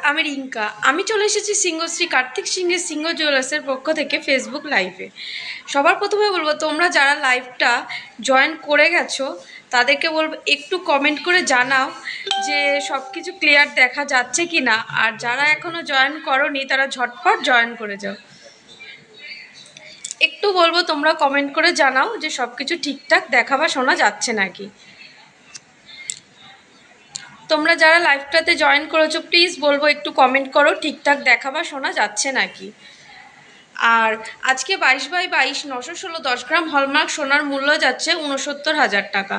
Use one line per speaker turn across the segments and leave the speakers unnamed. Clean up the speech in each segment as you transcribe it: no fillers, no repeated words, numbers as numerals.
আমি রিঙ্কা। আমি চলে এসেছি সিংহশ্রী কার্তিক সিংহের সিংহ জুয়েলার্সের পক্ষ থেকে ফেসবুক লাইভে। সবার প্রথমে বলবো, তোমরা যারা লাইভটা জয়েন করে গেছো তাদেরকে বলবো একটু কমেন্ট করে জানাও যে সব কিছু ক্লিয়ার দেখা যাচ্ছে কি না। আর যারা এখনও জয়েন করোনি তারা ঝটপট জয়েন করে যাও। একটু বলবো তোমরা কমেন্ট করে জানাও যে সব কিছু ঠিকঠাক দেখা বা শোনা যাচ্ছে নাকি। তোমরা যারা লাইভটাতে জয়েন করেছো প্লিজ বলবো একটু কমেন্ট করো ঠিকঠাক দেখা বা শোনা যাচ্ছে নাকি। আর আজকে 22/22 916 10 গ্রাম হলমার্ক সোনার মূল্য যাচ্ছে 69,000 টাকা।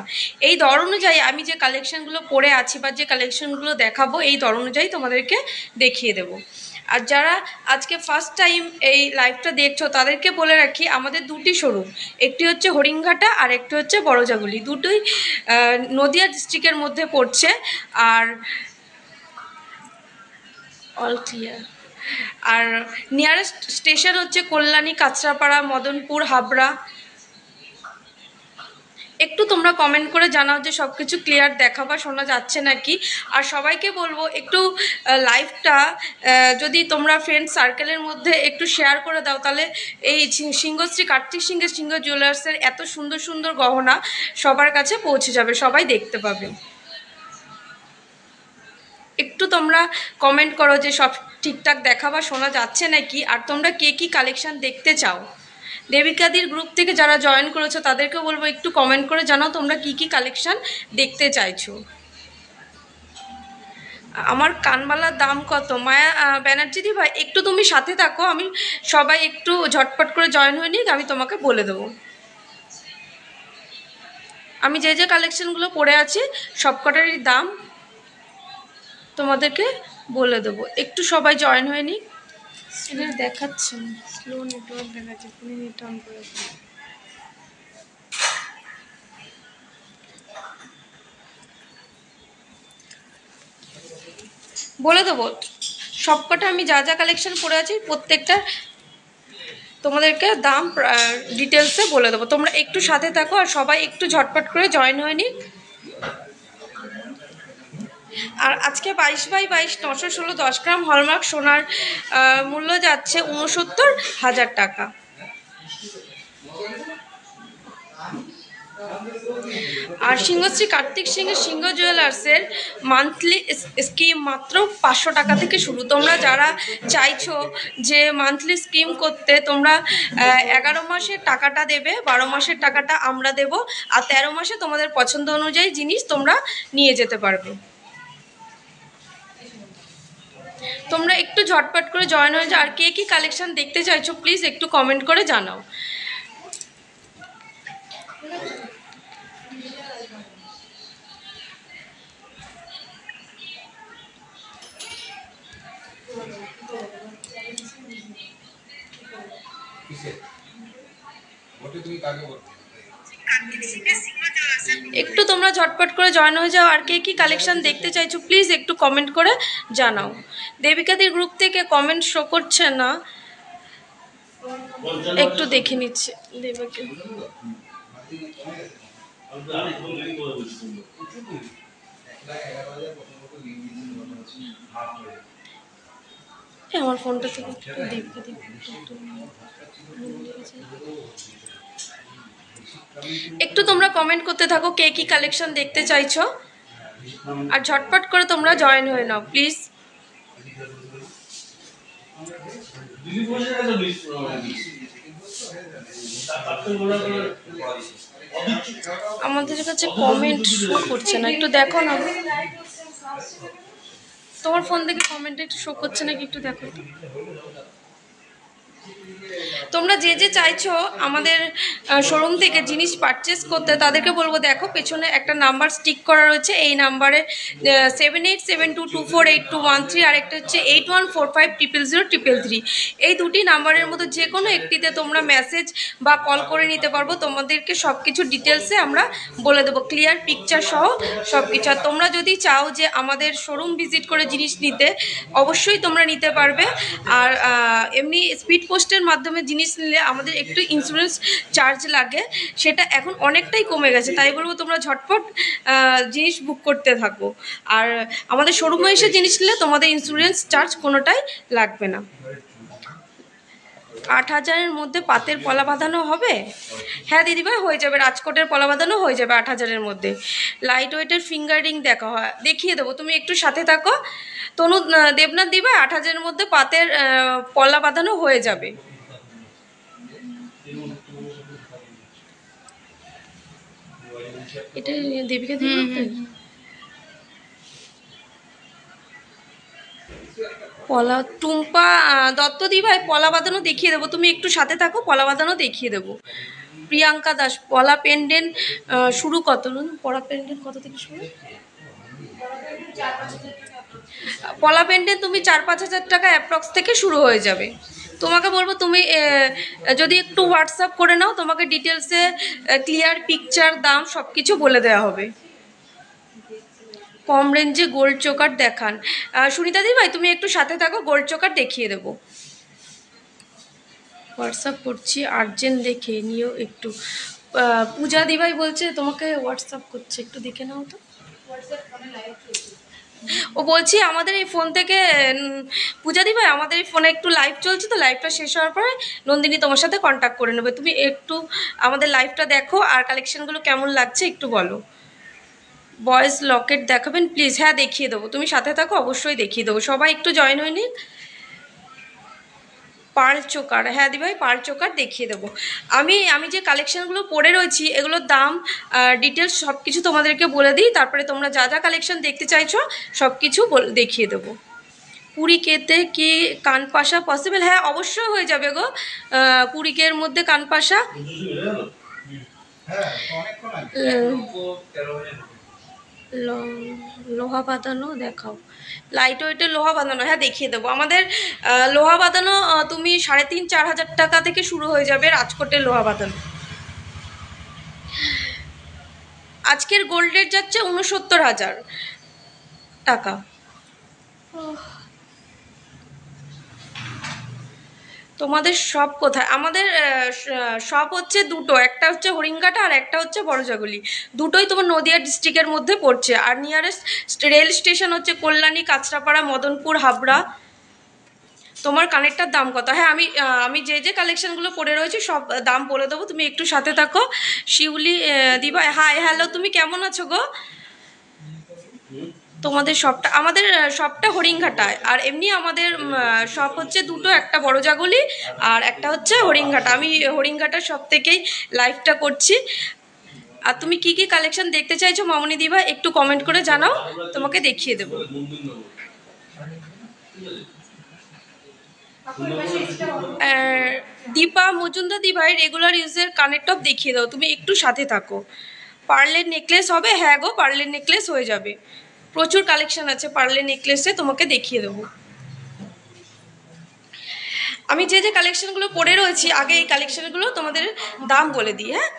এই দর অনুযায়ী আমি যে কালেকশনগুলো পরে আছি বা যে কালেকশনগুলো দেখাবো এই দর অনুযায়ী তোমাদেরকে দেখিয়ে দেবো। আর যারা আজকে ফার্স্ট টাইম এই লাইভটা দেখছো তাদেরকে বলে রাখি, আমাদের দুটি শোরুম, একটি হচ্ছে হরিণঘাটা আর একটি হচ্ছে বড়জাগুলি, দুটোই নদিয়া ডিস্ট্রিক্টের মধ্যে পড়ছে। আর অল ক্লিয়ার। আর নিয়ারেস্ট স্টেশন হচ্ছে কল্যাণী, কাঁচরাপাড়া, মদনপুর, হাবড়া। একটু তোমরা কমেন্ট করে জানাও যে সব কিছু ক্লিয়ার দেখা বা শোনা যাচ্ছে নাকি। আর সবাইকে বলবো একটু লাইভটা যদি তোমরা ফ্রেন্ড সার্কেলের মধ্যে একটু শেয়ার করে দাও, তাহলে এই সিংহশ্রী কার্তিক সিংহের সিংহ জুয়েলার্সের এত সুন্দর সুন্দর গহনা সবার কাছে পৌঁছে যাবে, সবাই দেখতে পাবে। একটু তোমরা কমেন্ট করো যে সব ঠিকঠাক দেখা বা শোনা যাচ্ছে নাকি। আর তোমরা কে কী কালেকশান দেখতে চাও। দেবিকাদির গ্রুপ থেকে যারা জয়েন করেছো তাদেরকে বলবো একটু কমেন্ট করে জানাও তোমরা কি কি কালেকশান দেখতে চাইছো। আমার কানবালার দাম কত? মায়া ব্যানার্জি দি ভাই একটু তুমি সাথে থাকো, আমি সবাই একটু ঝটপট করে জয়েন হয়ে নিক, আমি তোমাকে বলে দেবো। আমি যে যে কালেকশানগুলো পরে আছি সবকটারই দাম তোমাদেরকে বলে দেবো, একটু সবাই জয়েন হয়ে নিক। এটা দেখাচ্ছে স্লো নেটওয়ার্ক দেখাচ্ছে, তুমি নেট অন করে বলে দেবো। সবকটা আমি যা যা কালেকশন পরে আছি প্রত্যেকটা তোমাদেরকে দাম ডিটেলসে বলে দেবো, তোমরা একটু সাথে থাকো আর সবাই একটু ঝটপট করে জয়েন হয়ে নিক। আর আজকে 22/22 916 10 গ্রাম হলমার্ক সোনার মূল্য যাচ্ছে 69,000 টাকা। আর সিংহশ্রী কার্তিক সিংহের সিংহ জুয়েলার্সের মান্থলি স্কিম মাত্র 500 টাকা থেকে শুরু। তোমরা যারা চাইছো যে মান্থলি স্কিম করতে, তোমরা 11 মাসের টাকাটা দেবে, 12 মাসের টাকাটা আমরা দেব, আর 13 মাসে তোমাদের পছন্দ অনুযায়ী জিনিস তোমরা নিয়ে যেতে পারবে। তোমরা একটু ঝটপট করে জয়েন হয়ে যাও। আর কে কী কালেকশান দেখতে চাইছো প্লিজ একটু কমেন্ট করে জানাও। একটু তোমরা ঝটপট করে জয়েন হয়ে যাও। আর কে কী কালেকশন দেখতে চাইছো প্লিজ একটু কমেন্ট করে জানাও। দেবিকাদির গ্রুপ থেকে কমেন্ট শো করছে না, একটু দেখে নিচ্ছে দেবিকা। আমার ফোনটা থেকে দেবিকাদি একটু তোমরা কমেন্ট করতে থাকো কে কী কালেকশন দেখতে চাইছো, আর ঝটপট করে তোমরা জয়েন হয়ে নাও প্লিজ। আমাদের কাছে কমেন্ট শো করছে না, একটু দেখো না। তোমার ফোন থেকে কমেন্ট একটু শো করছে নাকি একটু দেখো। তোমরা যে যে চাইছো আমাদের শোরুম থেকে জিনিস পারচেস করতে তাদেরকে বলবো, দেখো পেছনে একটা নাম্বার স্টিক করা রয়েছে, এই নাম্বারে 7872248213 আর একটা হচ্ছে 8145000333। এই দুটি নাম্বারের মধ্যে যে কোনো একটিতে তোমরা মেসেজ বা কল করে নিতে পারবো। তোমাদেরকে সব কিছু ডিটেলসে আমরা বলে দেবো, ক্লিয়ার পিকচার সহ সব কিছু। আর তোমরা যদি চাও যে আমাদের শোরুম ভিজিট করে জিনিস নিতে, অবশ্যই তোমরা নিতে পারবে। আর এমনি স্পিড পোস্ট পোস্টের মাধ্যমে জিনিস নিলে আমাদের একটু ইন্স্যুরেন্স চার্জ লাগে, সেটা এখন অনেকটাই কমে গেছে। তাই বলবো তোমরা ঝটপট জিনিস বুক করতে থাকো। আর আমাদের শোরুমে এসে জিনিস নিলে তোমাদের ইন্স্যুরেন্স চার্জ কোনোটাই লাগবে না। 8,000-এর মধ্যে পাতের পলা বাঁধানো হবে? হ্যাঁ দিদিভাই হয়ে যাবে, রাজকোটের পলা বাঁধানো হয়ে যাবে 8,000-এর মধ্যে। লাইট ওয়েটের ফিঙ্গার রিং দেখা হয়, দেখিয়ে দেবো, তুমি একটু সাথে থাকো। তনু দেবনাথ দিভাই 8,000-এর মধ্যে পাতের পলা বাঁধানো হয়ে যাবে। এটা দেবিকা দিদি পলা, টুম্পা দত্ত দিভাই পলা বাঁধানো দেখিয়ে দেবো, তুমি একটু সাথে থাকো, পলা বাঁধানো দেখিয়ে দেবো। প্রিয়াঙ্কা দাস পলা পেন্ডেন্ট শুরু কত? পলা পেন্ডেন্ট কত থেকে শুরু? পলা পেন্ডেন্ট তুমি 4-5 হাজার টাকা অ্যাপ্রক্স থেকে শুরু হয়ে যাবে। তোমাকে বলবো তুমি যদি একটু হোয়াটসঅ্যাপ করে নাও, তোমাকে ডিটেলসে ক্লিয়ার পিকচার দাম সব কিছু বলে দেওয়া হবে। কম রেঞ্জে গোল্ড চোকার দেখান। সুনিতা দি ভাই তুমি একটু সাথে থাকো, গোল্ড চোকার দেখিয়ে দেবো। হোয়াটসঅ্যাপ করছি, আর্জেন্ট দেখে নিও একটু। পূজা দিভাই বলছে তোমাকে হোয়াটসঅ্যাপ করছে, একটু দেখে নাও তো। ও বলছি আমাদের এই ফোন থেকে, পূজা দিভাই আমাদের এই ফোনে একটু লাইভ চলছে, তো লাইভটা শেষ হওয়ার পরে নন্দিনী তোমার সাথে কন্ট্যাক্ট করে নেবে। তুমি একটু আমাদের লাইভটা দেখো, আর কালেকশনগুলো কেমন লাগছে একটু বলো। বয়েজ লকেট দেখাবেন প্লিজ? হ্যাঁ দেখিয়ে দেবো, তুমি সাথে থাকো, অবশ্যই দেখিয়ে দেবো। সবাই একটু জয়েন হয়ে নিক। পার্ল চোকার, হ্যাঁ দিভাই পার্ল চোকার দেখিয়ে দেবো। আমি যে কালেকশানগুলো পরে রয়েছি এগুলোর দাম ডিটেলস সব কিছু তোমাদেরকে বলে দিই, তারপরে তোমরা যা যা কালেকশান দেখতে চাইছো সব কিছু দেখিয়ে দেবো। 20K-তে কি কানপাশা পসিবল? হ্যাঁ অবশ্যই হয়ে যাবে গো, 20K-এর মধ্যে কানপাশা। লোহা বাঁধানো দেখাও, লাইট ওয়েটের লোহা বাঁধানো, হ্যাঁ দেখিয়ে দেবো। আমাদের লোহা বাঁধানো তুমি 3,500-4 হাজার টাকা থেকে শুরু হয়ে যাবে রাজকোটের লোহা বাঁধানো। আজকের গোল্ড রেট যাচ্ছে 69,000 টাকা। তোমাদের সব কোথায়? আমাদের সব হচ্ছে দুটো, একটা হচ্ছে হরিঙ্গাটা আর একটা হচ্ছে বড়জাগুলি। দুটোই তোমার নদিয়া ডিস্ট্রিক্টের মধ্যে পড়ছে। আর নিয়ারেস্ট রেল স্টেশন হচ্ছে কল্যাণী, কাঁচরাপাড়া, মদনপুর, হাবড়া। তোমার কানেরটার দাম কত? হ্যাঁ আমি যে কালেকশনগুলো পড়ে রয়েছে সব দাম বলে দেবো, তুমি একটু সাথে থাকো। শিউলি দিবা হাই হ্যালো, তুমি কেমন আছো গো? তোমাদের সবটা, আমাদের সবটা হরিণঘাটায়। আর এমনি আমাদের সব হচ্ছে দুটো, একটা বড়জাগুলি আর একটা হচ্ছে হরিণঘাটা। আমি হরিণঘাটার সব থেকেই লাইভটা করছি। আর তুমি কি কি কালেকশন দেখতে চাইছো মামনি দিবা একটু কমেন্ট করে জানাও, তোমাকে দেখিয়ে দেবো। দীপা মজুমদার দিভাই রেগুলার ইউজের কানের টপ দেখিয়ে দাও, তুমি একটু সাথে থাকো। পার্লের নেকলেস হবে? হ্যাঁ গো পার্লের নেকলেস হয়ে যাবে, প্রচুর কালেকশন আছে পার্লের নেকলেসে, তোমাকে দেখিয়ে দেবো। আমি যে কালেকশনগুলো পরে রয়েছি আগে এই কালেকশনগুলো তোমাদের দাম বলে দিই। হ্যাঁ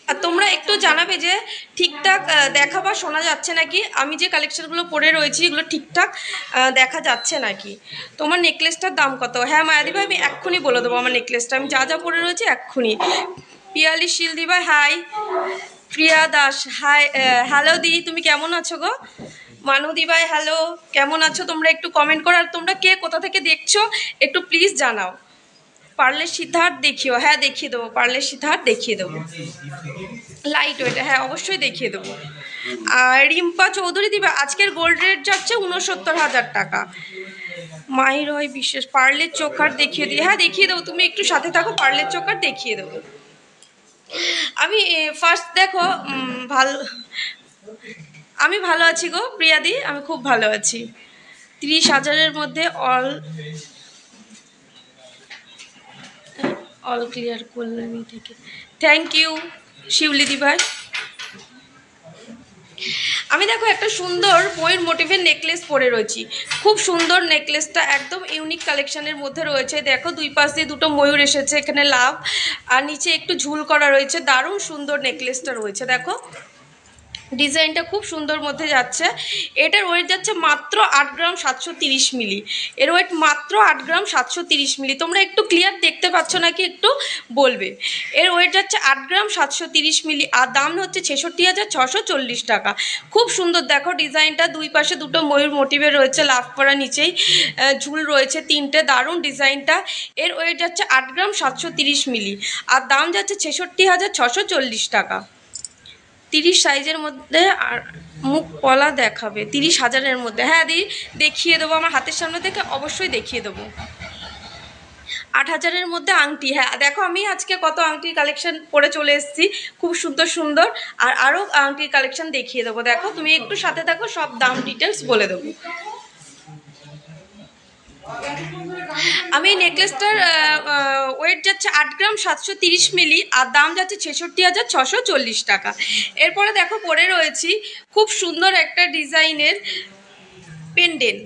আর তোমরা একটু জানাবে যে ঠিকঠাক দেখা বা শোনা যাচ্ছে নাকি, আমি যে কালেকশনগুলো পরে রয়েছি এগুলো ঠিকঠাক দেখা যাচ্ছে নাকি। তোমার নেকলেসটার দাম কত? হ্যাঁ মায়াদি ভাই আমি এক্ষুনি বলে দেবো আমার নেকলেসটা, আমি যা পরে রয়েছি এক্ষুনি। পিয়ালি শীল দিবা হাই। প্রিয়া দাস হাই, হ্যালো দি তুমি কেমন আছো গো? মানু দিভাই হ্যালো, কেমন আছো তোমরা একটু কমেন্ট করো। আর তোমরা কে কোথা থেকে দেখছো একটু প্লিজ জানাও। পার্লের সিদ্ধার্থ দেখিও, হ্যাঁ দেখিয়ে দেবো, পার্লের সিদ্ধার্থ দেখিয়ে দেবো লাইট ওয়েট, হ্যাঁ অবশ্যই দেখিয়ে দেবো। আর রিম্পা চৌধুরী দিবা আজকের গোল্ড রেট যাচ্ছে 69,000 টাকা। মাহির হয় বিশেষ পার্লের চোকার দেখিয়ে দিই, হ্যাঁ দেখিয়ে দেবো, তুমি একটু সাথে থাকো, পার্লের চোকার দেখিয়ে দেবো। আমি ফার্স্ট দেখো আমি ভালো আছি গো প্রিয়াদি, আমি খুব ভালো আছি। 30,000-এর মধ্যে অল ক্লিয়ার কল্যাণী থেকে, থ্যাংক ইউ শিউলি দিভাই। আমি দেখো একটা সুন্দর ময়ূর মোটিভের নেকলেস পরে রয়েছি, খুব সুন্দর নেকলেসটা, একদম ইউনিক কালেকশনের মধ্যে রয়েছে। দেখো দুই পাশ দিয়ে দুটো ময়ূর এসেছে, এখানে লাভ আর নিচে একটু ঝুল করা রয়েছে, দারুণ সুন্দর নেকলেসটা রয়েছে। দেখো ডিজাইনটা খুব সুন্দর মধ্যে যাচ্ছে। এটার ওয়েট যাচ্ছে মাত্র 8 গ্রাম 730 মিলি। এর ওয়েট মাত্র 8 গ্রাম 730 মিলি। তোমরা একটু ক্লিয়ার দেখতে পাচ্ছ নাকি একটু বলবে। এর ওয়েট যাচ্ছে 8 গ্রাম 730 মিলি, আর দাম হচ্ছে 66,640 টাকা। খুব সুন্দর দেখো ডিজাইনটা, দুই পাশে দুটো ময়ূর মোটিভের রয়েছে, লাভ করা, নিচেই ঝুল রয়েছে তিনটে, দারুণ ডিজাইনটা। এর ওয়েট যাচ্ছে 8 গ্রাম 730 মিলি, আর দাম যাচ্ছে 66,640 টাকা। 30 সাইজের মধ্যে আর মুখ পলা দেখাবে 30,000-এর মধ্যে। হ্যাঁ দি দেখিয়ে দেবো, আমার হাতের সামনে থেকে অবশ্যই দেখিয়ে দেবো। 8,000-এর মধ্যে আংটি। হ্যাঁ দেখো আমি আজকে কত আংটির কালেকশন পরে চলে এসেছি, খুব সুন্দর সুন্দর, আর আরও আংটির কালেকশন দেখিয়ে দেবো। দেখো তুমি একটু সাথে থাকো, সব দাম ডিটেলস বলে দেবো। আমি এই নেকলেসটার ওয়েট যাচ্ছে 8 গ্রাম 730 মিলি, আর দাম যাচ্ছে 66,640 টাকা। এরপরে দেখো পরে রয়েছি খুব সুন্দর একটা ডিজাইনের পেন্ডেন্ট।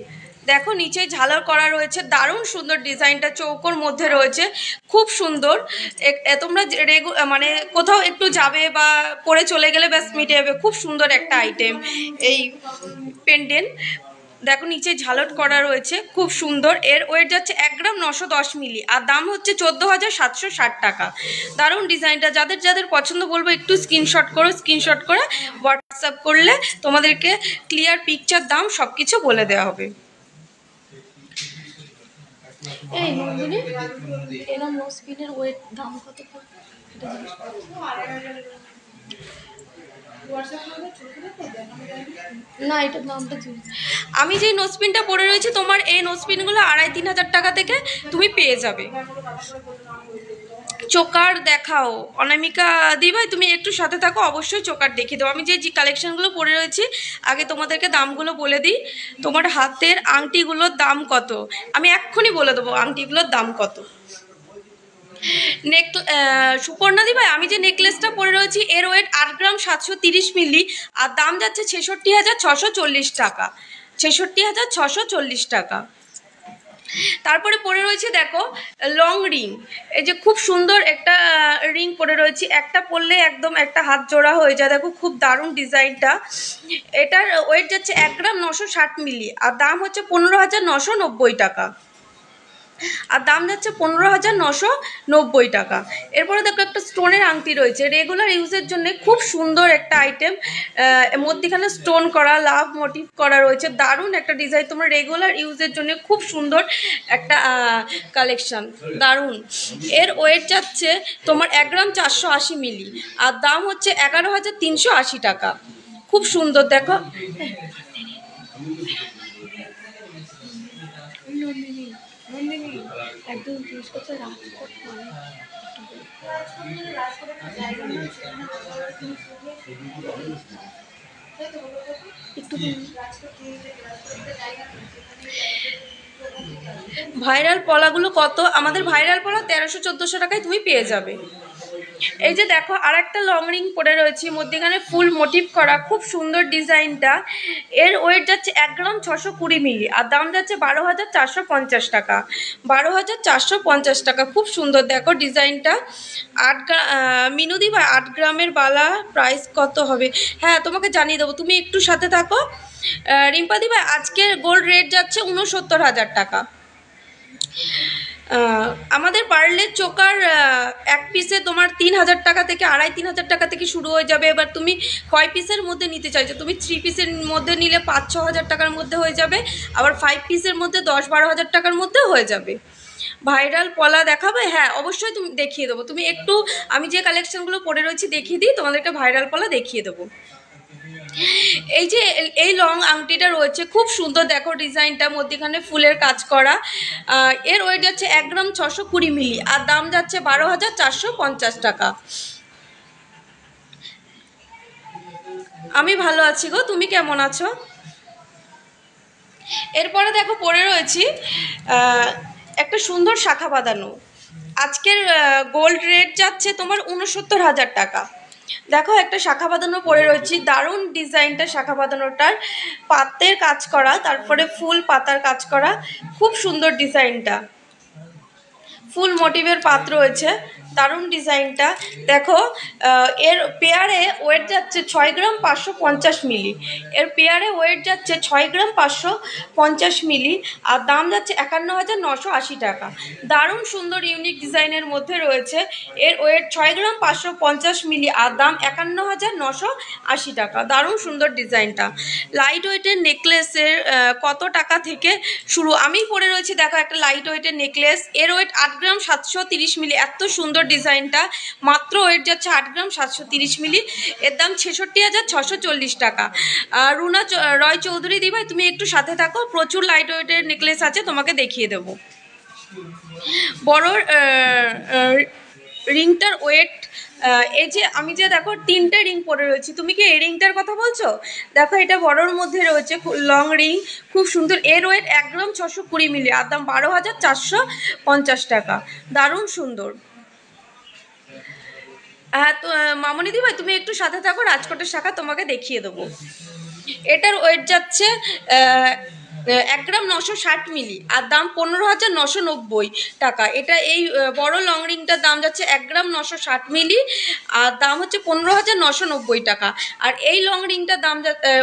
দেখো নিচে ঝালর করা রয়েছে, দারুণ সুন্দর ডিজাইনটা, চৌকোর মধ্যে রয়েছে, খুব সুন্দর। তোমরা মানে কোথাও একটু যাবে বা পরে চলে গেলে ব্যাস মিটে যাবে, খুব সুন্দর একটা আইটেম এই পেন্ডেন্ট। দেখো নিচে ঝালট করা রয়েছে, খুব সুন্দর। এর ওয়েট যাচ্ছে 1 গ্রাম 910 মিলি, আর দাম হচ্ছে 14,760 টাকা। দারুণ ডিজাইনটা, যাদের যাদের পছন্দ বলবো একটু স্ক্রিনশট করো, স্ক্রিনশট করে হোয়াটসঅ্যাপ করলে তোমাদেরকে ক্লিয়ার পিকচার, দাম সব কিছু বলে দেওয়া হবে। এই নন্দিনী এরকম নো স্পিনের ওয়েট দাম কত পড়বে এটা জিজ্ঞেস করো। না এটার দামটা আমি যেই নোজপিনটা পরে রয়েছে, তোমার এই নোজপিনগুলো 2,500-3,000 টাকা থেকে তুমি পেয়ে যাবে। চোকার দেখাও অনামিকা দি ভাই, তুমি একটু সাথে থাকো, অবশ্যই চোকার দেখিয়ে দেবো। আমি যে কালেকশনগুলো পরে রয়েছি আগে তোমাদেরকে দামগুলো বলে দিই। তোমার হাতের আংটিগুলোর দাম কত আমি এক্ষুনি বলে দেবো, আংটিগুলোর দাম কত। সুপর্ণা দি ভাই, আমি যে নেকলেসটা পরে রয়েছি এর ওয়েট 8 গ্রাম 730 মিলি, আর দাম যাচ্ছে 66,640 টাকা। 66,640 টাকা। তারপরে পরে রয়েছে দেখো লং রিং, এই যে খুব সুন্দর একটা রিং পরে রয়েছে, একটা পরলে একদম একটা হাত জোড়া হয়ে যায়। দেখো খুব দারুণ ডিজাইনটা। এটার ওয়েট যাচ্ছে 1 গ্রাম 960 মিলি, আর দাম হচ্ছে 15,990 টাকা, আর দাম যাচ্ছে 15,990 টাকা। এরপরে দেখো একটা স্টোনের আংটি রয়েছে, রেগুলার ইউজের জন্য খুব সুন্দর একটা আইটেম, মধ্যখানে স্টোন করা, লাভ মোটিভ করা রয়েছে, দারুণ একটা ডিজাইন। তোমরা রেগুলার ইউজের জন্য খুব সুন্দর একটা কালেকশন, দারুণ। এর ওয়েট যাচ্ছে তোমার 1 গ্রাম 480 মিলি, আর দাম হচ্ছে 11,380 টাকা। খুব সুন্দর দেখো। একদম রাজকোট মানে একটু ভাইরাল পলাগুলো কত? আমাদের ভাইরাল পলা 1300-1400 টাকায় তুমি পেয়ে যাবে। এই যে দেখো আর একটা লং রিং পরে রয়েছে, মধ্যেখানে ফুল মোটিভ করা, খুব সুন্দর ডিজাইনটা। এর ওয়েট যাচ্ছে 1 গ্রাম 620 মিলি, আর দাম যাচ্ছে 12,450 টাকা। 12,450 টাকা, খুব সুন্দর দেখো ডিজাইনটা। 8 মিনুদি ভাই 8 গ্রামের বালা প্রাইস কত হবে? হ্যাঁ তোমাকে জানিয়ে দেবো, তুমি একটু সাথে থাকো। রিম্পাদি ভাই আজকের গোল্ড রেট যাচ্ছে 69,000 টাকা। আমাদের পার্লের চোকার এক পিসে তোমার 3,000 টাকা থেকে 2,500-3,000 টাকা থেকে শুরু হয়ে যাবে। এবার তুমি কয় পিসের মধ্যে নিতে চাইছো? তুমি 3 পিসের মধ্যে নিলে 5-6 হাজার টাকার মধ্যে হয়ে যাবে, আবার 5 পিসের মধ্যে 10-12 হাজার টাকার মধ্যে হয়ে যাবে। ভাইরাল পলা দেখাবে? হ্যাঁ অবশ্যই তুমি দেখিয়ে দেবো। তুমি একটু আমি যে কালেকশনগুলো পরে রয়েছি দেখিয়ে দিই, তোমাদেরকে ভাইরাল পলা দেখিয়ে দেবো। এই যে এই লং আংটিটা রয়েছে, খুব সুন্দর দেখো ডিজাইনটা, মধ্যখানে ফুলের কাজ করা। এর ওয়েট যাচ্ছে 1 গ্রাম 620 মিলি, আর দাম যাচ্ছে 12,450 টাকা। আমি ভালো আছি গো, তুমি কেমন আছো? এরপরে দেখো পরে রয়েছি একটা সুন্দর শাখা বাঁধানো। আজকের গোল্ড রেট যাচ্ছে তোমার 69,000 টাকা। দেখো একটা শাখা বাঁধানো পরে রয়েছি, দারুণ ডিজাইনটা শাখা বাঁধানোটার, পাতের কাজ করা, তারপরে ফুল পাতার কাজ করা, খুব সুন্দর ডিজাইনটা, ফুল মোটিভের পাত রয়েছে, দারুণ ডিজাইনটা। দেখো এর পেয়ারে ওয়েট যাচ্ছে 6 গ্রাম 550 মিলি। এর পেয়ারে ওয়েট যাচ্ছে 6 গ্রাম 550 মিলি, আর দাম যাচ্ছে 51,980 টাকা। দারুণ সুন্দর ইউনিক ডিজাইনের মধ্যে রয়েছে। এর ওয়েট 6 গ্রাম 550 মিলি, আর দাম 51,980 টাকা। দারুণ সুন্দর ডিজাইনটা। লাইট ওয়েটের নেকলেসের কত টাকা থেকে শুরু? আমি পরে রয়েছি, দেখো একটা লাইট ওয়েটের নেকলেস। এর ওয়েট 8 গ্রাম 730 মিলি। এত সুন্দর ডিজাইনটা, মাত্র ওয়েট যাচ্ছে 8 গ্রাম 730 মিলি। এর দাম 66,640 টাকা। রুনা রয় চৌধুরী দি ভাই, তুমি একটু সাথে থাকো, প্রচুর লাইট ওয়েটের নেকলেস আছে, তোমাকে দেখিয়ে দেবো। বড় রিংটার ওয়েট, এই যে আমি যে দেখো 3টে রিং পরে রয়েছি, তুমি কি এই রিংটার কথা বলছো? দেখো এটা বড়োর মধ্যে রয়েছে, লং রিং, খুব সুন্দর। এর ওয়েট 1 গ্রাম 620 মিলি, আর দাম 12,450 টাকা। দারুণ সুন্দর। হ্যাঁ তো মামনি দি ভাই, তুমি একটু সাথে থাকো, রাজকোটের শাখা তোমাকে দেখিয়ে দেবো। এটার ওয়েট যাচ্ছে 1 গ্রাম 960 মিলি, আর দাম 15,990 টাকা। এটা এই বড় লং রিংটার দাম যাচ্ছে 1 গ্রাম 960 মিলি, আর দাম হচ্ছে 15,990 টাকা। আর এই লং রিংটার দাম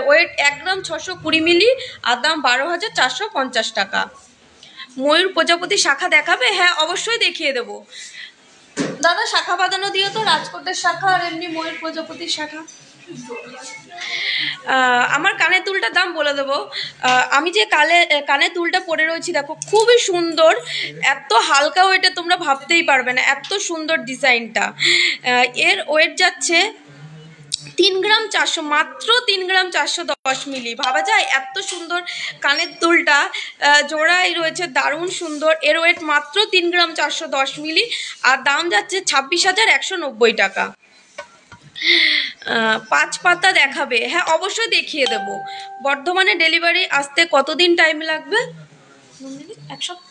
ওয়েট 1 গ্রাম 620 মিলি, আর দাম 12,450 টাকা। ময়ূর প্রজাপতি শাখা দেখাবে? হ্যাঁ অবশ্যই দেখিয়ে দেবো দাদা। শাখা বাঁধানো দিও তো, রাজকোটের শাখা আর এমনি ময়ূর প্রজাপতির শাখা। আমার কানের দুলটার দাম বলে দেবো। আমি যে কানের দুলটা পরে রয়েছি, দেখো খুবই সুন্দর, এত হালকা ওয়েটে তোমরা ভাবতেই পারবে না, এত সুন্দর ডিজাইনটা। এর ওয়েট যাচ্ছে 3 গ্রাম 400, মাত্র 3 গ্রাম 410 মিলি। ভাবা যায় এত সুন্দর কানের দুলটা, জোড়াই রয়েছে, দারুণ সুন্দর। এর ওয়েট মাত্র 3 গ্রাম 410 মিলি, আর দাম যাচ্ছে 26,190 টাকা। 5 পাতা দেখাবে? হ্যাঁ অবশ্যই দেখিয়ে দেব। বর্ধমানে ডেলিভারি আসতে কতদিন টাইম লাগবে? 1 সপ্তাহ।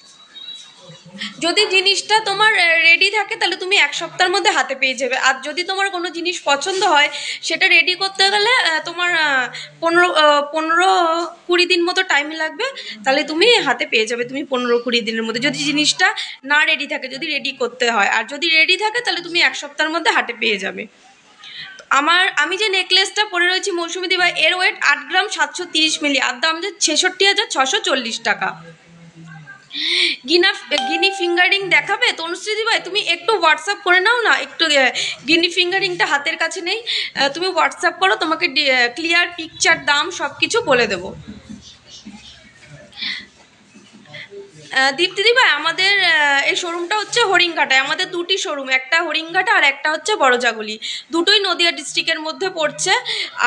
যদি জিনিসটা তোমার রেডি থাকে তাহলে তুমি 1 সপ্তাহের মধ্যে হাতে পেয়ে যাবে। আর যদি তোমার কোনো জিনিস পছন্দ হয়, সেটা রেডি করতে গেলে তোমার 15-20 দিন মতো টাইম লাগবে, তাহলে তুমি হাতে পেয়ে যাবে তুমি 15-20 দিনের মধ্যে, যদি জিনিসটা না রেডি থাকে, যদি রেডি করতে হয়। আর যদি রেডি থাকে তাহলে তুমি 1 সপ্তাহের মধ্যে হাতে পেয়ে যাবে। আমি যে নেকলেসটা পরে রয়েছি মৌসুমী দি ভাই, এর ওয়েট 8 গ্রাম 730 মিলি, আর দাম যে 66,640 টাকা। গিনি ফিঙ্গারিং দেখাবে? তনুশ্রী দি ভাই, তুমি একটু হোয়াটসঅ্যাপ করে নাও না, একটু গিনি ফিঙ্গারিংটা হাতের কাছে নেই, তুমি হোয়াটসঅ্যাপ করো, তোমাকে ক্লিয়ার পিকচার, দাম সব কিছু বলে দেবো। দীপ্তি দি ভাই, আমাদের এই শোরুমটা হচ্ছে হরিণঘাটায়। আমাদের 2টি শোরুম, একটা হরিণঘাটা আর একটা হচ্ছে বড়জাগুলি, দুটোই নদিয়া ডিস্ট্রিক্টের মধ্যে পড়ছে।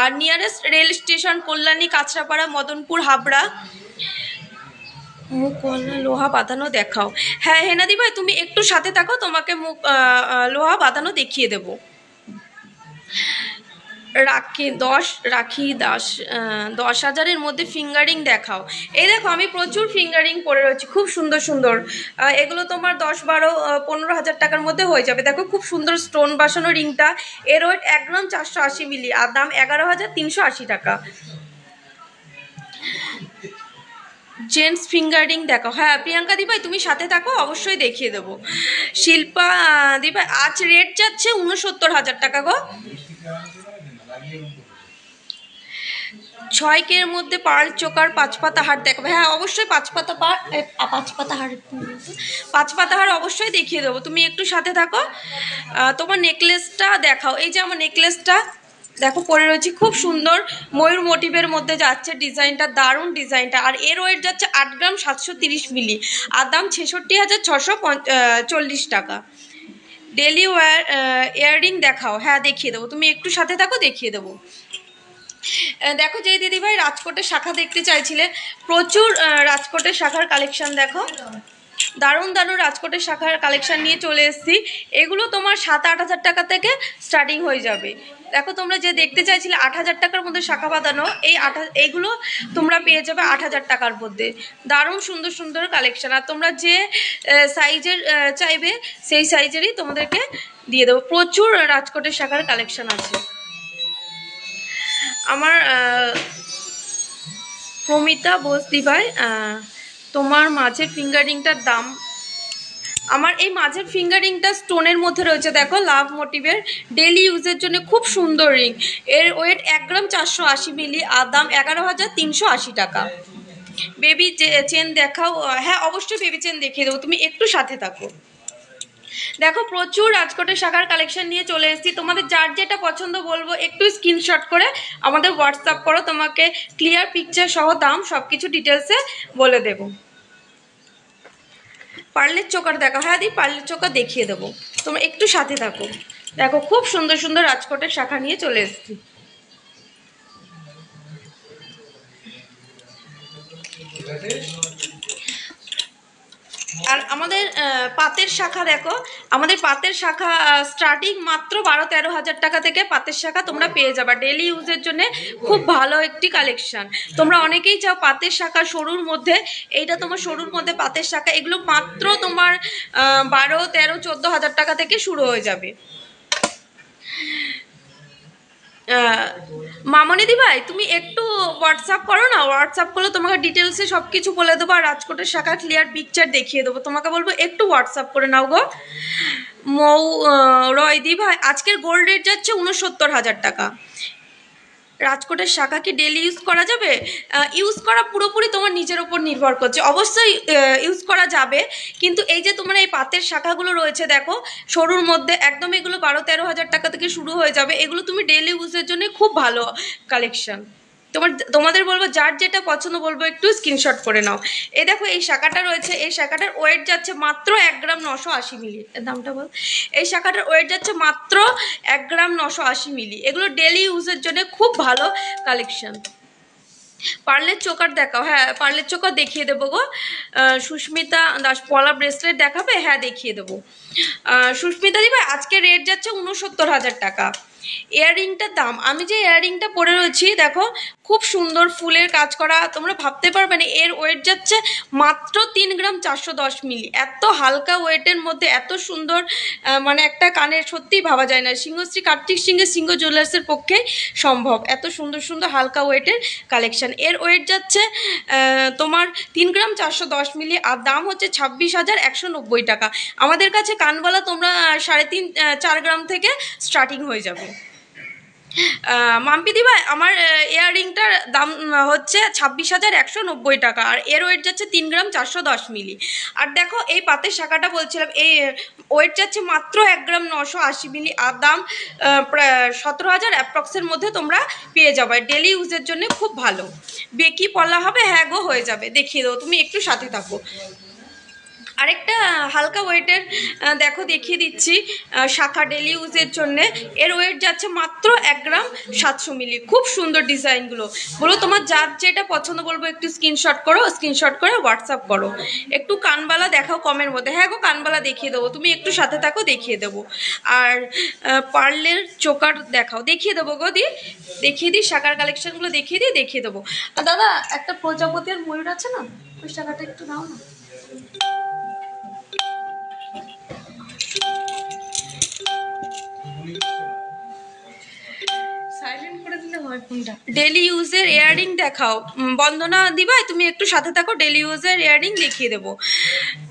আর nearest rail station Kalyani, Kanchrapara, Madanpur, Habra. মুখ লোহা বাঁধানো দেখাও? হ্যাঁ হেনাদি ভাই, তুমি একটু সাথে থাকো, তোমাকে মুখ লোহা বাঁধানো দেখিয়ে দেবো। রাখি দাস 10,000-এর মধ্যে ফিঙ্গারিং দেখাও। এই দেখো আমি প্রচুর ফিঙ্গারিং পরে রয়েছি, খুব সুন্দর সুন্দর। এগুলো তোমার 10-12-15,000 টাকার মধ্যে হয়ে যাবে। দেখো খুব সুন্দর স্টোন বসানো রিংটা। এর ওয়েট 1 গ্রাম 480 মিলি, আর দাম 11,380 টাকা। জেন্টস ফিঙ্গারিং দেখো? হ্যাঁ প্রিয়াঙ্কা দি ভাই, তুমি সাথে থাকো, অবশ্যই দেখিয়ে দেবো। শিল্পা দি ভাই, আজ রেট যাচ্ছে 69,000 টাকা গো। 6K-র মধ্যে পার্ল চোকার 5 পাতা হার দেখাবে? হ্যাঁ অবশ্যই 5 পাতা হার অবশ্যই দেখিয়ে দেবো, তুমি একটু সাথে থাকো। তোমার নেকলেসটা দেখাও। এই যে আমার নেকলেসটা দেখো পরে রয়েছি, খুব সুন্দর ময়ূর মোটিভের মধ্যে যাচ্ছে ডিজাইনটা, দারুণ ডিজাইনটা। আর এর ওয়েট যাচ্ছে 8 গ্রাম 730 মিলি, আর দাম 66,640 টাকা। ডেলি ইয়াররিং দেখাও? হ্যাঁ দেখিয়ে দেবো, তুমি একটু সাথে থাকো, দেখিয়ে দেবো। দেখো যে দিদিভাই রাজকোটের শাখা দেখতে চাইছিলে, প্রচুর রাজকোটের শাখার কালেকশন দেখো, দারুণ দারুণ রাজকোটের শাখার কালেকশন নিয়ে চলে এসেছি। এগুলো তোমার 7-8 হাজার টাকা থেকে স্টার্টিং হয়ে যাবে। দেখো তোমরা যে দেখতে চাইছিলে 8 হাজার টাকার মধ্যে শাখা বাঁধানো, এইগুলো তোমরা পেয়ে যাবে 8 হাজার টাকার মধ্যে। দারুণ সুন্দর সুন্দর কালেকশন। আর তোমরা যে সাইজের চাইবে সেই সাইজেরই তোমাদেরকে দিয়ে দেবো। প্রচুর রাজকোটের শাখার কালেকশন আছে। আমার প্রমিতা বোস দিভাই, তোমার মাঝের ফিঙ্গারিংটার দাম আমার এই মাঝের ফিঙ্গারিংটা স্টোনের মধ্যে রয়েছে, দেখো লাভ মোটিভের, ডেলি ইউজের জন্য খুব সুন্দর রিং। এর ওয়েট 1 গ্রাম 480 মিলি, আর দাম 11,380 টাকা। বেবি চেন দেখাও। হ্যাঁ অবশ্যই বেবি চেন দেখিয়ে দেবো, তুমি একটু সাথে থাকো। দেখো প্রচুর রাজকোটের শাখার কালেকশন নিয়ে চলে এসেছি, তোমাদের যার যেটা পছন্দ বলবো একটু স্ক্রিনশট করে আমাদের হোয়াটসঅ্যাপ করো, তোমাকে ক্লিয়ার পিকচার সহ দাম সব কিছু ডিটেলসে বলে দেবো। পার্লের চোকার দেখো। হ্যাঁ দি পার্লের চোকার দেখিয়ে দেবো, তোমরা একটু সাথে থাকো। দেখো খুব সুন্দর সুন্দর রাজকোটের শাখা নিয়ে চলে এসেছি। আর আমাদের পাতের শাখা দেখো, আমাদের পাতের শাখা স্টার্টিং মাত্র 12-13 হাজার টাকা থেকে পাতের শাখা তোমরা পেয়ে যাবে। ডেলি ইউজের জন্য খুব ভালো একটি কালেকশন। তোমরা অনেকেই চাও পাতের শাখা সরুর মধ্যে, এইটা তোমার সরুর মধ্যে পাতের শাখা, এগুলো মাত্র তোমার 12, 13, 14 হাজার টাকা থেকে শুরু হয়ে যাবে। মামনি দি ভাই তুমি একটু হোয়াটসঅ্যাপ করো না, হোয়াটসঅ্যাপ করলে তোমাকে ডিটেলসে সব কিছু বলে দেবো, আর রাজকোটের শাখা ক্লিয়ার পিকচার দেখিয়ে দেবো। তোমাকে বলবো একটু হোয়াটসঅ্যাপ করে নাও গো। মৌ রয় দি ভাই আজকের গোল্ড রেট যাচ্ছে 69,000 টাকা। রাজকোটের শাখা কি ডেলি ইউজ করা যাবে? ইউজ করা পুরোপুরি তোমার নিজের ওপর নির্ভর করছে, অবশ্যই ইউজ করা যাবে, কিন্তু এই যে তোমার এই পাতের শাখাগুলো রয়েছে দেখো সরুর মধ্যে একদম, এগুলো 12-13 হাজার টাকা থেকে শুরু হয়ে যাবে। এগুলো তুমি ডেলি ইউজের জন্য খুব ভালো কালেকশন। তোমাদের বলবো যার যেটা পছন্দ বলবো একটু স্ক্রিনশট করে নাও। এই দেখো এই শাখাটা রয়েছে, এই শাখাটার ওয়েট যাচ্ছে মাত্র 1 গ্রাম 980 মিলি। দামটা বল। এই শাখাটার ওয়েট যাচ্ছে মাত্র 1 গ্রাম 980 মিলি। এগুলো ডেলি ইউজের জন্য খুব ভালো কালেকশন। পার্লের চোকার দেখাও। হ্যাঁ পার্লের চোকার দেখিয়ে দেবো গো। সুস্মিতা দাস পলা ব্রেসলেট দেখাবে? হ্যাঁ দেখিয়ে দেবো। সুস্মিতা দি ভাই আজকে রেট যাচ্ছে 69,000 টাকা। ইয়াররিংটার দাম, আমি যে ইয়াররিংটা পরে রয়েছি দেখো খুব সুন্দর ফুলের কাজ করা, তোমরা ভাবতে পারবে না। এর ওয়েট যাচ্ছে মাত্র 3 গ্রাম 410 মিলি। এত হালকা ওয়েটের মধ্যে এত সুন্দর মানে একটা কানের সত্যিই ভাবা যায় না। সিংহশ্রী কার্তিক সিংহের সিংহ জুয়েলার্সের পক্ষে সম্ভব এত সুন্দর সুন্দর হালকা ওয়েটের কালেকশন। এর ওয়েট যাচ্ছে তোমার 3 গ্রাম 410 মিলি, আর দাম হচ্ছে 26,190 টাকা। আমাদের কাছে কানবালা তোমরা 3.5-4 গ্রাম থেকে স্টার্টিং হয়ে যাবে। মাম্পি দি ভাই আমার ইয়াররিংটার দাম হচ্ছে 26,190 টাকা, আর এর ওয়েট যাচ্ছে 3 গ্রাম 410 মিলি। আর দেখো এই পাতের শাখাটা বলছিলাম, এই ওয়েট যাচ্ছে মাত্র 1 গ্রাম 980 মিলি, আর দাম 17,000 অ্যাপ্রক্সের মধ্যে তোমরা পেয়ে যাবে। ডেলি ইউজের জন্য খুব ভালো। বেকি পলা হবে? হ্যাঁ গো হয়ে যাবে, দেখিয়ে দেবো, তুমি একটু সাথে থাকো। আরেকটা হালকা ওয়েটের দেখো দেখিয়ে দিচ্ছি শাখা ডেলি ইউজের জন্যে। এর ওয়েট যাচ্ছে মাত্র 1 গ্রাম 700 মিলি। খুব সুন্দর ডিজাইনগুলো। বলো তোমার যার যেটা পছন্দ বলবো একটু স্ক্রিনশট করো, স্ক্রিনশট করে হোয়াটসঅ্যাপ করো। একটু কানবালা দেখাও কমের মধ্যে। হ্যাঁ গো কানবালা দেখিয়ে দেবো, তুমি একটু সাথে থাকো দেখিয়ে দেবো। আর পার্লের চোকার দেখাও, দেখিয়ে দেবো গো দি, দেখিয়ে দিই শাখার কালেকশনগুলো দেখিয়ে দেবো। আর দাদা একটা প্রজাপতি আর ময়ূর আছে না, ওই শাখাটা একটু দাও না। ডেলি ইউজের ইয়াররিং দেখাও। বন্দনা দিভাই তুমি একটু সাথে থাকো, ডেলি ইউজের ইয়াররিং দেখিয়ে দেবো।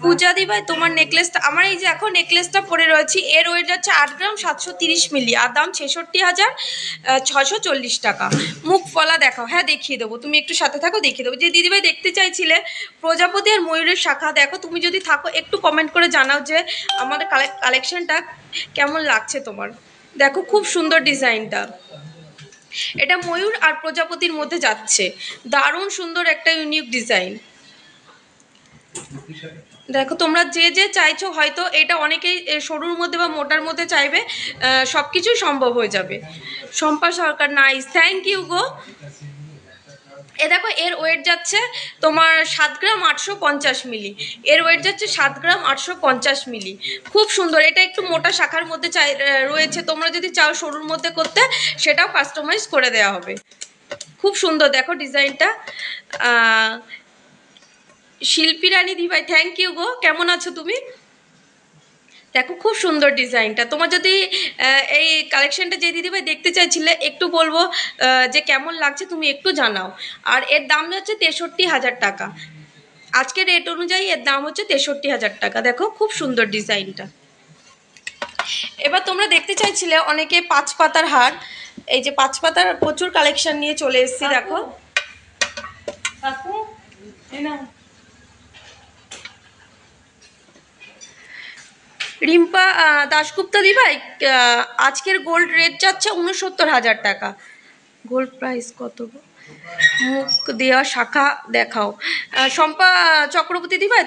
পূজা দিভাই তোমার নেকলেসটা, আমার এই যে এখন নেকলেসটা পরে রয়েছি, এর ওয়েট যাচ্ছে 8 গ্রাম 730 মিলি, আর দাম 66,640 টাকা। মুখ ফলা দেখাও। হ্যাঁ দেখিয়ে দেবো, তুমি একটু সাথে থাকো দেখিয়ে দেবো। যে দিদিভাই দেখতে চাইছিলে প্রজাপতি আর ময়ূরের শাখা, দেখো তুমি যদি থাকো একটু কমেন্ট করে জানাও যে আমাদের কালেকশনটা কেমন লাগছে তোমার। দেখো খুব সুন্দর ডিজাইনটা, এটা ময়ূর আর প্রজাপতির মধ্যে যাচ্ছে, দারুণ সুন্দর একটা ইউনিক ডিজাইন। দেখো তোমরা যে যে চাইছো, হয়তো এটা অনেকেই সরুর মধ্যে বা মোটার মধ্যে চাইবে, সব কিছুই সম্ভব হয়ে যাবে। শম্পা সরকার নাইস, থ্যাংক ইউ গো। এ দেখো এর ওয়েট যাচ্ছে তোমার 7 গ্রাম 850 মিলি। এর ওয়েট যাচ্ছে 7 গ্রাম 850 মিলি। খুব সুন্দর, এটা একটু মোটা শাখার মধ্যে রয়েছে, তোমরা যদি চাও সরুর মধ্যে করতে সেটাও কাস্টমাইজ করে দেওয়া হবে। খুব সুন্দর দেখো ডিজাইনটা। শিল্পী রানী দিভাই থ্যাংক ইউ গো, কেমন আছো তুমি? দেখো খুব সুন্দর ডিজাইনটা। তোমার যদি এই কালেকশনটা যে দিদিভাই দেখতে চাইছিলে একটু বলবো যে কেমন লাগছে তুমি একটু জানাও। আর এর দাম হচ্ছে 63,000 টাকা। আজকে রেট অনুযায়ী এর দাম হচ্ছে 63,000 টাকা। দেখো খুব সুন্দর ডিজাইনটা। এবার তোমরা দেখতে চাইছিলে অনেকে 5 পাতার হার, এই যে 5 পাতার প্রচুর কালেকশন নিয়ে চলে এসেছি। দেখো রিম্পা দাশগুপ্তা দিভাই, আজকের গোল্ড রেট যাচ্ছে 69,000 টাকা। গোল্ড প্রাইস কত? মুখ দেওয়া শাখা দেখাও। শম্পা চক্রবর্তী দিভাই,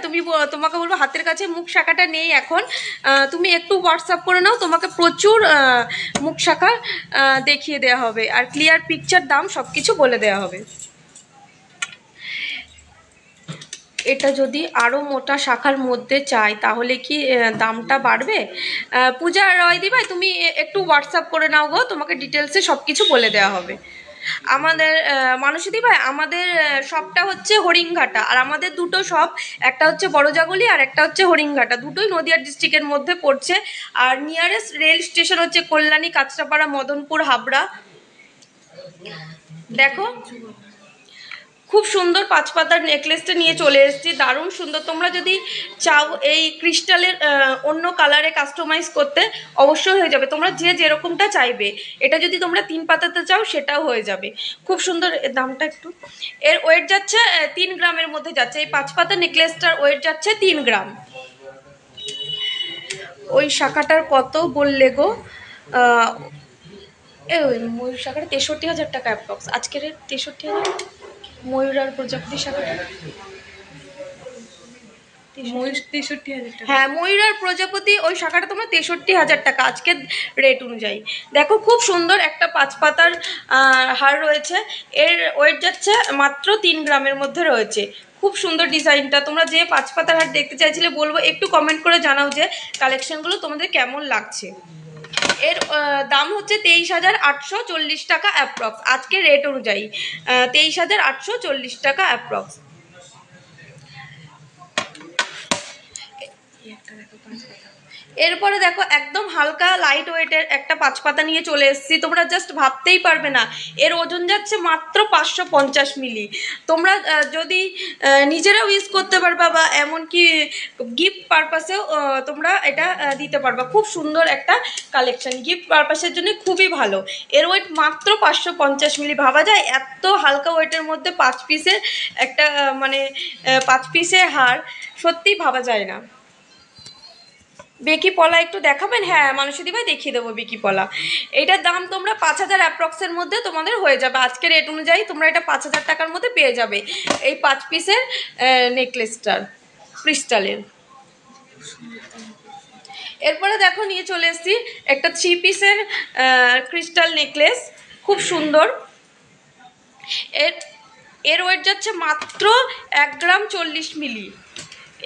তোমাকে বলবো হাতের কাছে মুখ শাখাটা নেই এখন, তুমি একটু হোয়াটসঅ্যাপ করে নাও, তোমাকে প্রচুর মুখ শাখা দেখিয়ে দেওয়া হবে, আর ক্লিয়ার পিকচার, দাম সব কিছু বলে দেওয়া হবে। এটা যদি আরও মোটা শাখার মধ্যে চাই তাহলে কি দামটা বাড়বে? পূজা রয় দিভাই, তুমি একটু হোয়াটসঅ্যাপ করে নাও গো, তোমাকে ডিটেলসে সব কিছু বলে দেওয়া হবে। আমাদের মানসী দিভাই, আমাদের শপটা হচ্ছে হরিণঘাটা, আর আমাদের দুটো শপ, একটা হচ্ছে বড়জাগলি আর একটা হচ্ছে হরিণঘাটা, দুটোই নদিয়া ডিস্ট্রিক্টের মধ্যে পড়ছে। আর নিয়ারেস্ট রেল স্টেশন হচ্ছে কল্যাণী, কাঁচরাপাড়া, মদনপুর, হাবড়া। দেখো খুব সুন্দর 5 পাতার নেকলেসটা নিয়ে চলে এসেছি, দারুণ সুন্দর। তোমরা যদি চাও এই ক্রিস্টালের অন্য কালারে কাস্টমাইজ করতে, অবশ্যই হয়ে যাবে, তোমরা যে যেরকমটা চাইবে। এটা যদি তোমরা 3 পাতাতে চাও সেটাও হয়ে যাবে, খুব সুন্দর। দামটা একটু, এর ওয়েট যাচ্ছে 3 গ্রামের মধ্যে যাচ্ছে। এই 5 পাতা নেকলেসটার ওয়েট যাচ্ছে 3 গ্রাম। ওই শাখাটার কত বললে গো? ওই ময়ূর শাখাটা 63,000 টাকা অ্যাপ্রক্স, আজকের রেট 63,000। ময়ূর আর প্রজাপতি শাখাটা হ্যাঁ, ময়ূর আর প্রজাপতি ওই শাখাটা তোমার 63,000 টাকা আজকের রেট অনুযায়ী। দেখো খুব সুন্দর একটা 5 পাতার হার রয়েছে, এর ওয়েট যাচ্ছে মাত্র 3 গ্রামের মধ্যে রয়েছে। খুব সুন্দর ডিজাইনটা। তোমরা যে 5 পাতার হার দেখতে চাইছিলে, বলবো একটু কমেন্ট করে জানাও যে কালেকশনগুলো তোমাদের কেমন লাগছে। এর দাম হচ্ছে 23,840 টাকা অ্যাপ্রক্স আজকের রেট অনুযায়ী, 23,840 টাকা অ্যাপ্রক্স। এরপরে দেখো একদম হালকা লাইট ওয়েটের একটা 5 পাতা নিয়ে চলে এসেছি, তোমরা জাস্ট ভাবতেই পারবে না, এর ওজন যাচ্ছে মাত্র 550 মিলি। তোমরা যদি নিজেরাও ইউজ করতে পারবা, বা এমনকি গিফট পারপাসেও তোমরা এটা দিতে পারবা। খুব সুন্দর একটা কালেকশন, গিফট পারপাসের জন্য খুবই ভালো। এর ওয়েট মাত্র 550 মিলি। ভাবা যায় এত হালকা ওয়েটের মধ্যে 5 পিসের একটা মানে 5 পিসের হার, সত্যিই ভাবা যায় না। বেকি পলা একটু দেখাবেন? হ্যাঁ মানসী দিভাই, দেখিয়ে দেবো বেকি পলা। এইটার দাম তোমরা 5,000 অ্যাপ্রক্সের মধ্যে তোমাদের হয়ে যাবে, আজকের রেট অনুযায়ী তোমরা এটা 5,000 টাকার মধ্যে পেয়ে যাবে এই 5 পিসের নেকলেসটার ক্রিস্টালের। এরপরে দেখো নিয়ে চলে এসেছি একটা 3 পিসের ক্রিস্টাল নেকলেস, খুব সুন্দর। এর ওয়েট যাচ্ছে মাত্র 1 গ্রাম 40 মিলি।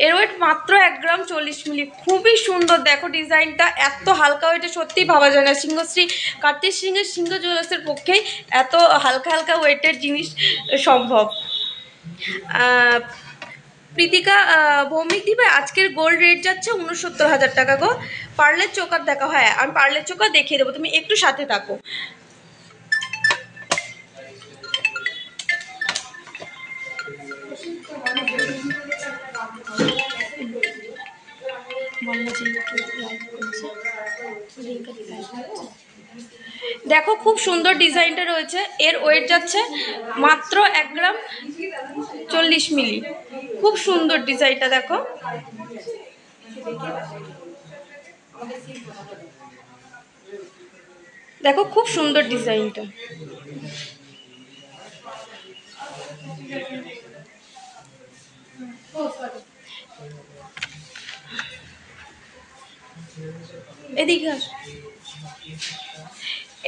এর ওয়েট মাত্র 1 গ্রাম 40 মিলি। খুবই সুন্দর। দেখো ডিজাইনটা এত হালকা ওয়েটে সত্যিই ভাবা যায় না। সিংহশ্রী কার্তিক সিংহের সিংহ জুয়েলার্সের পক্ষেই এত হালকা হালকা ওয়েটের জিনিস সম্ভব। প্রীতিকা ভৌমিক দিবে, আজকের গোল্ড রেট যাচ্ছে 69,000 টাকা গো। পার্লের চোকার দেখো। হ্যাঁ আমি পার্লের চোকার দেখিয়ে দেবো, তুমি একটু সাথে থাকো। দেখো খুব সুন্দর ডিজাইনটা রয়েছে, এর ওয়েট যাচ্ছে মাত্র 1 গ্রাম 40 মিলি। খুব সুন্দর ডিজাইনটা দেখো। দেখো খুব সুন্দর ডিজাইনটা। এদিকে আস।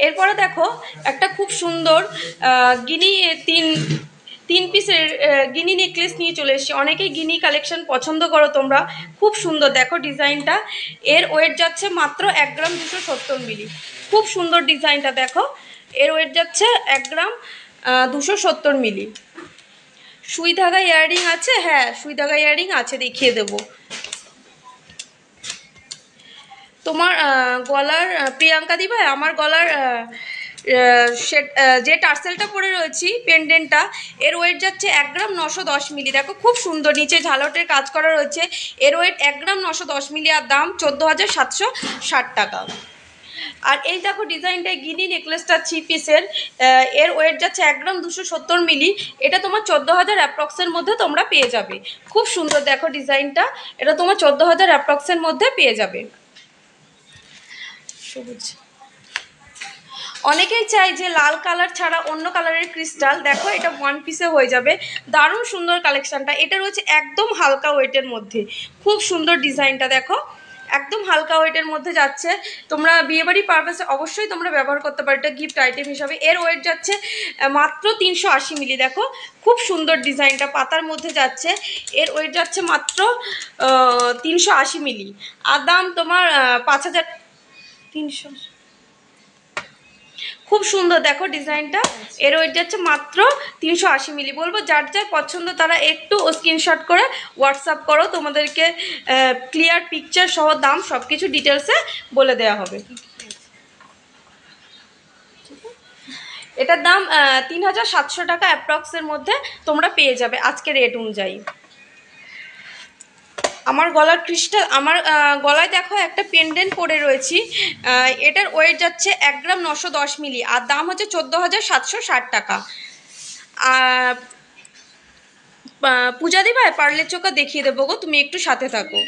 এরপরে দেখো একটা খুব সুন্দর গিনি 3 পিসের গিনি নেকলেস নিয়ে চলে এসেছি। অনেকেই গিনি কালেকশন পছন্দ করো তোমরা, খুব সুন্দর। দেখো ডিজাইনটা, এর ওয়েট যাচ্ছে মাত্র 1 গ্রাম 270 মিলি। খুব সুন্দর ডিজাইনটা দেখো, এর ওয়েট যাচ্ছে 1 গ্রাম 270 মিলি। সুই ধাগা ইয়াররিং আছে? হ্যাঁ সুই ধাগা ইয়াররিং আছে, দেখিয়ে দেবো। তোমার গলার প্রিয়াঙ্কা দিভাই, আমার গলার যে টার্সেলটা পরে রয়েছি পেন্ডেন্টটা, এর ওয়েট যাচ্ছে 1 গ্রাম 910 মিলি। দেখো খুব সুন্দর, নিচে ঝালটের কাজ করা রয়েছে। এর ওয়েট 1 গ্রাম 910 মিলি, আর দাম 14,760 টাকা। আর এই দেখো ডিজাইনটা, গিনি নেকলেসটা 3 পিসের, এর ওয়েট যাচ্ছে 1 গ্রাম 270 মিলি। এটা তোমার 14,000 অ্যাপ্রক্সের মধ্যে তোমরা পেয়ে যাবে। খুব সুন্দর দেখো ডিজাইনটা, এটা তোমার 14,000 অ্যাপ্রক্সের মধ্যে পেয়ে যাবে। সবুজ, অনেকেই চাই যে লাল কালার ছাড়া অন্য কালারের ক্রিস্টাল, দেখো এটা 1 পিসে হয়ে যাবে। দারুণ সুন্দর কালেকশনটা। এটা রয়েছে একদম হালকা ওয়েটের মধ্যে, খুব সুন্দর ডিজাইনটা দেখো, একদম হালকা ওয়েটের মধ্যে যাচ্ছে। তোমরা বিয়েবাড়ি পারপাসে অবশ্যই তোমরা ব্যবহার করতে পারো, এটা গিফট আইটেম হিসাবে। এর ওয়েট যাচ্ছে মাত্র 380 মিলি। দেখো খুব সুন্দর ডিজাইনটা, পাতার মধ্যে যাচ্ছে। এর ওয়েট যাচ্ছে মাত্র 380 মিলি, আর দাম তোমার 5,300। খুব সুন্দর দেখো ডিজাইনটা, এর ওয়েট যাচ্ছে মাত্র 380 মিলি। বলবো যার যার পছন্দ তারা একটু স্ক্রিনশট করে হোয়াটসঅ্যাপ করো, তোমাদেরকে ক্লিয়ার পিকচার সহ দাম সব কিছু ডিটেলসে বলে দেওয়া হবে। এটার দাম 3,700 টাকা অ্যাপ্রক্সের মধ্যে তোমরা পেয়ে যাবে আজকের রেট অনুযায়ী। আমার গলার ক্রিস্টাল, আমার গলায় দেখো একটা পেন্ডেন্ট পরে রয়েছি, এটার ওয়েট যাচ্ছে 1 গ্রাম 910 মিলি, আর দাম হচ্ছে 14,760 টাকা। পূজা দি ভাই পার্লের চোখা দেখিয়ে দেবো গো, তুমি একটু সাথে থাকো।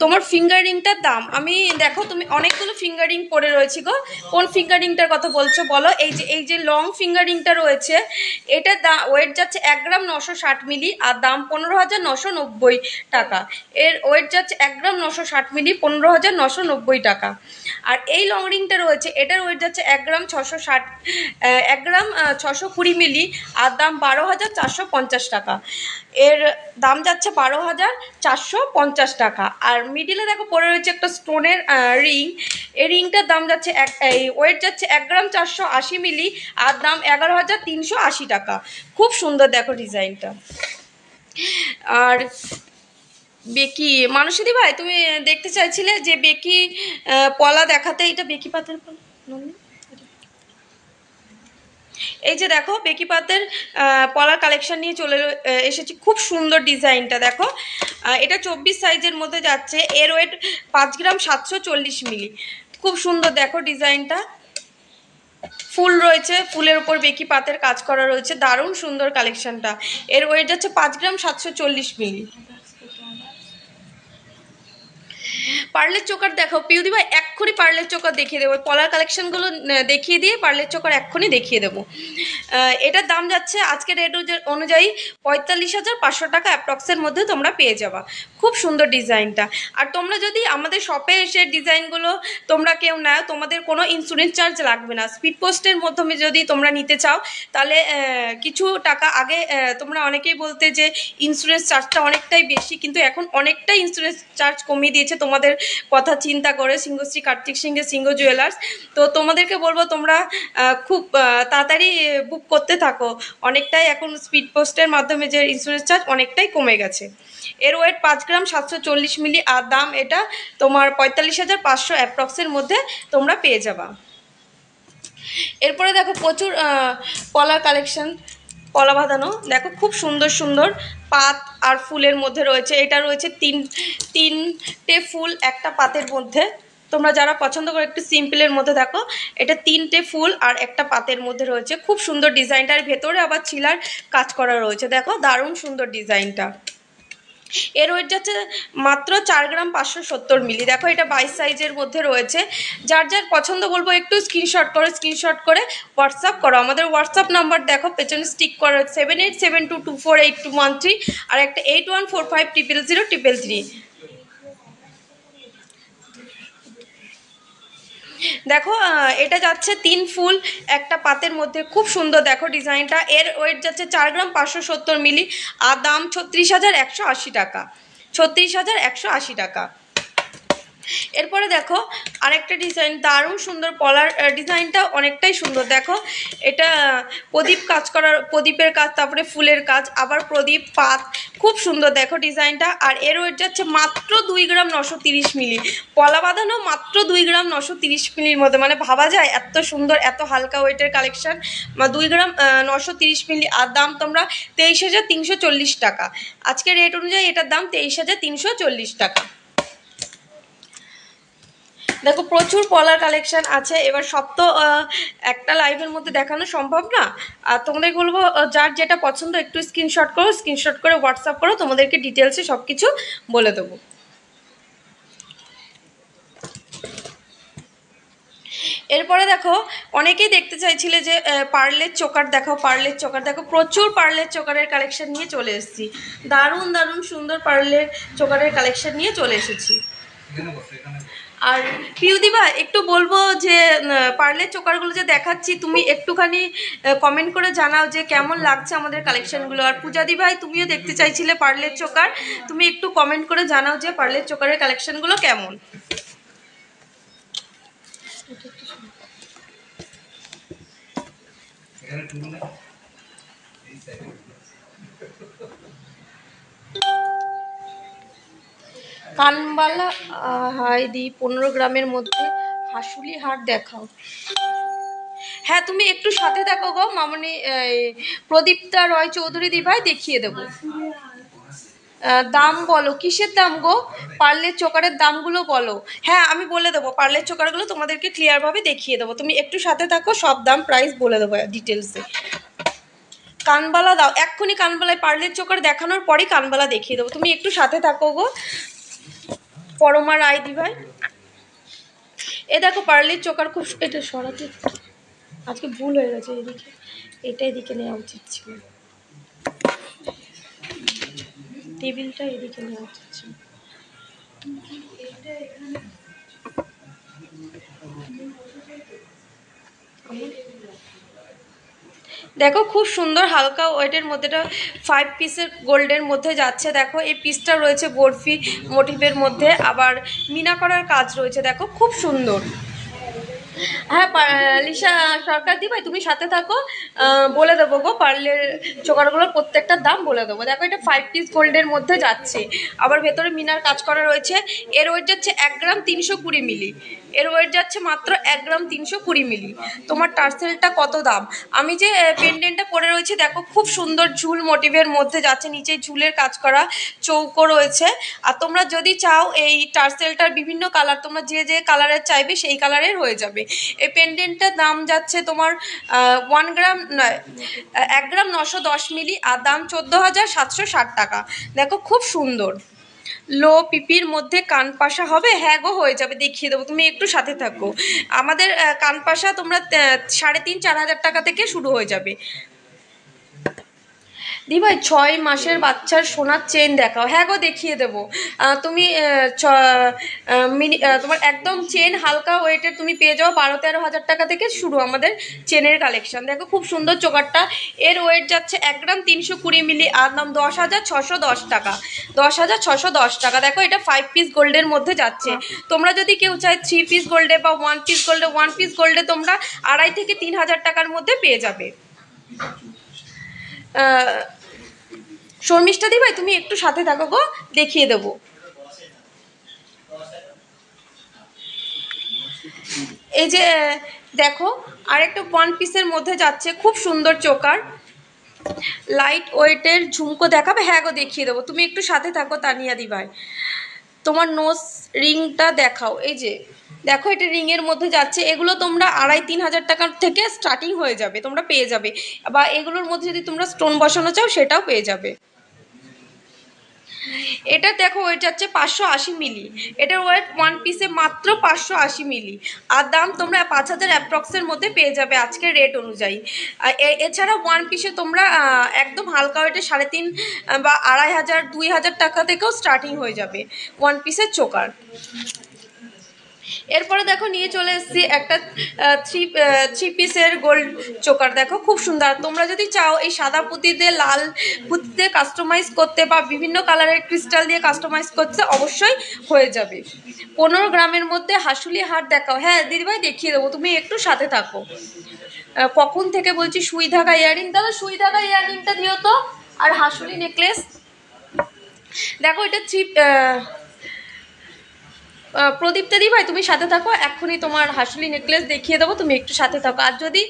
তোমার ফিঙ্গার রিংটার দাম আমি, দেখো তুমি অনেকগুলো ফিঙ্গার রিং পরে রয়েছি গো, কোন ফিঙ্গার রিংটার কথা বলছো বলো? এই যে লং ফিঙ্গার রিংটা রয়েছে, এটার ওয়েট যাচ্ছে 1 গ্রাম 960 মিলি, আর দাম 15,990 টাকা। এর ওয়েট যাচ্ছে 1 গ্রাম 960 মিলি, 15,990 টাকা। আর এই লং রিংটা রয়েছে, এটার ওয়েট যাচ্ছে 1 গ্রাম 620 মিলি, আর দাম 12,450 টাকা। এর দাম যাচ্ছে 12,450 টাকা। আর মিডিলে দেখো পরে রয়েছে একটা স্টোনের রিং, এই রিংটার দাম যাচ্ছে ওয়েট যাচ্ছে 1 গ্রাম 480 মিলি, আর দাম 11,380 টাকা। খুব সুন্দর দেখো ডিজাইনটা। আর বেকি মানসী ভাই তুমি দেখতে চাইছিলে যে বেকি পলা দেখাতে, এটা বেকি পাতের পলা, এই যে দেখো বেকি পাতের পলার কালেকশন নিয়ে চলে এসেছি। খুব সুন্দর ডিজাইনটা দেখো, এটা 24 সাইজের মধ্যে যাচ্ছে। এর ওয়েট 5 গ্রাম 740 মিলি। খুব সুন্দর দেখো ডিজাইনটা, ফুল রয়েছে, ফুলের উপর বেকি পাতের কাজ করা রয়েছে, দারুণ সুন্দর কালেকশনটা। এর ওয়েট যাচ্ছে 5 গ্রাম 740 মিলি। পার্লের চোকার দেখো পিউদি ভাই, এক্ষুনি পার্লের চোকার দেখিয়ে দেবো, পলার কালেকশনগুলো দেখিয়ে দিয়ে পার্লের চোকার এক্ষুনি দেখিয়ে দেবো। এটার দাম যাচ্ছে আজকের রেট অনুযায়ী 45,500 টাকা অ্যাপ্রক্সের মধ্যে তোমরা পেয়ে যাবা। খুব সুন্দর ডিজাইনটা। আর তোমরা যদি আমাদের শপে এসে ডিজাইনগুলো তোমরা কেউ নাও, তোমাদের কোনো ইন্স্যুরেন্স চার্জ লাগবে না। স্পিড পোস্টের মাধ্যমে যদি তোমরা নিতে চাও তাহলে কিছু টাকা আগে তোমরা অনেকেই বলতে যে ইন্স্যুরেন্স চার্জটা অনেকটাই বেশি, কিন্তু এখন অনেকটাই ইন্স্যুরেন্স চার্জ কমিয়ে দিয়েছে তোমাদের কথা চিন্তা করে সিংহশ্রী কার্তিক সিংহের সিংহ জুয়েলার্স। তো তোমাদেরকে বলবো তোমরা খুব তাড়াতাড়ি বুক করতে থাকো, অনেকটাই এখন স্পিড পোস্টের মাধ্যমে যে ইন্স্যুরেন্স চার্জ অনেকটাই কমে গেছে। এর ওয়েট 5 গ্রাম 740 মিলি, আর দাম এটা তোমার 45,500 অ্যাপ্রক্সের মধ্যে তোমরা পেয়ে যাবা। এরপরে দেখো প্রচুর পলার কালেকশন, পলা বাঁধানো দেখো, খুব সুন্দর সুন্দর পাত আর ফুলের মধ্যে রয়েছে। এটা রয়েছে তিনটে ফুল একটা পাতের মধ্যে, তোমরা যারা পছন্দ করো একটু সিম্পলের মধ্যে দেখো, এটা 3টে ফুল আর একটা পাতের মধ্যে রয়েছে। খুব সুন্দর ডিজাইনটার ভেতরে আবার ছিলার কাজ করা রয়েছে, দেখো দারুণ সুন্দর ডিজাইনটা। এর ওয়েট যাচ্ছে মাত্র 4 গ্রাম 570 মিলি। দেখো এটা 22 সাইজের মধ্যে রয়েছে। যার যার পছন্দ বলবো একটু স্ক্রিনশট করে হোয়াটসঅ্যাপ করো। আমাদের হোয়াটসঅ্যাপ নাম্বার দেখো পেছনে স্টিক করা 7872248213, আর একটা 8145000333। দেখো এটা যাচ্ছে 3 ফুল একটা পাতের মধ্যে, খুব সুন্দর দেখো ডিজাইনটা। এর ওয়েট যাচ্ছে 4 গ্রাম 570 মিলি, আর দাম 36,180 টাকা। 36,180 টাকা। এরপরে দেখো আরেকটা ডিজাইন, দারুণ সুন্দর, পলার ডিজাইনটা অনেকটাই সুন্দর। দেখো এটা প্রদীপ কাজ করার, প্রদীপের কাজ, তারপরে ফুলের কাজ, আবার প্রদীপ পাত, খুব সুন্দর দেখো ডিজাইনটা। আর এর ওয়েট যাচ্ছে মাত্র 2 গ্রাম 930 মিলি, পলা বাঁধানো মাত্র 2 গ্রাম 930 মিলির মধ্যে, মানে ভাবা যায় এত সুন্দর এত হালকা ওয়েটের কালেকশন, 2 গ্রাম 930 মিলি। আর দাম তোমরা 23,340 টাকা, আজকের রেট অনুযায়ী এটার দাম 23,340 টাকা। দেখো প্রচুর পলার কালেকশন আছে, এবার সব তো একটা লাইভের মধ্যে দেখানো সম্ভব না। আর তোমাদের বলবো যার যেটা পছন্দ একটু স্ক্রিনশট করো, স্ক্রিনশট করে হোয়াটসঅ্যাপ করো, তোমাদেরকে ডিটেলসে সব কিছু বলে দেবো। এরপরে দেখো অনেকেই দেখতে চাইছিলে যে পার্লের চোকার দেখাও, পার্লের চোকার দেখো, প্রচুর পার্লের চোকারের কালেকশন নিয়ে চলে এসেছি, দারুণ দারুণ সুন্দর পার্লের চোকারের কালেকশন নিয়ে চলে এসেছি। আর পিউদিবা একটু বলবো যে পার্লের চোকারগুলো যে দেখাচ্ছি তুমি একটুখানি কমেন্ট করে জানাও যে কেমন লাগছে আমাদের কালেকশনগুলো। আর পূজাদি ভাই তুমিও দেখতে চাইছিলে পার্লের চোকার, তুমি একটু কমেন্ট করে জানাও যে পার্লের চোকারের কালেকশনগুলো কেমন। কানবালা হাই দি 15 গ্রামের মধ্যে হাসুলি হাট দেখাও। হ্যাঁ তুমি একটু সাথে থাকো গো মামনি, প্রদীপ্তা রয় চৌধুরী দি ভাই দেখিয়ে দেবো। দাম বলো, কিসের দাম গো? পার্লের চোকারের দামগুলো বলো। হ্যাঁ আমি বলে দেবো, পার্লের চোকারগুলো তোমাদেরকে ক্লিয়ারভাবে দেখিয়ে দেবো, তুমি একটু সাথে থাকো, সব দাম প্রাইস বলে দেবো ডিটেলসে। কানবালা দাও এক্ষুনি, কানবালায় পার্লের চোকার দেখানোর পরই কানবালা দেখিয়ে দেবো, তুমি একটু সাথে থাকো গো পরমা রায় দি ভাই। এ দেখো পার্লের চোকার, খুব এটা সরাতে আজকে ভুল হয়ে গেছে, এদিকে এটা এদিকে নেওয়া উচিত ছিল, টেবিলটা এদিকে নেওয়া উচিত ছিল। দেখো খুব সুন্দর হালকা ওয়েটের মধ্যে, এটা 5 পিসের গোল্ডের মধ্যে যাচ্ছে। দেখো এই পিসটা রয়েছে বরফি মোটিভের মধ্যে, আবার মিনা করার কাজ রয়েছে, দেখো খুব সুন্দর। হ্যাঁ লিসা সরকার দি ভাই তুমি সাথে থাকো, বলে দেবো গো পার্লের চোকারগুলোর প্রত্যেকটার দাম বলে দেবো। দেখো এটা 5 পিস গোল্ডের মধ্যে যাচ্ছে, আবার ভেতরে মিনার কাজ করা রয়েছে। এর ওয়েট যাচ্ছে 1 গ্রাম 320 মিলি, এর ওয়েট যাচ্ছে মাত্র 1 গ্রাম 320 মিলি। তোমার টার্সেলটা কত দাম? আমি যে পেন্ডেন্টটা পরে রয়েছে দেখো খুব সুন্দর ঝুল মোটিভের মধ্যে যাচ্ছে, নিচে ঝুলের কাজ করা চৌকো রয়েছে। আর তোমরা যদি চাও এই টার্সেলটার বিভিন্ন কালার, তোমরা যে যে কালারের চাইবে সেই কালারের হয়ে যাবে। এই পেন্ডেন্টটার দাম যাচ্ছে তোমার 1 গ্রাম নয় 1 গ্রাম 910 মিলি, আর দাম 14,760 টাকা। দেখো খুব সুন্দর লো পিপির মধ্যে কানপাশা হবে, হ্যাঁ গো হয়ে যাবে, দেখিয়ে দেবো, তুমি একটু সাথে থাকো। আমাদের কানপাশা তোমরা 3,500-4 হাজার টাকা থেকে শুরু হয়ে যাবে। দি ভাই 6 মাসের বাচ্চার সোনার চেন দেখাও, হ্যাঁ গো দেখিয়ে দেবো। তুমি তোমার একদম চেন হালকা ওয়েটের তুমি পেয়ে যাও 12-13 হাজার টাকা থেকে শুরু আমাদের চেনের কালেকশন। দেখো খুব সুন্দর চোকারটা, এর ওয়েট যাচ্ছে 1 গ্রাম 320 মিলি, আর দাম 10,610 টাকা, 10,610 টাকা। দেখো এটা 5 পিস গোল্ডের মধ্যে যাচ্ছে। তোমরা যদি কেউ চাই 3 পিস গোল্ডে বা 1 পিস গোল্ডে, 1 পিস গোল্ডে তোমরা 2,500 থেকে 3 হাজার টাকার মধ্যে পেয়ে যাবে। শর্মিষ্ঠা দি ভাই তুমি একটু সাথে থাকো গো, দেখিয়ে দেবো। এই যে দেখো আরেকটা 1 পিসের মধ্যে যাচ্ছে, খুব সুন্দর চোকার, লাইট ওয়েটের ঝুমকো দেখাবে, হ্যাঁ গো দেখিয়ে দেবো, তুমি একটু সাথে থাকো তানিয়া দি ভাই। তোমার নোজ রিংটা দেখাও, এই যে দেখো এটা রিংয়ের মধ্যে যাচ্ছে, এগুলো তোমরা 2,500-3 হাজার টাকার থেকে স্টার্টিং হয়ে যাবে, তোমরা পেয়ে যাবে। বা এগুলোর মধ্যে যদি তোমরা স্টোন বসানো চাও সেটাও পেয়ে যাবে। এটা দেখো ওয়েট যাচ্ছে 580 মিলি, এটার ওয়েট 1 পিসে মাত্র 580 মিলি, আর দাম তোমরা 5,000 অ্যাপ্রক্সের মধ্যে পেয়ে যাবে আজকের রেট অনুযায়ী। এছাড়া 1 পিসে তোমরা একদম হালকা ওয়েটে 3,500 বা 2,500 2,000 টাকা থেকেও স্টার্টিং হয়ে যাবে 1 পিসের চোকার। এরপরে দেখো নিয়ে চলে এসেছি একটা থ্রি পিসের গোল্ড চোকার। দেখো খুব সুন্দর। তোমরা যদি চাও এই সাদা পুঁতি দিয়ে লাল পুঁতি দিয়ে কাস্টমাইজ করতে বা বিভিন্ন কালারের ক্রিস্টাল দিয়ে কাস্টমাইজ করতে অবশ্যই হয়ে যাবে। 15 গ্রামের মধ্যে হাসুলি হার দেখাও। হ্যাঁ দিদিভাই দেখিয়ে দেবো, তুমি একটু সাথে থাকো। কখন থেকে বলছি সুই ধাগা ইয়াররিং, দাদা সুই ধাগা ইয়াররিংটা দিও তো, আর হাসুলি নেকলেস। দেখো এটা প্রদীপ্তা দি ভাই তুমি সাথে থাকো, এক্ষুনি তোমার হাসুলি নেকলেস দেখিয়ে দেবো, তুমি একটু সাথে থাকো। আর যদি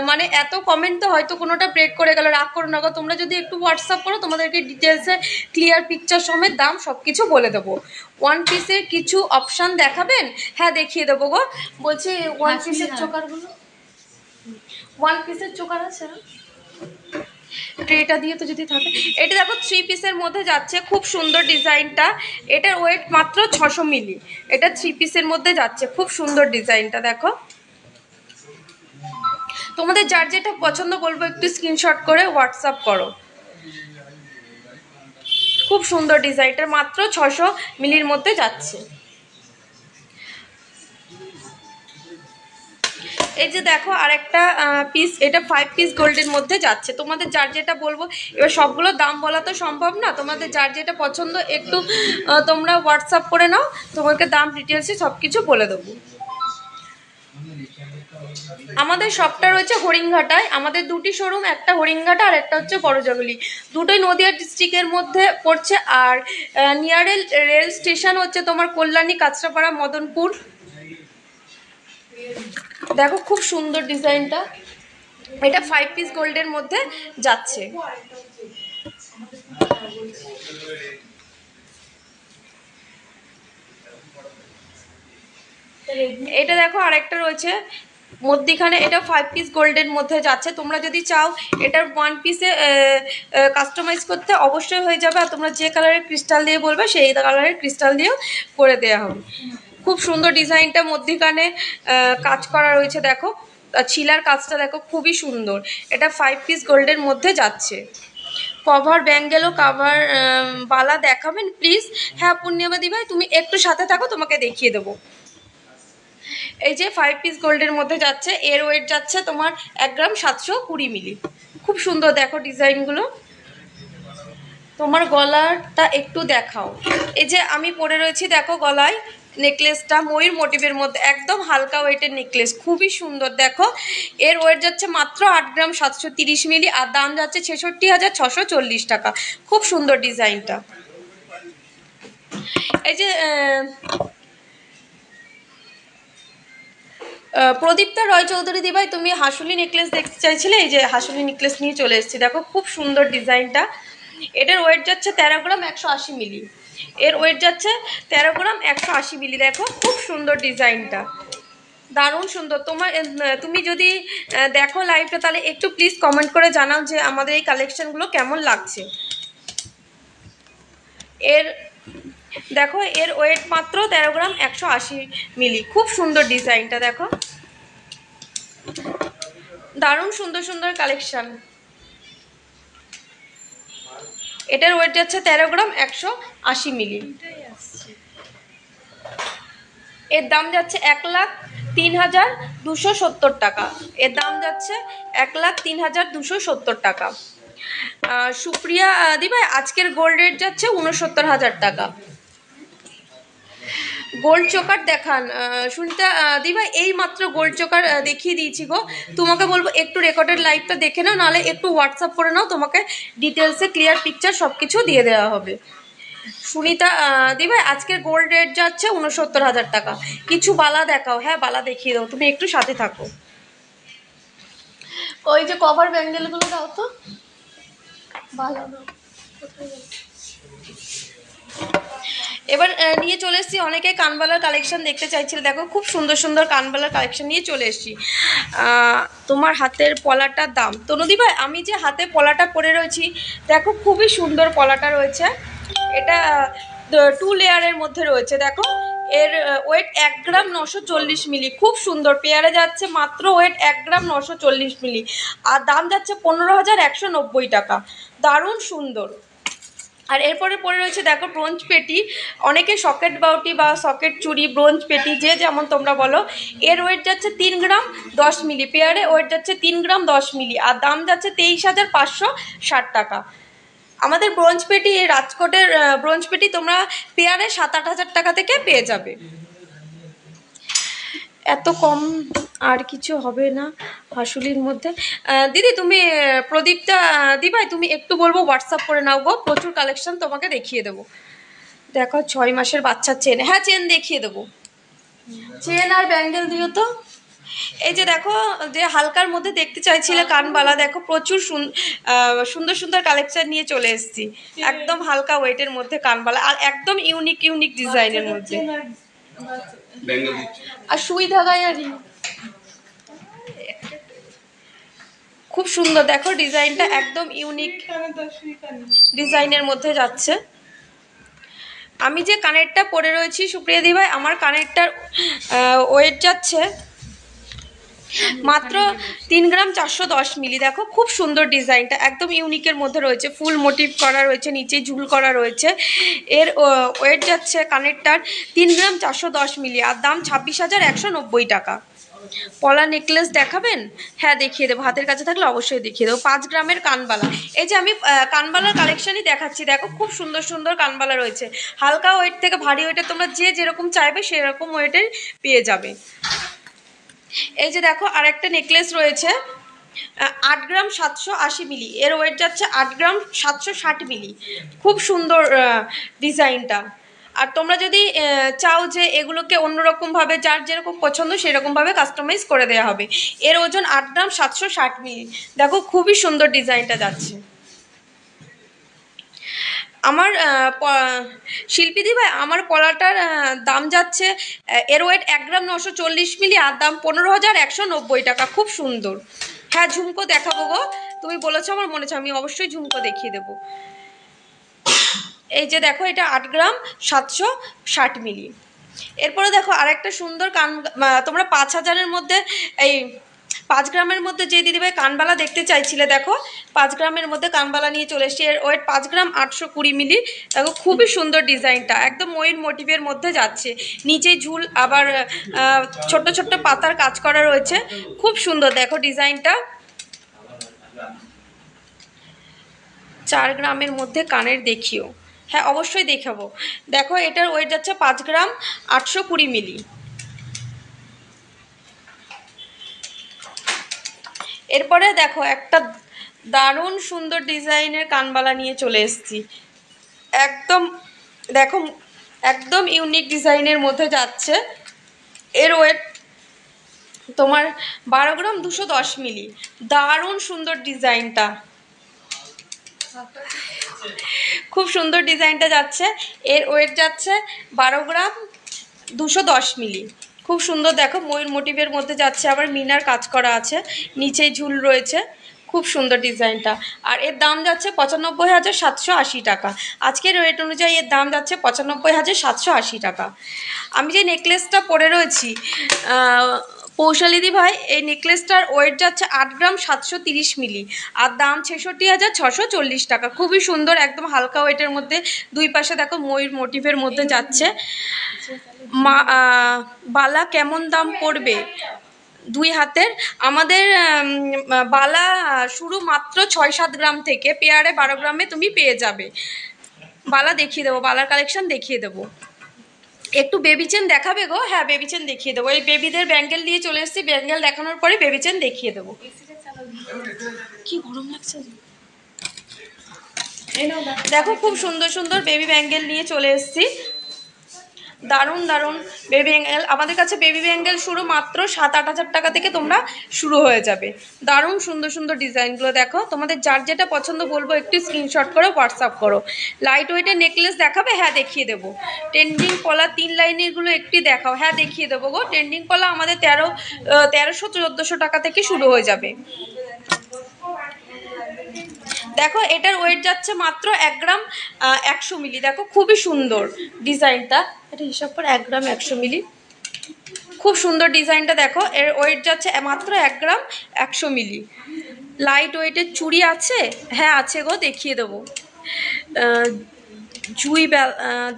মানে এত কমেন্ট তো হয়তো কোনোটা ব্রেক করে গেল, রাগ করো না গো। তোমরা যদি একটু হোয়াটসঅ্যাপ করো তোমাদেরকে ডিটেলসে ক্লিয়ার পিকচার সমেত দাম সব কিছু বলে দেবো। ওয়ান পিসের কিছু অপশান দেখাবেন? হ্যাঁ দেখিয়ে দেবো গো। বলছি ওয়ান পিসের চোকারগুলো, ওয়ান পিসের চোকার আছে না ট্রেটা দিয়ে তো যদি থাকে। এটা দেখো 3 পিসের মধ্যে যাচ্ছে, খুব সুন্দর ডিজাইনটা। এটার ওয়েট মাত্র 600 মিলি। এটা 3 পিসের মধ্যে যাচ্ছে, খুব সুন্দর ডিজাইনটা। দেখো তোমাদের যার যেটা পছন্দ বলবো একটু স্ক্রিনশট করে হোয়াটসঅ্যাপ করো। খুব সুন্দর ডিজাইনটা, মাত্র 600 মিলির মধ্যে যাচ্ছে। এই যে দেখো আরেকটা পিস, এটা 5 পিস গোল্ডের মধ্যে যাচ্ছে। তোমাদের যার যেটা বলবো, এবার সবগুলো দাম বলা তো সম্ভব না, তোমাদের যার যেটা পছন্দ একটু তোমরা হোয়াটসঅ্যাপ করে নাও, তোমাকে দাম ডিটেলসে সব কিছু বলে দেবো। আমাদের শপটা রয়েছে হরিণঘাটায়। আমাদের দুটি শোরুম, একটা হরিণঘাটা আর একটা হচ্ছে বড়জগলি, দুটোই নদিয়া ডিস্ট্রিক্টের মধ্যে পড়ছে। আর নিয়ারেল রেল স্টেশন হচ্ছে তোমার কল্যাণী, কাঁচরাপাড়া, মদনপুর। দেখো খুব সুন্দর ডিজাইনটা, এটা 5 পিস গোল্ডের মধ্যে যাচ্ছে। এটা দেখো আরেকটা রয়েছে মধ্যিখানে, এটা 5 পিস গোল্ডের মধ্যে যাচ্ছে। তোমরা যদি চাও এটার 1 পিসে কাস্টমাইজ করতে অবশ্যই হয়ে যাবে। আর তোমরা যে কালারের ক্রিস্টাল দিয়ে বলবে সেই কালারের ক্রিস্টাল দিয়েও করে দেওয়া হবে। খুব সুন্দর ডিজাইনটা, মধ্যিখানে কাজ করা রয়েছে। দেখো ছিলার কাজটা দেখো খুবই সুন্দর। এটা 5 পিস গোল্ডের মধ্যে যাচ্ছে। কভার ব্যাঙ্গেলও কভার বালা দেখাবেন প্লিজ? হ্যাঁ পূর্ণিমা দি ভাই তুমি একটু সাথে থাকো, তোমাকে দেখিয়ে দেবো। এই যে 5 পিস গোল্ডের মধ্যে যাচ্ছে, এর ওয়েট যাচ্ছে তোমার 1 গ্রাম 720 মিলি। খুব সুন্দর দেখো ডিজাইনগুলো। তোমার গলাটা একটু দেখাও। এই যে আমি পরে রয়েছি দেখো গলায় নেকলেসটা ময়ূর মোটিভের মধ্যে, একদম হালকা ওয়েটের নেকলেস, খুবই সুন্দর। দেখো এর ওয়েট যাচ্ছে মাত্র 8 গ্রাম 730 মিলি, আর দাম যাচ্ছে 66,640 টাকা। খুব সুন্দর ডিজাইনটা। এই যে প্রদীপ্তা রয় চৌধুরী দিভাই তুমি হাসুলি নেকলেস দেখতে চাইছিলে, এই যে হাসুলি নেকলেস নিয়ে চলে এসেছি। দেখো খুব সুন্দর ডিজাইনটা। এটার ওয়েট যাচ্ছে 13 গ্রাম 180 মিলি। এর ওয়েট যাচ্ছে 13 গ্রাম 180 মিলি। দেখো খুব সুন্দর ডিজাইনটা, দারুণ সুন্দর। তুমি যদি দেখো লাইভটা তাহলে একটু প্লিজ কমেন্ট করে জানাও যে আমাদের এই কালেকশনগুলো কেমন লাগছে। দেখো এর ওয়েট মাত্র 13 গ্রাম 180 মিলি। খুব সুন্দর ডিজাইনটা, দেখো দারুণ সুন্দর সুন্দর কালেকশন। এটার ওয়েট যাচ্ছে 13 গ্রাম 180 মিলি। এর দাম যাচ্ছে 1,03,270 টাকা। এর দাম যাচ্ছে 1,03,270 টাকা। সুপ্রিয়া দিভাই আজকের গোল্ড রেট যাচ্ছে 69,000 টাকা। গোল্ড চোকার দেখান সুনিতা দিভাই, এই মাত্র গোল্ড চোকার দেখিয়ে দিয়েছি গো। তোমাকে বলবো একটু রেকর্ডেড লাইভটা দেখে নাও, নাহলে একটু হোয়াটসঅ্যাপ করে নাও, তোমাকে ডিটেলসে ক্লিয়ার পিকচার সব কিছু দিয়ে দেওয়া হবে। সুনিতা দিভাই আজকের গোল্ড রেট যাচ্ছে 69,000 টাকা। কিছু বালা দেখাও। হ্যাঁ বালা দেখিয়ে দাও, তুমি একটু সাথে থাকো। ওই যে কভার ব্যাঙ্গেলগুলো দাও তো, বালা দাও। এবার নিয়ে চলে এসেছি, অনেকে কানবালার কালেকশন দেখতে চাইছিল। দেখো খুব সুন্দর সুন্দর কানবালার কালেকশন নিয়ে চলে এসেছি। তোমার হাতের পলাটার দাম তনুদি ভাই, আমি যে হাতে পলাটা পরে রয়েছি দেখো খুবই সুন্দর পলাটা রয়েছে। এটা 2 লেয়ারের মধ্যে রয়েছে। দেখো এর ওয়েট 1 গ্রাম 940 মিলি। খুব সুন্দর পেয়ারে যাচ্ছে, মাত্র ওয়েট 1 গ্রাম 940 মিলি, আর দাম যাচ্ছে 15,190 টাকা। দারুণ সুন্দর। আর এরপরে পরে রয়েছে দেখো ব্রোঞ্জ পেটি, অনেকে সকেট বাউটি বা সকেট চুড়ি, ব্রোঞ্জ পেটি যে যেমন তোমরা বলো। এর ওয়েট যাচ্ছে 3 গ্রাম 10 মিলি, পেয়ারে ওয়েট যাচ্ছে 3 গ্রাম 10 মিলি, আর দাম যাচ্ছে 23,560 টাকা। আমাদের ব্রোঞ্জ পেটি, রাজকোটের ব্রোঞ্জ পেটি তোমরা পেয়ারে 7-8 হাজার টাকা থেকে পেয়ে যাবে। এত কম আর কিছু হবে না হাসুলির মধ্যে। দিদি তুমি প্রদীপটা দিভাই তুমি একটু বলবো হোয়াটসঅ্যাপ করে নাও গো, প্রচুর কালেকশন তোমাকে দেখিয়ে দেবো। দেখো 6 মাসের বাচ্চার চেন, হ্যাঁ চেন দেখিয়ে দেবো, চেন আর ব্যাঙ্গেল দিও তো। এই যে দেখো, যে হালকার মধ্যে দেখতে চাইছিলে কানবালা, দেখো প্রচুর সুন্দর সুন্দর কালেকশন নিয়ে চলে এসেছি। একদম হালকা ওয়েটের মধ্যে কানবালা, আর একদম ইউনিক ইউনিক ডিজাইনের মধ্যে। আর সুই ধাগাই আর খুব সুন্দর, দেখো ডিজাইনটা একদম ইউনিক ডিজাইনের মধ্যে যাচ্ছে। আমি যে কানেরটা পরে রয়েছি সুপ্রিয়া দি ভাই, আমার কানেরটার ওয়েট যাচ্ছে মাত্র 3 গ্রাম 410 মিলি। দেখো খুব সুন্দর ডিজাইনটা, একদম ইউনিকের মধ্যে রয়েছে, ফুল মোটিভ করা রয়েছে, নিচে ঝুল করা রয়েছে। এর ওয়েট যাচ্ছে কানেরটার 3 গ্রাম 410 মিলি, আর দাম 26,190 টাকা। পলা নেকলেস দেখাবেন? হ্যাঁ দেখিয়ে দেবো, হাতের কাছে থাকলে অবশ্যই দেখিয়ে দেবো। 5 গ্রামের কানবালা, এই যে আমি কানবালার কালেকশনই দেখাচ্ছি। দেখো খুব সুন্দর সুন্দর কানবালা রয়েছে, হালকা ওয়েট থেকে ভারী ওয়েটের তোমরা যে যেরকম চাইবে সেরকম ওয়েটের পেয়ে যাবে। এই যে দেখো আর একটা নেকলেস রয়েছে 8 গ্রাম 780 মিলি, এর ওয়েট যাচ্ছে 8 গ্রাম 760 মিলি। খুব সুন্দর ডিজাইনটা। আর তোমরা যদি চাও যে এগুলোকে অন্যরকমভাবে যার যেরকম পছন্দ সেরকমভাবে কাস্টমাইজ করে দেওয়া হবে। এর ওজন 8 গ্রাম 760 মিলি। দেখো খুবই সুন্দর ডিজাইনটা যাচ্ছে। আমার শিল্পী দি ভাই, আমার পলাটার দাম যাচ্ছে, এর ওয়েট 1 গ্রাম 940 মিলি, আর দাম 15,190 টাকা। খুব সুন্দর। হ্যাঁ ঝুমকো দেখাবো গো, তুমি বলেছো আমার মনে আছে, আমি অবশ্যই ঝুমকো দেখিয়ে দেবো। এই যে দেখো এটা 8 গ্রাম 760 মিলি। এরপরে দেখো আরেকটা সুন্দর তোমরা 5,000-এর মধ্যে এই 5 গ্রামের মধ্যে যে দিদিভাই কানবালা দেখতে চাইছিলে, দেখো 5 গ্রামের মধ্যে কানবালা নিয়ে চলে এসেছি। এর ওয়েট 5 গ্রাম 820 মিলি। দেখো খুবই সুন্দর ডিজাইনটা, একদম ময়ূর মোটিভের মধ্যে যাচ্ছে, নিচে ঝুল, আবার ছোট্ট ছোট্ট পাতার কাজ করা রয়েছে। খুব সুন্দর দেখো ডিজাইনটা। 4 গ্রামের মধ্যে কানের দেখিও, হ্যাঁ অবশ্যই দেখাবো। দেখো এটার ওয়েট যাচ্ছে 5 গ্রাম 820 মিলি। এরপরে দেখো একটা দারুণ সুন্দর ডিজাইনের কানবালা নিয়ে চলে এসেছি, একদম দেখো একদম ইউনিক ডিজাইনের মধ্যে যাচ্ছে। এর ওয়েট তোমার 12 গ্রাম 210 মিলি। দারুণ সুন্দর ডিজাইনটা, খুব সুন্দর ডিজাইনটা যাচ্ছে। এর ওয়েট যাচ্ছে 12 গ্রাম 210 মিলি। খুব সুন্দর দেখো ময়ূর মোটিভের মধ্যে যাচ্ছে, আবার মিনার কাজ করা আছে, নিচে ঝুল রয়েছে। খুব সুন্দর ডিজাইনটা। আর এর দাম যাচ্ছে 95,780 টাকা। আজকের রেট অনুযায়ী এর দাম যাচ্ছে 95,780 টাকা। আমি যে নেকলেসটা পরে রয়েছি পৌশালিদি ভাই, এই নেকলেসটার ওয়েট যাচ্ছে 8 গ্রাম 730 মিলি, আর দাম 66,640 টাকা। খুবই সুন্দর, একদম হালকা ওয়েটের মধ্যে, দুই পাশে দেখো ময়ূর মোটিভের মধ্যে যাচ্ছে। বালা কেমন দাম পড়বে? 2 হাতের আমাদের বালা শুরু মাত্র 6-7 গ্রাম থেকে, পেয়ারে 12 গ্রামে তুমি পেয়ে যাবে। বালা দেখিয়ে দেবো, বালার কালেকশন দেখিয়ে দেবো। একটু বেবি চেন দেখাবে গো? হ্যাঁ বেবি চেন দেখিয়ে দেবো। এই বেবিদের ব্যাঙ্গেল নিয়ে চলে এসেছি, ব্যাঙ্গেল দেখানোর পরে বেবি চেন দেখিয়ে দেবো। কি গরম লাগছে। দেখো খুব সুন্দর সুন্দর বেবি ব্যাঙ্গেল নিয়ে চলে এসেছি, দারুণ দারুণ বেবি ব্যাঙ্গেল। আমাদের কাছে বেবি ব্যাঙ্গেল শুরু মাত্র 7-8 হাজার টাকা থেকে তোমরা শুরু হয়ে যাবে। দারুণ সুন্দর সুন্দর ডিজাইনগুলো দেখো, তোমাদের যার যেটা পছন্দ বলবো একটু স্ক্রিনশট করে হোয়াটসঅ্যাপ করো। লাইট ওয়েটের নেকলেস দেখাবে? হ্যাঁ দেখিয়ে দেবো। ট্রেন্ডিং পলা 3 লাইনেরগুলো একটু দেখাও। হ্যাঁ দেখিয়ে দেবো গো। ট্রেন্ডিং পলা আমাদের 1300-1400 টাকা থেকে শুরু হয়ে যাবে। দেখো এটার ওয়েট যাচ্ছে মাত্র 1 গ্রাম 100 মিলি। দেখো খুবই সুন্দর ডিজাইনটা, এটা হিসাব করে 1 গ্রাম 100 মিলি। খুব সুন্দর ডিজাইনটা দেখো, এর ওয়েট যাচ্ছে মাত্র 1 গ্রাম 100 মিলি। লাইট ওয়েটের চুড়ি আছে? হ্যাঁ আছে গো, দেখিয়ে দেবো। জুই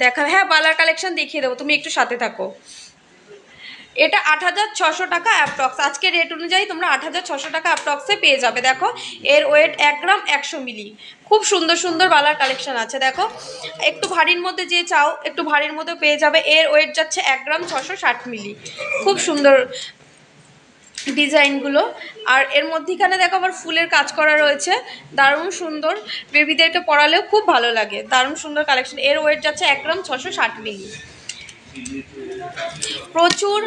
দেখা, হ্যাঁ বালার কালেকশন দেখিয়ে দেবো, তুমি একটু সাথে থাকো। এটা ৮৬০০ টাকা অ্যাপ্রক্স, আজকে রেট অনুযায়ী তোমরা ৮৬০০ টাকা অ্যাপ্রক্সে পেয়ে যাবে। দেখো এর ওয়েট 1 গ্রাম 100 মিলি। খুব সুন্দর সুন্দর বালার কালেকশন আছে। দেখো একটু ভারীর মধ্যে যে চাও একটু ভারীর মধ্যে পেয়ে যাবে। এর ওয়েট যাচ্ছে 1 গ্রাম 660 মিলি। খুব সুন্দর ডিজাইনগুলো। আর এর মধ্যেখানে দেখো আবার ফুলের কাজ করা রয়েছে, দারুণ সুন্দর, বেবিদেরকে পরালেও খুব ভালো লাগে, দারুণ সুন্দর কালেকশন। এর ওয়েট যাচ্ছে 1 গ্রাম 660 মিলি। প্রচুর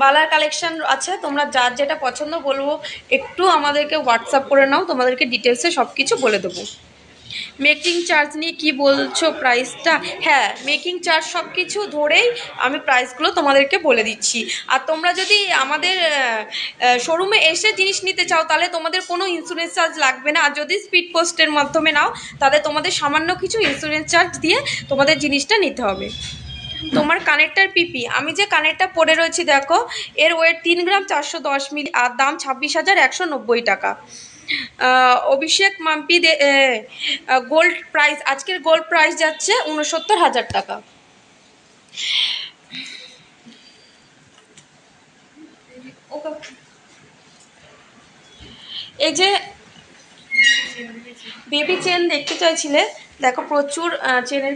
বালার কালেকশন আছে, তোমরা যার যেটা পছন্দ বলবো একটু আমাদেরকে হোয়াটসঅ্যাপ করে নাও, তোমাদেরকে ডিটেলসে সব কিছু বলে দেবো। মেকিং চার্জ নিয়ে কি বলছো প্রাইসটা? হ্যাঁ মেকিং চার্জ সব কিছু ধরেই আমি প্রাইসগুলো তোমাদেরকে বলে দিচ্ছি। আর তোমরা যদি আমাদের শোরুমে এসে জিনিস নিতে চাও তাহলে তোমাদের কোনো ইন্স্যুরেন্স চার্জ লাগবে না। আর যদি স্পিড পোস্টের মাধ্যমে নাও তাহলে তোমাদের সামান্য কিছু ইন্স্যুরেন্স চার্জ দিয়ে তোমাদের জিনিসটা নিতে হবে। তোমার কানেরটার পিপি, আমি যে কানেরটা পরে রয়েছি দেখো এর ওয়েট 3 গ্রাম 410 মিলি আর দাম 26,190 টাকা। অভিষেক মাম্পি গোল্ড প্রাইস, আজকের গোল্ড প্রাইস যাচ্ছে 69,000 টাকা। এই যে বেবি চেন দেখতে চাইছিলে, দেখো প্রচুর চেনের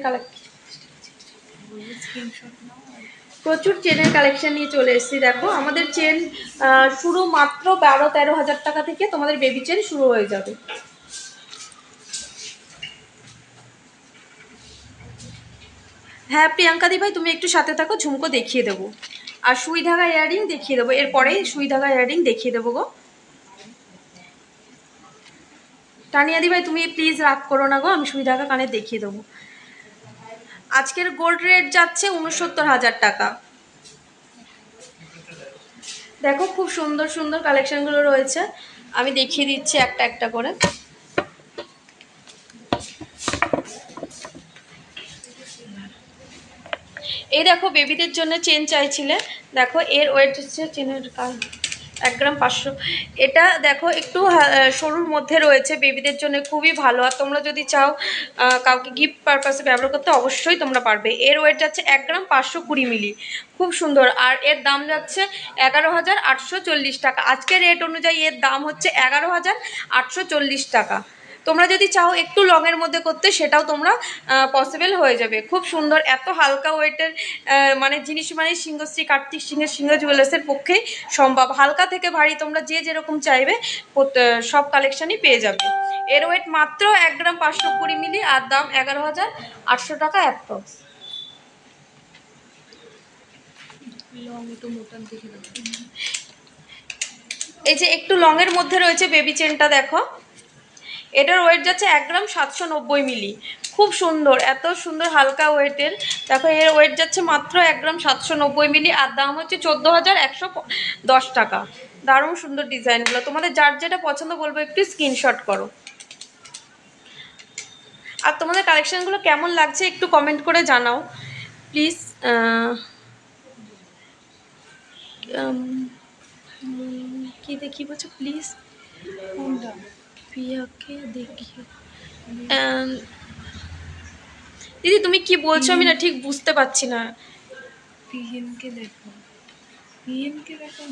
প্রচুর চেনের কালেকশন নিয়ে চলে এসেছি। দেখো আমাদের চেন শুরু মাত্র 12-13 হাজার টাকা থেকে তোমাদের বেবি চেন শুরু হয়ে যাবে। হ্যাঁ প্রিয়াঙ্কা দি ভাই তুমি একটু সাথে থাকো, ঝুমকো দেখিয়ে দেবো আর সুই ধাগা ইয়াররিং দেখিয়ে দেবো, এরপরে সুই ধাগা ইয়াররিং দেখিয়ে দেবো গো। টানিয়া দি ভাই তুমি প্লিজ রাগ করো না গো, আমি সুই ধাগা কানে দেখিয়ে দেবো। আজকের গোল্ড রেট যাচ্ছে 69,000 টাকা। দেখো খুব সুন্দর সুন্দর কালেকশনগুলো রয়েছে, আমি দেখিয়ে দিচ্ছি একটা একটা করে। এই দেখো বেবিদের জন্য চেন চাইছিলে, দেখো এর ওয়েট হচ্ছে চেনের 1 গ্রাম 500। এটা দেখো একটু সরুর মধ্যে রয়েছে, বেবিদের জন্য খুবই ভালো। আর তোমরা যদি চাও কাউকে গিফট পারপাসে ব্যবহার করতে অবশ্যই তোমরা পারবে। এর ওয়েট যাচ্ছে 1 গ্রাম 520 মিলি, খুব সুন্দর। আর এর দাম যাচ্ছে 11,840 টাকা। আজকের রেট অনুযায়ী এর দাম হচ্ছে 11,840 টাকা। তোমরা যদি চাও একটু লংয়ের মধ্যে করতে সেটাও তোমরা পসিবল হয়ে যাবে। খুব সুন্দর, এত হালকা ওয়েটের মানে জিনিস মানে সিংহশ্রী কার্তিক সিংহের সিংহ জুয়েলার্সের পক্ষেই সম্ভব। হালকা থেকে ভারী তোমরা যে যেরকম চাইবে সব কালেকশনই পেয়ে যাবে। এর ওয়েট মাত্র 1 গ্রাম 520 মিলি আর দাম 11,800 টাকা অ্যাপ্রক্স। এই যে একটু লংয়ের মধ্যে রয়েছে বেবি চেনটা, দেখো এটার ওয়েট যাচ্ছে 1 গ্রাম 790 মিলি, খুব সুন্দর, এত সুন্দর হালকা ওয়েটের। দেখো এর ওয়েট যাচ্ছে মাত্র 1 গ্রাম 790 মিলি আর দাম হচ্ছে 14,110 টাকা। দারুণ সুন্দর ডিজাইনগুলো, তোমাদের যার যেটা পছন্দ বলবো একটু স্ক্রিনশট করো। আর তোমাদের কালেকশনগুলো কেমন লাগছে একটু কমেন্ট করে জানাও প্লিজ। কি দেখি বলছো প্লিজ, প্রিয়াকে দেখিও। দিদি তুমি কি বলছো আমি না ঠিক বুঝতে পারছি না।
পিএমকে দেখো, পিএমকে দেখো।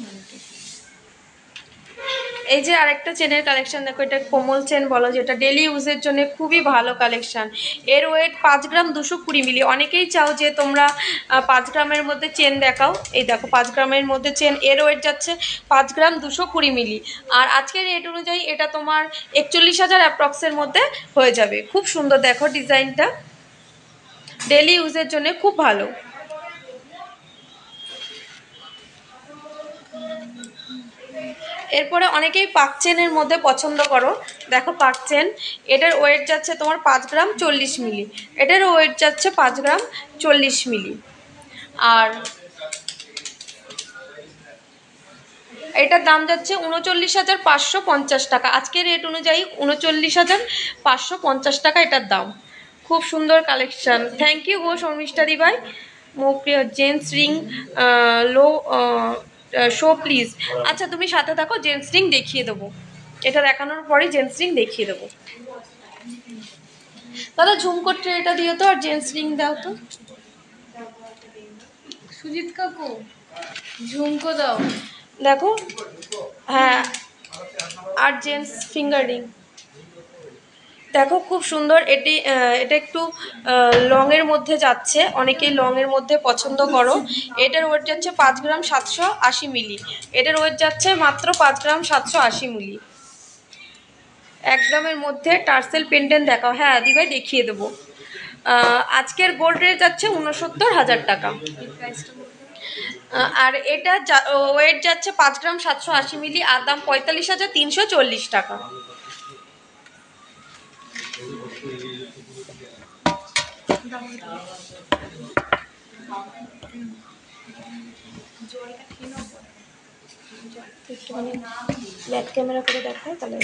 এই যে আরেকটা চেনের কালেকশন দেখো, এটা কোমল চেন বলো, যেটা ডেলি ইউজের জন্য খুবই ভালো কালেকশন। এর ওয়েট 5 গ্রাম 220 মিলি। অনেকেই চাও যে তোমরা 5 গ্রামের মধ্যে চেন দেখাও, এই দেখো 5 গ্রামের মধ্যে চেন। এর ওয়েট যাচ্ছে 5 গ্রাম 220 মিলি আর আজকের রেট অনুযায়ী এটা তোমার 41,000 অ্যাপ্রক্সের মধ্যে হয়ে যাবে। খুব সুন্দর দেখো ডিজাইনটা, ডেলি ইউজের জন্য খুব ভালো। এরপরে অনেকেই পাক চেনের মধ্যে পছন্দ করো, দেখো পাক চেন, এটার ওয়েট যাচ্ছে তোমার 5 গ্রাম 40 মিলি, এটার ওয়েট যাচ্ছে 5 গ্রাম 40 মিলি। আর এটার দাম যাচ্ছে 39,550 টাকা। আজকের রেট অনুযায়ী 39,550 টাকা এটার দাম। খুব সুন্দর কালেকশন, থ্যাংক ইউ গো শর্মিষ্ঠা দি ভাই। মোপ্রিয় জেন্টস রিং লো শো প্লিজ। আচ্ছা তুমি সাথে থাকো, জেন্টস রিং দেখিয়ে দেবো, এটা দেখানোর পরে জেন্টস রিং দেখিয়ে দেবো। দাদা ঝুমকোর ট্রেটা দিও তো, আর জেন্টস রিং দাও তো।
সুজিত কাকু ঝুমকো দাও।
দেখো, হ্যাঁ, আর জেন্টস ফিঙ্গার রিং দেখো, খুব সুন্দর। এটা একটু লংয়ের মধ্যে যাচ্ছে, অনেকেই লংয়ের মধ্যে পছন্দ করো। এটার ওয়েট যাচ্ছে 5 গ্রাম 780 মিলি। এটার ওয়েট যাচ্ছে মাত্র 5 গ্রাম 780 মিলি। 1 গ্রামের মধ্যে টার্সেল পেন্ডেন্ট দেখাও। হ্যাঁ দিভাই দেখিয়ে দেবো। আজকের গোল্ড রেট যাচ্ছে 69,000 টাকা। আর এটা ওয়েট যাচ্ছে 5 গ্রাম 780 মিলি, আর দাম 45,340 টাকা। একটুখানি ব্যাক ক্যামেরা করে দেখায়, তাহলে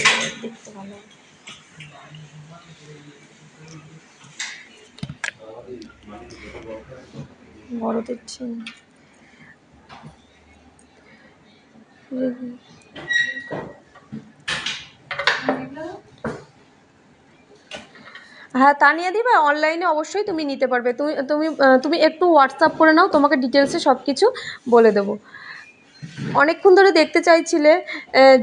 দেখতে ভালো। বড়দের চেন, হ্যাঁ তানিয়া দিবা, অনলাইনে অবশ্যই তুমি নিতে পারবে। তুমি একটু হোয়াটসঅ্যাপ করে নাও, তোমাকে ডিটেলসে সব কিছু বলে দেবো। অনেকক্ষণ ধরে দেখতে চাইছিলে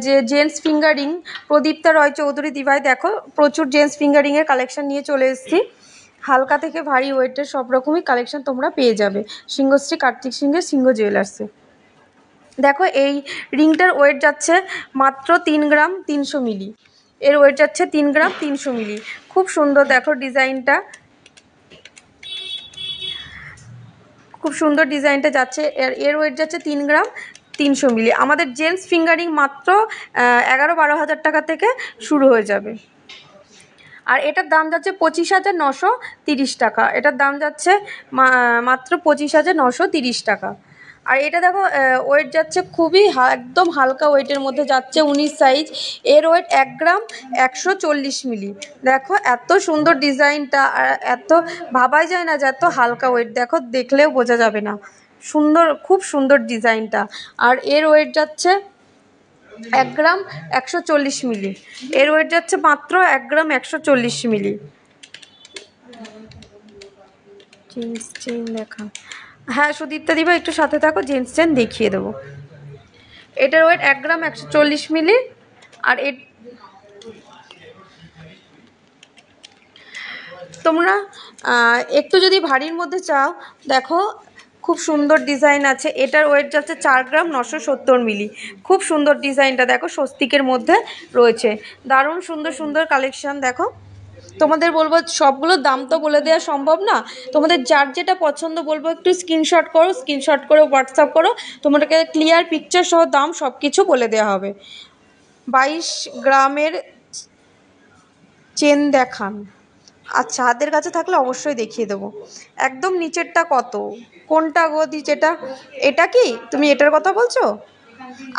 যে জেন্টস ফিঙ্গারিং, প্রদীপ্তা রয় চৌধুরী দিভাই দেখো, প্রচুর জেন্টস ফিঙ্গারিংয়ের কালেকশন নিয়ে চলে এসেছি। হালকা থেকে ভারী ওয়েটের সব রকমই কালেকশন তোমরা পেয়ে যাবে সিংহশ্রী কার্তিক সিংহের সিংহ জুয়েলার্সে। দেখো এই রিংটার ওয়েট যাচ্ছে মাত্র 3 গ্রাম 300 মিলি। এর ওয়েট যাচ্ছে 3 গ্রাম 300 মিলি। খুব সুন্দর, দেখো ডিজাইনটা, খুব সুন্দর ডিজাইনটা যাচ্ছে। এর ওয়েট যাচ্ছে 3 গ্রাম 300 মিলি। আমাদের জেন্টস ফিঙ্গারিং মাত্র 11-12 হাজার টাকা থেকে শুরু হয়ে যাবে। আর এটার দাম যাচ্ছে 25,930 টাকা। এটার দাম যাচ্ছে মাত্র 25,930 টাকা। আর এটা দেখো ওয়েট যাচ্ছে খুবই একদম হালকা ওয়েটের মধ্যে যাচ্ছে, 19 সাইজ। এর ওয়েট 1 গ্রাম 140 মিলি। দেখো এত সুন্দর ডিজাইনটা, আর এত ভাবাই যায় না যে এত হালকা ওয়েট। দেখো দেখলেও বোঝা যাবে না, সুন্দর, খুব সুন্দর ডিজাইনটা। আর এর ওয়েট যাচ্ছে 1 গ্রাম 140 মিলি। এর ওয়েট যাচ্ছে মাত্র 1 গ্রাম 140 মিলি। জিন্স চেন দেখা, হ্যাঁ সুদীপ্তা দিবা একটু সাথে থাকো, জিন্স চেন দেখিয়ে দেবো। এটার ওয়েট 1 গ্রাম 140 মিলি। আর তোমরা একটু যদি ভারীর মধ্যে চাও, দেখো খুব সুন্দর ডিজাইন আছে। এটার ওয়েট যাচ্ছে 4 গ্রাম 970 মিলি। খুব সুন্দর ডিজাইনটা দেখো, স্বস্তিকের মধ্যে রয়েছে। দারুণ সুন্দর সুন্দর কালেকশান। দেখো তোমাদের বলবো, সবগুলোর দাম তো বলে দেওয়া সম্ভব না, তোমাদের যার যেটা পছন্দ বলবো একটু স্ক্রিনশট করো, স্ক্রিনশট করে হোয়াটসঅ্যাপ করো, তোমাদেরকে ক্লিয়ার পিকচার সহ দাম সব কিছু বলে দেওয়া হবে। 22 গ্রামের চেন দেখান। আচ্ছা হাতের কাছে থাকলে অবশ্যই দেখিয়ে দেবো। একদম নিচেরটা কত, কোনটা গো নিচেটা? এটা কি তুমি এটার কথা বলছো?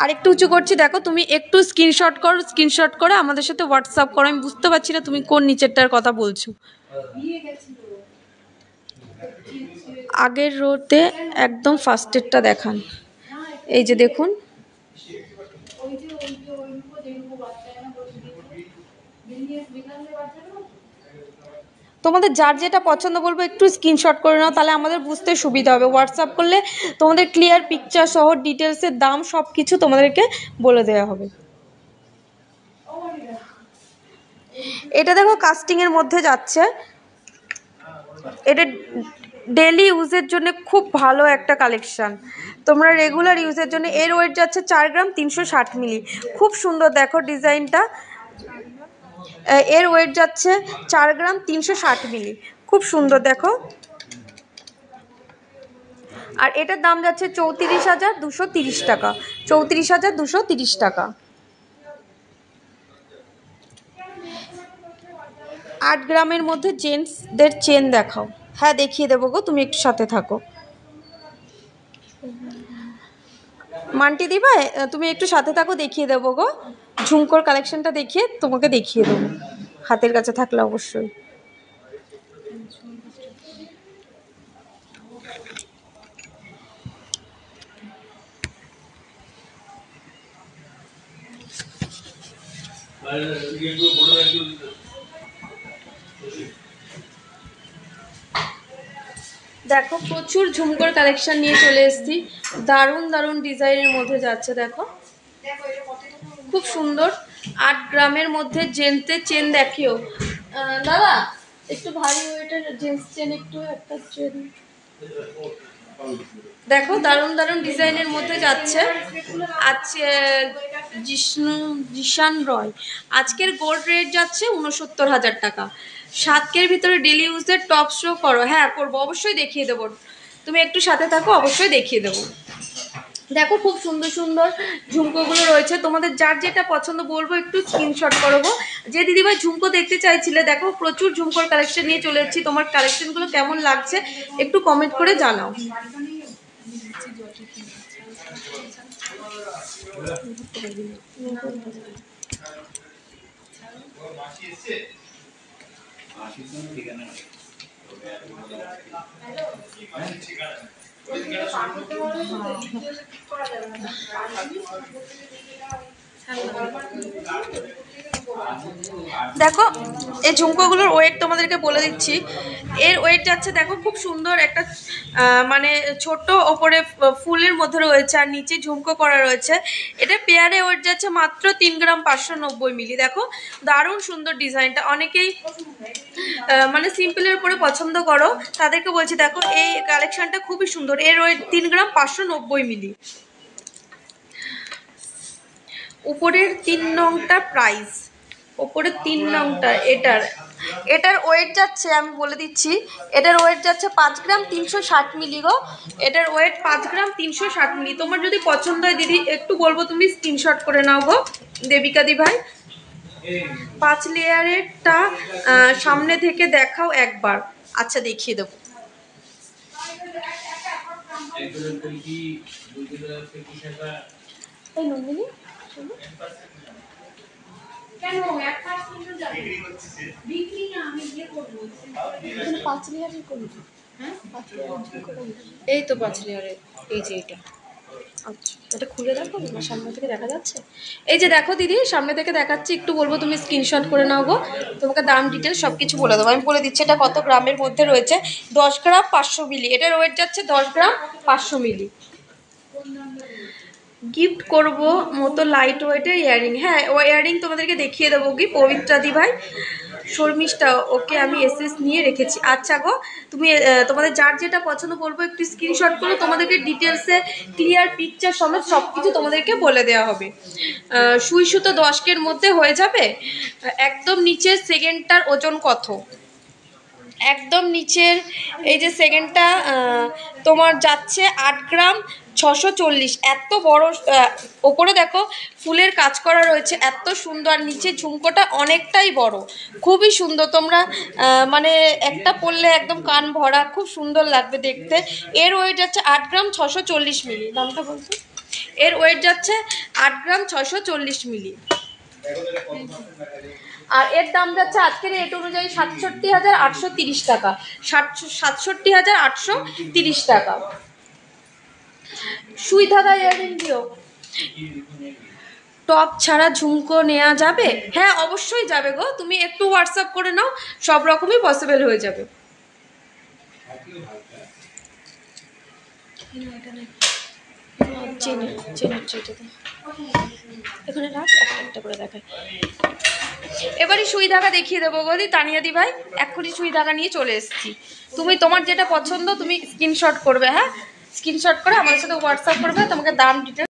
আর একটু উঁচু করছি, দেখো তুমি একটু স্ক্রিনশট করো, স্ক্রিনশট করে আমাদের সাথে হোয়াটসঅ্যাপ করো। আমি বুঝতে পারছি না তুমি কোন নিচেরটার কথা বলছো। আগের রোতে একদম ফার্স্টেরটা দেখান। এই যে দেখুন, তোমাদের যার যেটা পছন্দ বলবো একটু স্ক্রিনশট করে নাও, তাহলে আমাদের বুঝতে সুবিধা হবে। হোয়াটসঅ্যাপ করলে তোমাদের ক্লিয়ার পিকচার সহ ডিটেলসের দাম সব কিছু তোমাদেরকে বলে দেওয়া হবে। এটা দেখো কাস্টিংয়ের মধ্যে যাচ্ছে, এটা ডেলি ইউজের জন্য খুব ভালো একটা কালেকশান, তোমরা রেগুলার ইউজের জন্য। এর ওয়েট যাচ্ছে 4 গ্রাম 360 মিলি। খুব সুন্দর দেখো ডিজাইনটা। এর ওয়েট যাচ্ছে 4 গ্রাম 360 মিলি। খুব সুন্দর দেখো। আর এটার দাম যাচ্ছে 34,230 টাকা। 34,230 টাকা। 8 গ্রামের মধ্যে জেন্টসদের চেন দেখাও। হ্যাঁ দেখিয়ে দেবো গো, তুমি একটু সাথে থাকো। মানটি দিবা, তুমি একটু সাথে থাকো, দেখিয়ে দেবো গো। ঝুমকোর কালেকশনটা দেখিয়ে তোমাকে দেখিয়ে দেবো, হাতের কাছে থাকলে অবশ্যই। দেখো প্রচুর ঝুমকোর কালেকশন নিয়ে চলে এসেছি, দারুণ দারুণ ডিজাইনের মধ্যে যাচ্ছে। দেখো খুব সুন্দর, 8 গ্রামের মধ্যে জেন্টসের চেন দেখিও। দাদা একটু ভারী ওয়েটের জেন্টস চেন, একটু একটা চেন দেখো, দারুণ দারুণ ডিজাইনের মধ্যে যাচ্ছে। আজকে জিশান রয়, আজকের গোল্ড রেট যাচ্ছে 69,000 টাকা। 7K ভিতরে ডেলি ইউজের টপ শো করো। হ্যাঁ করবো, অবশ্যই দেখিয়ে দেবো, তুমি একটু সাথে থাকো, অবশ্যই দেখিয়ে দেবো। দেখো খুব সুন্দর সুন্দর ঝুমকোগুলো রয়েছে, তোমাদের যার যেটা পছন্দ বলবো একটু স্ক্রিনশট করবো। যে দিদিভাই ঝুমকো দেখতে চাইছিলে, দেখো প্রচুর ঝুমকোর কালেকশন নিয়ে চলে এসেছি, তোমার কালেকশনগুলো কেমন লাগছে একটু কমেন্ট করে জানাও। দেখো এই ঝুমকোগুলোর ওয়েট তোমাদেরকে বলে দিচ্ছি, এর ওয়েট যাচ্ছে দেখো খুব সুন্দর একটা মানে ছোট ওপরে ফুলের মধ্যে রয়েছে আর নিচে ঝুমকো করা রয়েছে। এটা পেয়ারে ওয়েট যাচ্ছে মাত্র 3 গ্রাম 590 মিলি। দেখো দারুণ সুন্দর ডিজাইনটা, অনেকেই মানে সিম্পলের উপরে পছন্দ করো তাদেরকে বলছি, দেখো এই কালেকশনটা খুবই সুন্দর। এর ওয়েট 3 গ্রাম 590 মিলি। উপরের 3 নংটা প্রাইস, উপরের 3 নংটা এটার ওয়েট যাচ্ছে, আমি বলে দিচ্ছি, এটার ওয়েট যাচ্ছে 5 গ্রাম 360 মিলি গো। এটার ওয়েট 5 গ্রাম 360 মিলি। তোমার যদি পছন্দ হয় দিদি একটু বলবো তুমি স্ক্রিনশট করে নাও গো দেবিকা দি ভাই। 5 লেয়ারেরটা সামনে থেকে দেখাও একবার। আচ্ছা দেখিয়ে দেবো। এই নন্দিনী কেন একটা সুন্দর যাবে বিক্রি না, আমি ইয়ে করব 5 লেয়ারের করব। হ্যাঁ 5 লেয়ারের করব, এই তো 5 লেয়ারের, এই যে এটা। আচ্ছা এটা খুলে দেখো না, সামনে থেকে দেখা যাচ্ছে? এই যে দেখো দিদি সামনে থেকে দেখাচ্ছি, একটু বলবো তুমি স্ক্রিনশট করে নাও গো, তোমাকে দাম ডিটেলস সব কিছু বলে দেবো। আমি বলে দিচ্ছি এটা কত গ্রামের মধ্যে রয়েছে। 10 গ্রাম 500 মিলি, এটার ওয়েট যাচ্ছে 10 গ্রাম 500 মিলি। গিফট করব মতো লাইট ওয়েটের ইয়াররিং, হ্যাঁ ও ইয়াররিং তোমাদেরকে দেখিয়ে দেবো কি পবিত্রা দি ভাই। শর্মিষ্ঠা ওকে আমি এসএস নিয়ে রেখেছি। আচ্ছা গো তুমি তোমাদের যার যেটা পছন্দ বলবো একটু স্ক্রিনশট করে, তোমাদেরকে ডিটেলসে ক্লিয়ার পিকচার সমেত সব কিছু তোমাদেরকে বলে দেওয়া হবে। সুই সুতো 10K'র মধ্যে হয়ে যাবে। একদম নিচের সেকেন্ডটার ওজন কত? একদম নিচের এই যে সেকেন্ডটা তোমার যাচ্ছে 8 গ্রাম 640। এত বড়, ওপরে দেখো ফুলের কাজ করা রয়েছে, এত সুন্দর। নিচে ঝুমকোটা অনেকটাই বড়, খুবই সুন্দর। তোমরা মানে একটা পরলে একদম কান ভরা, খুব সুন্দর লাগবে দেখতে। এর ওয়েট যাচ্ছে 8 গ্রাম 640 মিলি। দামটা বলছো? এর ওয়েট যাচ্ছে 8 গ্রাম 640 মিলি। আর এর দাম যাচ্ছে আজকের রেট অনুযায়ী 67,830 টাকা। 67,830 টাকা। সুই ধাগা ইয়াররিং দিও। টপ ছাড়া ঝুমকো নেওয়া যাবে? হ্যাঁ অবশ্যই যাবে গো, তুমি একটু হোয়াটসঅ্যাপ করে নাও, সব রকমই পসিবল হয়ে যাবে। এখানে রাখ, একটা করে দেখায়। এবারই সুই ধাগা দেখিয়ে দেবো বলি তানিয়াদি ভাই, এক্ষুনি সুই ধাগা নিয়ে চলে এসেছি। তুমি তোমার যেটা পছন্দ তুমি স্ক্রিনশট করবে, হ্যাঁ স্ক্রিনশট করে আমাদের সাথে হোয়াটসঅ্যাপ করবে, তোমাকে দাম ডিটেল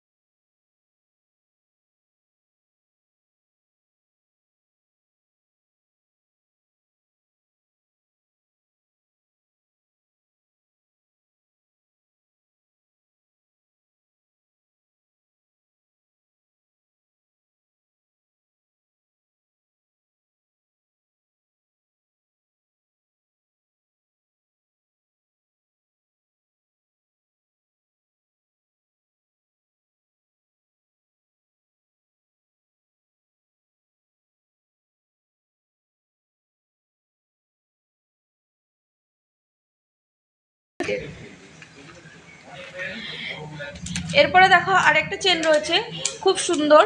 এরপরে দেখো আরেকটা চেন রয়েছে খুব সুন্দর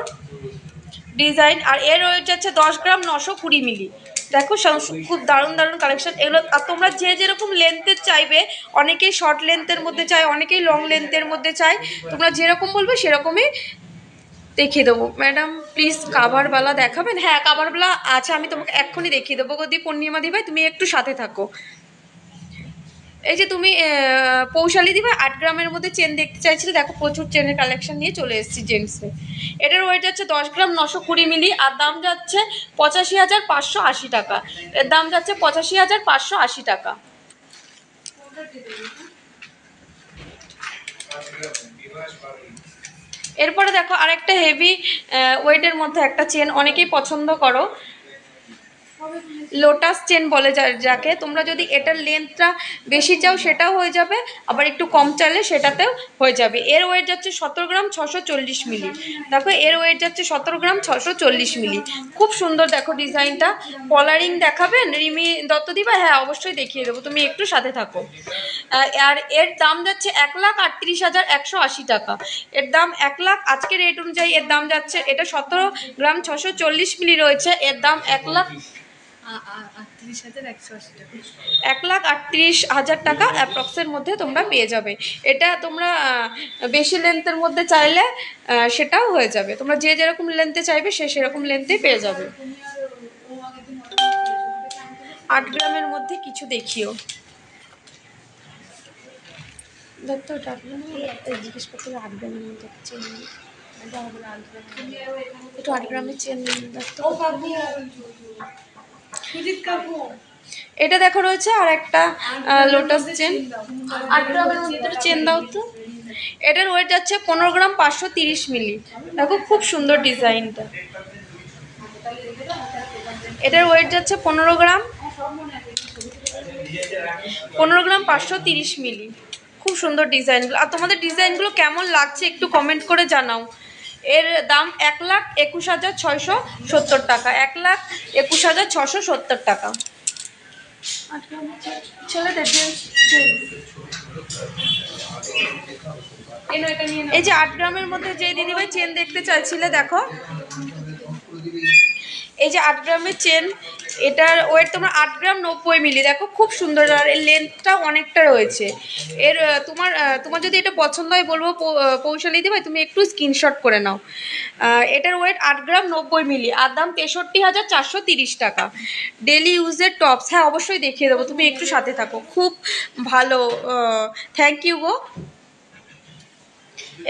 ডিজাইন, আর এর ওয়েট যাচ্ছে 10 গ্রাম 920 মিলি। দেখো খুব দারুণ দারুণ কালেকশন এগুলো। আর তোমরা যে যেরকম লেন্থের চাইবে, অনেকেই শর্ট লেন্থের মধ্যে চাই, অনেকেই লং লেন্থের মধ্যে চাই, তোমরা যেরকম বলবে সেরকমই দেখিয়ে দেবো। ম্যাডাম প্লিজ কাভারওয়ালা দেখাবেন? হ্যাঁ কাভারওয়ালা আছে, আমি তোমাকে এক্ষুনি দেখিয়ে দেবো গো। পূর্ণিমা দি ভাই তুমি একটু সাথে থাকো। এই যে তুমি পৌশালী দি ভাই 8 গ্রামের মধ্যে চেন দেখতে চাইছিলে, দেখো প্রচুর চেনের কালেকশন নিয়ে চলে এসেছি জেন্টসে। এটার ওয়েট যাচ্ছে 10 গ্রাম 920 মিলি, আর দাম যাচ্ছে 85,580 টাকা। এর দাম যাচ্ছে 85,580 টাকা। এরপরে দেখো আরেকটা হেভি ওয়েটের মধ্যে একটা চেন অনেকেই পছন্দ করো, লোটাস চেন বলে যাকে। তোমরা যদি এটার লেন্থটা বেশি চাও সেটাও হয়ে যাবে, আবার একটু কম চাইলে সেটাতেও হয়ে যাবে। এর ওয়েট যাচ্ছে 17 গ্রাম 640 মিলি। দেখো এর ওয়েট যাচ্ছে 17 গ্রাম 640 মিলি। খুব সুন্দর দেখো ডিজাইনটা। কলারিং দেখাবেন রিমি দত্ত দিবা? হ্যাঁ অবশ্যই দেখিয়ে দেবো, তুমি একটু সাথে থাকো। আর এর দাম যাচ্ছে 1,38,180 টাকা। এর দাম 1 লাখ, আজকের রেট অনুযায়ী এর দাম যাচ্ছে, এটা 17 গ্রাম 640 মিলি রয়েছে, এর দাম 1,38,000 টাকা অ্যাপ্রক্সের মধ্যে তোমরা পেয়ে যাবে। এটা তোমরা বেশি লেন্থের মধ্যে চাইলে সেটাও হয়ে যাবে, তোমরা যে যেরকম লেন্থে চাইবে সেরকম লেন্থে পেয়ে যাবে। 8 গ্রামের মধ্যে কিছু দেখিও। জিজ্ঞেস করতে 8 গ্রামের মধ্যে চেন, একটু 8 গ্রামের চেন দেখতো। এটা দেখো রয়েছে আর একটা লোটাস চেন, 8 গ্রামের মধ্যে চেন দাও তো। এটার ওয়েট যাচ্ছে 15 গ্রাম 530 মিলি। দেখো খুব সুন্দর ডিজাইনটা। এটার ওয়েট যাচ্ছে 15 গ্রাম 530 মিলি। খুব সুন্দর ডিজাইনগুলো। আর তোমাদের ডিজাইনগুলো কেমন লাগছে একটু কমেন্ট করে জানাও। এর দাম 1,21,670 টাকা, 1,21,670 টাকা। ছেলেদের এই যে 8 গ্রামের মধ্যে যে দিদিভাই চেন দেখতে চাইছিলে, দেখো এই যে 8 গ্রামের চেন, এটার ওয়েট তোমার 8 গ্রাম 90 মিলি। দেখো খুব সুন্দর, আর এর লেন্থটা অনেকটা রয়েছে। এর তোমার যদি এটা পছন্দ হয় বলবো পৌশালী দি ভাই তুমি একটু স্ক্রিনশট করে নাও। এটার ওয়েট 8 গ্রাম 90 মিলি, আর দাম 63,430 টাকা। ডেলি ইউজের টপস, হ্যাঁ অবশ্যই দেখিয়ে দেবো, তুমি একটু সাথে থাকো। খুব ভালো, থ্যাংক ইউ গো।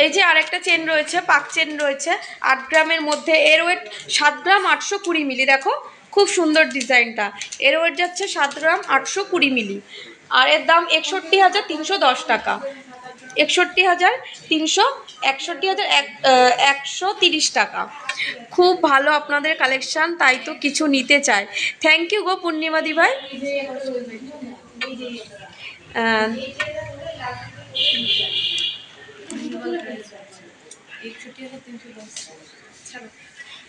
এই যে আরেকটা চেন রয়েছে, পাক চেন রয়েছে 8 গ্রামের মধ্যে, এর ওয়েট 7 গ্রাম 820 মিলি। দেখো খুব সুন্দর ডিজাইনটা। এর ওয়েট যাচ্ছে 7 গ্রাম 820 মিলি, আর এর দাম 61,310 টাকা। 61,130 টাকা। খুব ভালো আপনাদের কালেকশন, তাই তো কিছু নিতে চাই। থ্যাংক ইউ গো পূর্ণিমা দি ভাই।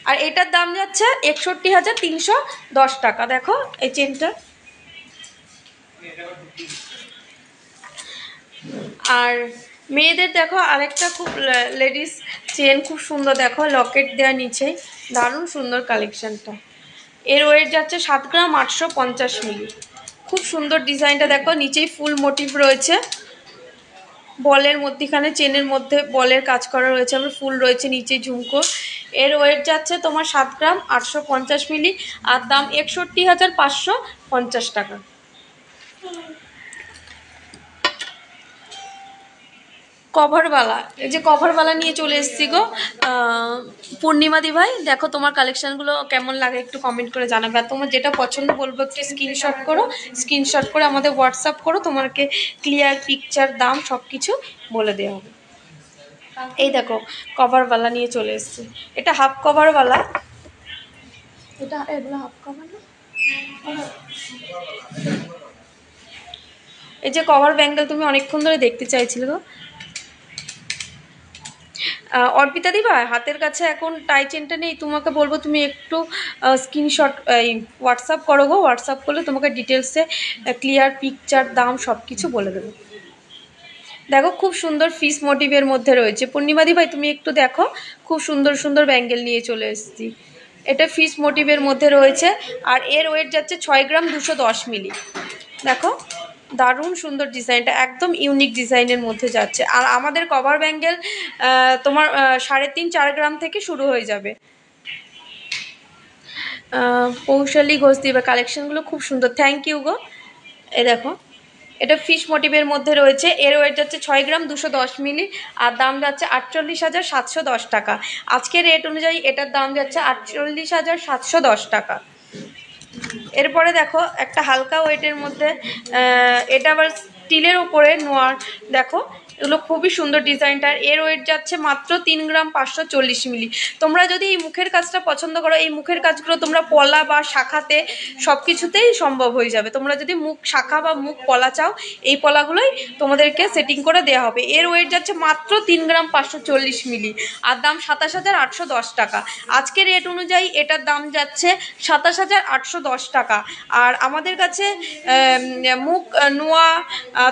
আর এটার দাম যাচ্ছে 61,310 টাকা। দেখো এই চেনটা। আর মেয়েদের দেখো আরেকটা খুব লেডিস চেন, খুব সুন্দর দেখো, লকেট দেওয়া নিচে, দারুণ সুন্দর কালেকশনটা। এর ওয়েট যাচ্ছে 7 গ্রাম 850 মিলি। খুব সুন্দর ডিজাইনটা দেখো, নিচেই ফুল মোটিভ রয়েছে, বলের মধ্যেখানে চেনের মধ্যে বলের কাজ করা রয়েছে, আবার ফুল রয়েছে নিচে ঝুমকো। এর ওয়েট যাচ্ছে তোমার 7 গ্রাম 850 মিলি, আর দাম 61,550 টাকা। কভারওয়ালা, এই যে কভারওয়ালা নিয়ে চলে এসেছি গো পূর্ণিমা দি ভাই। দেখো তোমার কালেকশানগুলো কেমন লাগে একটু কমেন্ট করে জানাবে, আর তোমার যেটা পছন্দ বলবো একটু স্ক্রিনশট করো, স্ক্রিনশট করে আমাদের হোয়াটসঅ্যাপ করো, তোমাকে ক্লিয়ার পিকচার দাম সব কিছু বলে দেওয়া হবে। এই দেখো কভারওয়ালা নিয়ে চলে এসেছি, এটা হাফ কভারওয়ালা, এটা এগুলো হাফ কভার না। এই যে কভার ব্যাঙ্গেল তুমি অনেকক্ষণ ধরে দেখতে চাইছিলে গো অর্পিতা দিবা, হাতের কাছে এখন টাই চেনটা নেই, তোমাকে বলবো তুমি একটু স্ক্রিনশট হোয়াটসঅ্যাপ করো গো। হোয়াটসঅ্যাপ করলে তোমাকে ডিটেলসে ক্লিয়ার পিকচার দাম সব কিছু বলে দেবো। দেখো খুব সুন্দর ফিস মোটিভের মধ্যে রয়েছে। পূর্ণিমা দি ভাই তুমি একটু দেখো, খুব সুন্দর সুন্দর ব্যাঙ্গেল নিয়ে চলে এসেছি। এটা ফিশ মোটিভের মধ্যে রয়েছে আর এর ওয়েট যাচ্ছে 6 গ্রাম 210 মিলি। দেখো দারুণ সুন্দর ডিজাইনটা, একদম ইউনিক ডিজাইনের মধ্যে যাচ্ছে। আর আমাদের কভার ব্যাঙ্গেল তোমার 3.5-4 গ্রাম থেকে শুরু হয়ে যাবে। পৌশালী ঘোষ দিবে, কালেকশনগুলো খুব সুন্দর, থ্যাংক ইউ গো। এ দেখো এটা ফিশ মোটিভের মধ্যে রয়েছে, এর ওয়েট যাচ্ছে 6 গ্রাম 210 মিলি আর দাম যাচ্ছে 48,710 টাকা। আজকের রেট অনুযায়ী এটার দাম যাচ্ছে 48,710 টাকা। এরপরে দেখো একটা হালকা ওয়েটের মধ্যে, এটা আবার স্টিলের উপরে নোয়ার, দেখো এগুলো খুবই সুন্দর ডিজাইনটার। এর ওয়েট যাচ্ছে মাত্র 3 গ্রাম 540 মিলি। তোমরা যদি এই মুখের কাজটা পছন্দ করো, এই মুখের কাজগুলো তোমরা পলা বা শাখাতে সব কিছুতেই সম্ভব হয়ে যাবে। তোমরা যদি মুখ শাখা বা মুখ পলা চাও, এই পলাগুলোই তোমাদেরকে সেটিং করে দেওয়া হবে। এর ওয়েট যাচ্ছে মাত্র 3 গ্রাম 540 মিলি আর দাম 27,810 টাকা। আজকের রেট অনুযায়ী এটার দাম যাচ্ছে 27,810 টাকা। আর আমাদের কাছে মুখ নোয়া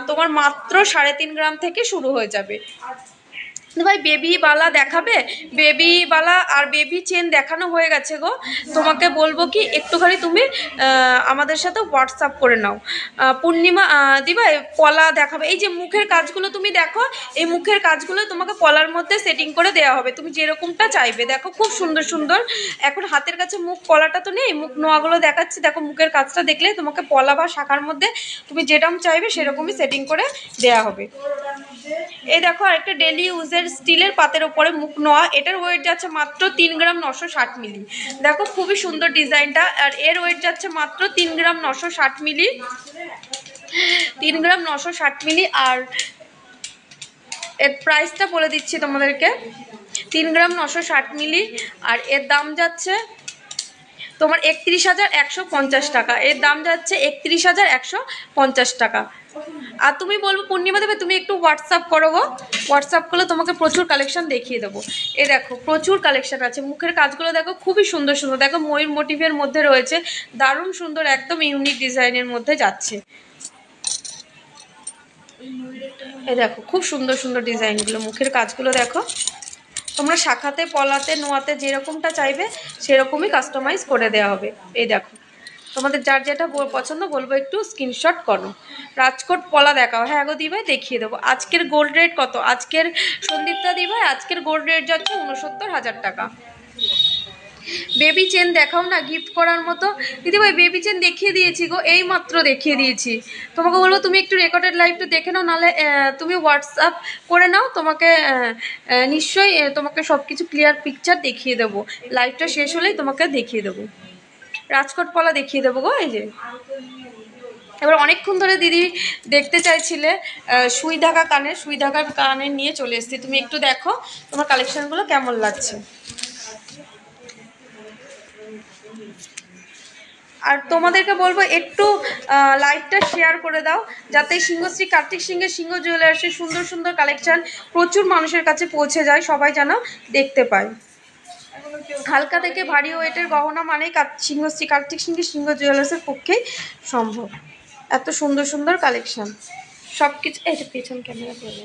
তোমার মাত্র 3.5 গ্রাম থেকে শুরু হয়ে যাবে। ভাই বেবি বালা দেখাবে? বেবি বালা আর বেবি চেন দেখানো হয়ে গেছে গো। তোমাকে বলবো কি একটুখানি তুমি আমাদের সাথে হোয়াটসঅ্যাপ করে নাও। পূর্ণিমা দিবা পলা দেখাবে। এই যে মুখের কাজগুলো তুমি দেখো, এই মুখের কাজগুলো তোমাকে পলার মধ্যে সেটিং করে দেওয়া হবে, তুমি যেরকমটা চাইবে। দেখো খুব সুন্দর সুন্দর, এখন হাতের কাছে মুখ পলাটা তো নেই, মুখ নোয়াগুলো দেখাচ্ছি। দেখো মুখের কাজটা দেখলে তোমাকে পলা বা শাখার মধ্যে তুমি যেরকম চাইবে সেরকমই সেটিং করে দেওয়া হবে। এই দেখো আরেকটা ডেলি ইউজের স্টিলের পাতের ওপরে মুখ নোয়া, এটার ওয়েট যাচ্ছে মাত্র 3 গ্রাম 960 মিলি। দেখো খুবই সুন্দর ডিজাইনটা আর এর ওয়েট যাচ্ছে মাত্র 3 গ্রাম 960 মিলি, 3 গ্রাম 960 মিলি। আর এর প্রাইসটা বলে দিচ্ছি তোমাদেরকে, 3 গ্রাম 960 মিলি আর এর দাম যাচ্ছে তোমার 31,150 টাকা। এর দাম যাচ্ছে 31,150 টাকা। আর তুমি বলবো পূর্ণিমা দেবে তুমি একটু হোয়াটসঅ্যাপ করো গো, হোয়াটসঅ্যাপ করলে তোমাকে প্রচুর কালেকশন দেখিয়ে দেবো। এ দেখো প্রচুর কালেকশন আছে, মুখের কাজগুলো দেখো খুবই সুন্দর সুন্দর। দেখো ময়ূর মোটিভের মধ্যে রয়েছে, দারুণ সুন্দর একদম ইউনিক ডিজাইনের মধ্যে যাচ্ছে। এ দেখো খুব সুন্দর সুন্দর ডিজাইনগুলো, মুখের কাজগুলো দেখো। তোমরা শাখাতে পলাতে নোয়াতে যেরকমটা চাইবে সেরকমই কাস্টমাইজ করে দেওয়া হবে। এই দেখো তোমাদের যার যেটা পছন্দ বলবো একটু স্ক্রিনশট করো। রাজকোট পলা দেখাও। হ্যাঁ গো দিভাই দেখিয়ে দেবো। আজকের গোল্ড রেট কত? আজকের সন্দীপটা দিভাই আজকের গোল্ড রেট যাচ্ছে 69,000 টাকা। বেবি চেন দেখাও না গিফট করার মতো। দিদিভাই বেবি চেন দেখিয়ে দিয়েছি গো, এই মাত্র দেখিয়ে দিয়েছি। তোমাকে বলবো তুমি একটু রেকর্ডেড লাইভটা দেখে নাও, নাহলে তুমি হোয়াটসঅ্যাপ করে নাও, তোমাকে নিশ্চয়ই তোমাকে সব কিছু ক্লিয়ার পিকচার দেখিয়ে দেবো। লাইভটা শেষ হলেই তোমাকে দেখিয়ে দেবো। রাজকোট পলা দেখিয়ে দেবো গো। এই যে এবার অনেকক্ষণ ধরে দিদি দেখতে চাইছিলে সুই ঢাকা কানের, সুই ঢাকার কানের নিয়ে চলে এসেছি। তুমি একটু দেখো তোমার কালেকশনগুলো কেমন লাগছে। আর তোমাদেরকে বলবো একটু লাইভটা শেয়ার করে দাও, যাতে সিংহশ্রী কার্তিক সিংহের সিংহ জুয়েলার্সের সুন্দর সুন্দর কালেকশান প্রচুর মানুষের কাছে পৌঁছে যায়, সবাই যেন দেখতে পায়। হালকা থেকে ভারী ওয়েটের গহনা মানেই সিংহশ্রী কার্তিক সিংহের সিংহ জুয়েলার্সের পক্ষেই সম্ভব। এত সুন্দর সুন্দর কালেকশান সব কিছু। এই যে পেছন ক্যামেরা করে,